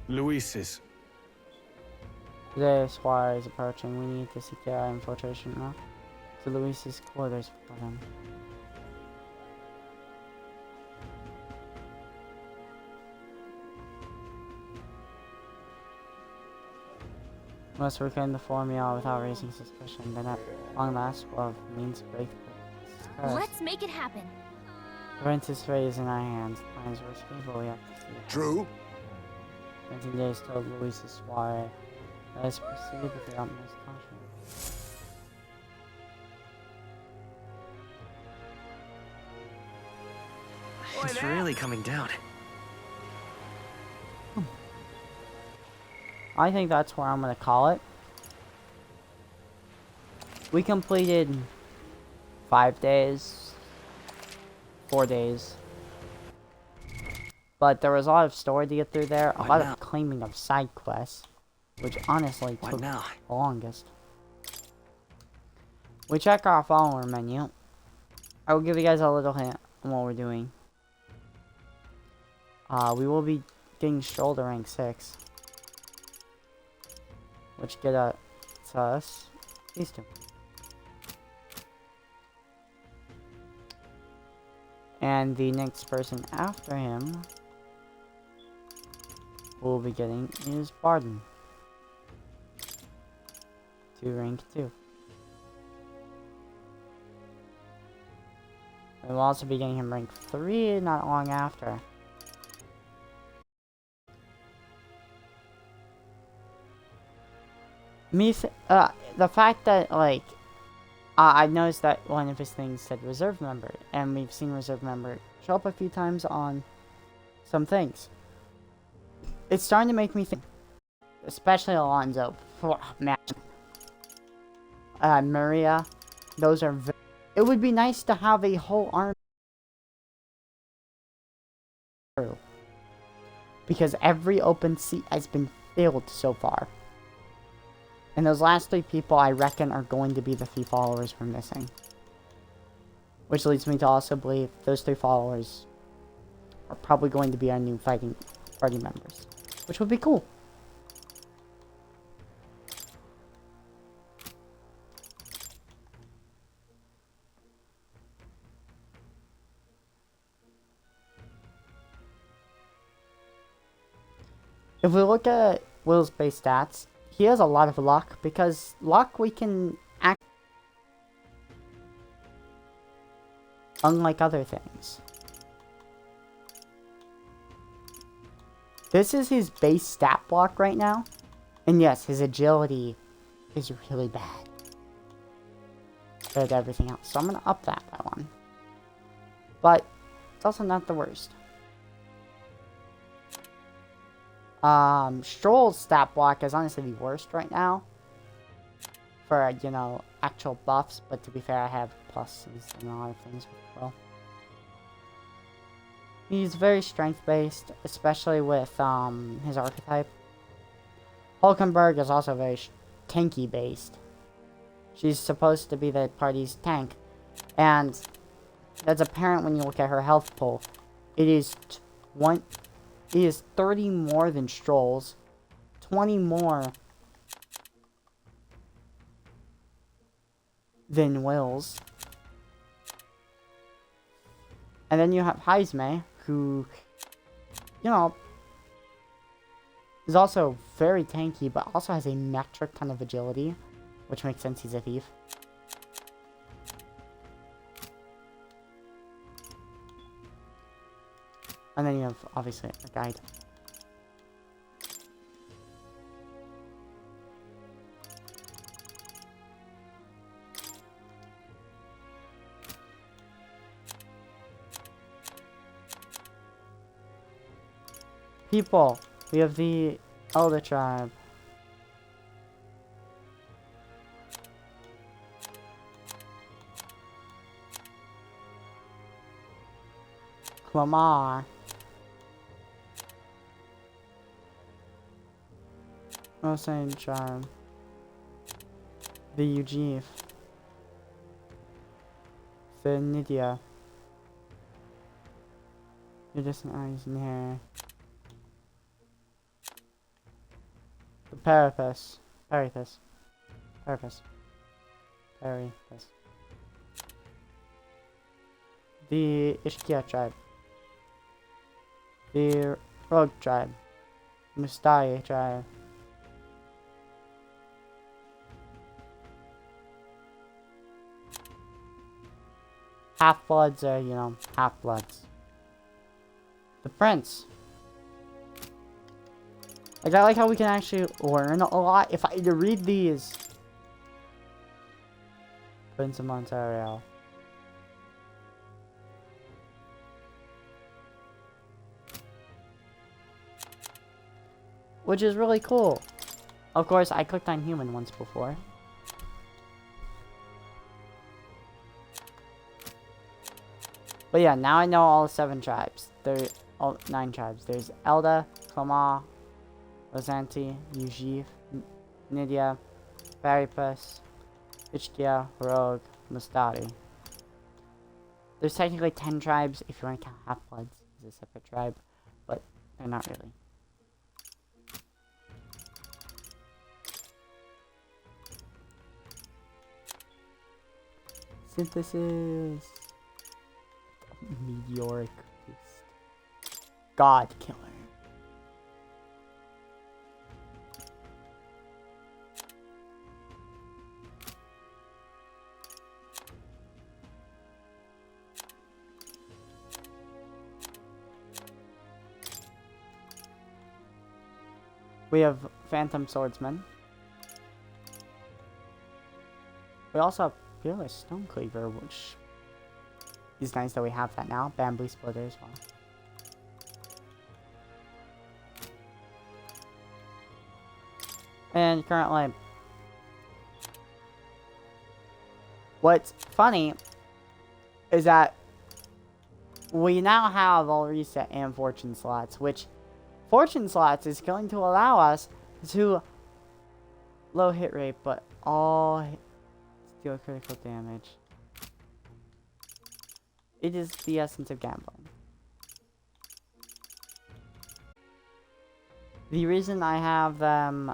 Luis's. Today, Squire is approaching. We need to secure our infiltration now to Luis's quarters for them. Unless we can the formula without raising suspicion, then at long last we'll have means to break the curse. Let's make it happen. The Prince's fate is in our hands. The plan is risky, but we have to see it. True. Quentin Days told Luis's Squire, let us proceed with the utmost caution. It's really coming down. I think that's where I'm gonna call it. We completed 5 days, 4 days. But there was a lot of story to get through there, a lot of claiming of side quests, which honestly took the longest. We check our follower menu. I will give you guys a little hint on what we're doing. We will be getting shoulder rank 6. Which get us these two. And the next person after him we'll be getting is Barden. To rank 2. And we'll also be getting him rank 3 not long after. The fact that, like, I noticed that one of his things said reserve member, and we've seen reserve member show up a few times on some things. It's starting to make me think, especially Alonzo, man, Maria, those are it would be nice to have a whole army, because every open seat has been filled so far. And those last 3 people, I reckon, are going to be the 3 followers we're missing. Which leads me to also believe those 3 followers are probably going to be our new fighting party members. Which would be cool. If we look at Will's base stats, he has a lot of luck, because luck we can act unlike other things. This is his base stat block right now, and yes, his agility is really bad compared to everything else, so I'm gonna up that by 1. But it's also not the worst. Stroll's stat block is honestly the worst right now for, you know, actual buffs, but to be fair, I have pluses and a lot of things as well. He's very strength-based, especially with, his archetype. Hulkenberg is also very tanky-based. She's supposed to be the party's tank, and that's apparent when you look at her health pool. It is 30 more than Stroll's, 20 more than Will's. And then you have Heisme, who, you know, is also very tanky, but also has a metric ton of agility, which makes sense, he's a thief. And then you have, obviously, a guide. People, we have the Elder Tribe. Clamar. Osane Tribe. The Ujif. The Nydia. You're just an eyes in here. The Parapus. Parapus. Parapus. Parapus. The Ishkia Tribe. The Rogue Tribe. Mustari Tribe. Half-bloods are, you know, half-bloods. The Prince. Like, I like how we can actually learn a lot. If I had to read these. Prince of Montreal. Which is really cool. Of course, I clicked on human once before. But yeah, now I know all 7 tribes. All 9 tribes. There's Elda, Clamar, Rosanti, Ujif, Nydia, Paripus, Ichkia, Rogue, Mustari. There's technically 10 tribes if you want to count Half-Bloods as a separate tribe, but they're not really. Synthesis. Meteoric beast. God killer. We have Phantom Swordsman. We also have Fearless Stone Cleaver, which is nice that we have that now. Bamboo Splitter as well. And currently, what's funny is that we now have all reset and fortune slots, which fortune slots is going to allow us to low hit rate, but all deal critical damage. It is the essence of gambling. The reason I have them,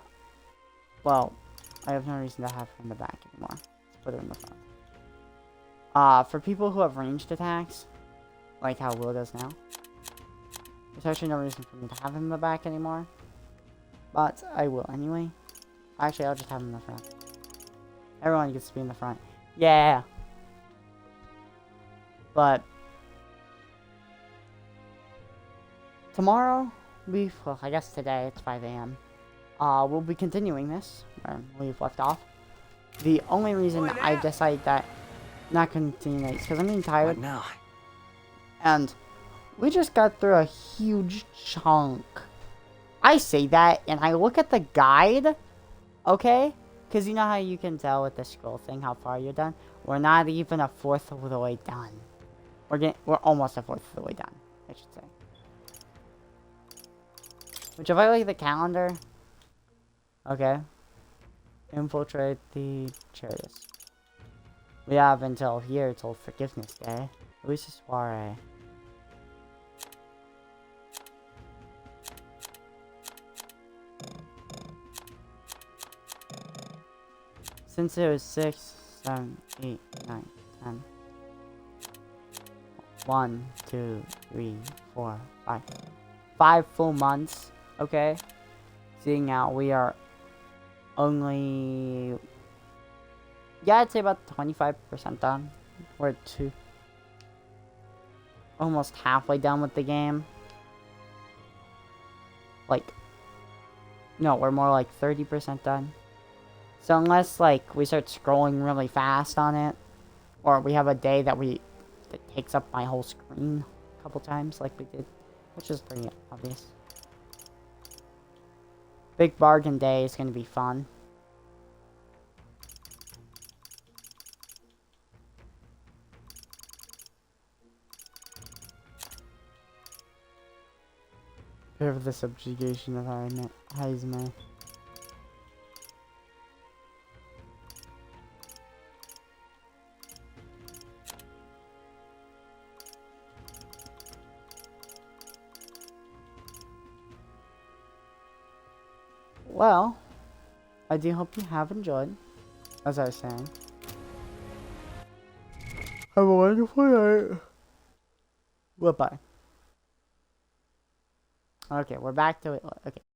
well, I have no reason to have her in the back anymore. Let's put her in the front. For people who have ranged attacks, like how Will does now, there's actually no reason for me to have him in the back anymore. But I will anyway. Actually, I'll just have him in the front. Everyone gets to be in the front. Yeah! But tomorrow, well, I guess today, it's 5 a.m. We'll be continuing this, where we've left off. The only reason I decided that not continue is because I'm getting tired. What now? And we just got through a huge chunk. I say that, and I look at the guide, okay? Because you know how you can tell with the scroll thing how far you're done? We're not even a fourth of the way done. We're almost a fourth of the way done, I should say. Which, if I look at the calendar, okay, infiltrate the Chariots. We have until here till Forgiveness Day. Luis's Soiree. Since it was 6, 7, 8, 9, 10. 1, 2, 3, 4, 5. 5 full months, okay? Seeing now we are only, yeah, I'd say about 25% done. We're almost halfway done with the game. Like, no, we're more like 30% done. So unless, like, we start scrolling really fast on it, or we have a day that takes up my whole screen a couple times, like we did, which is pretty obvious. Big Bargain Day is going to be fun. Prepare for the subjugation of Heisme. Well, I do hope you have enjoyed, as I was saying. Have a wonderful night. Goodbye. Okay, we're back to it. Okay.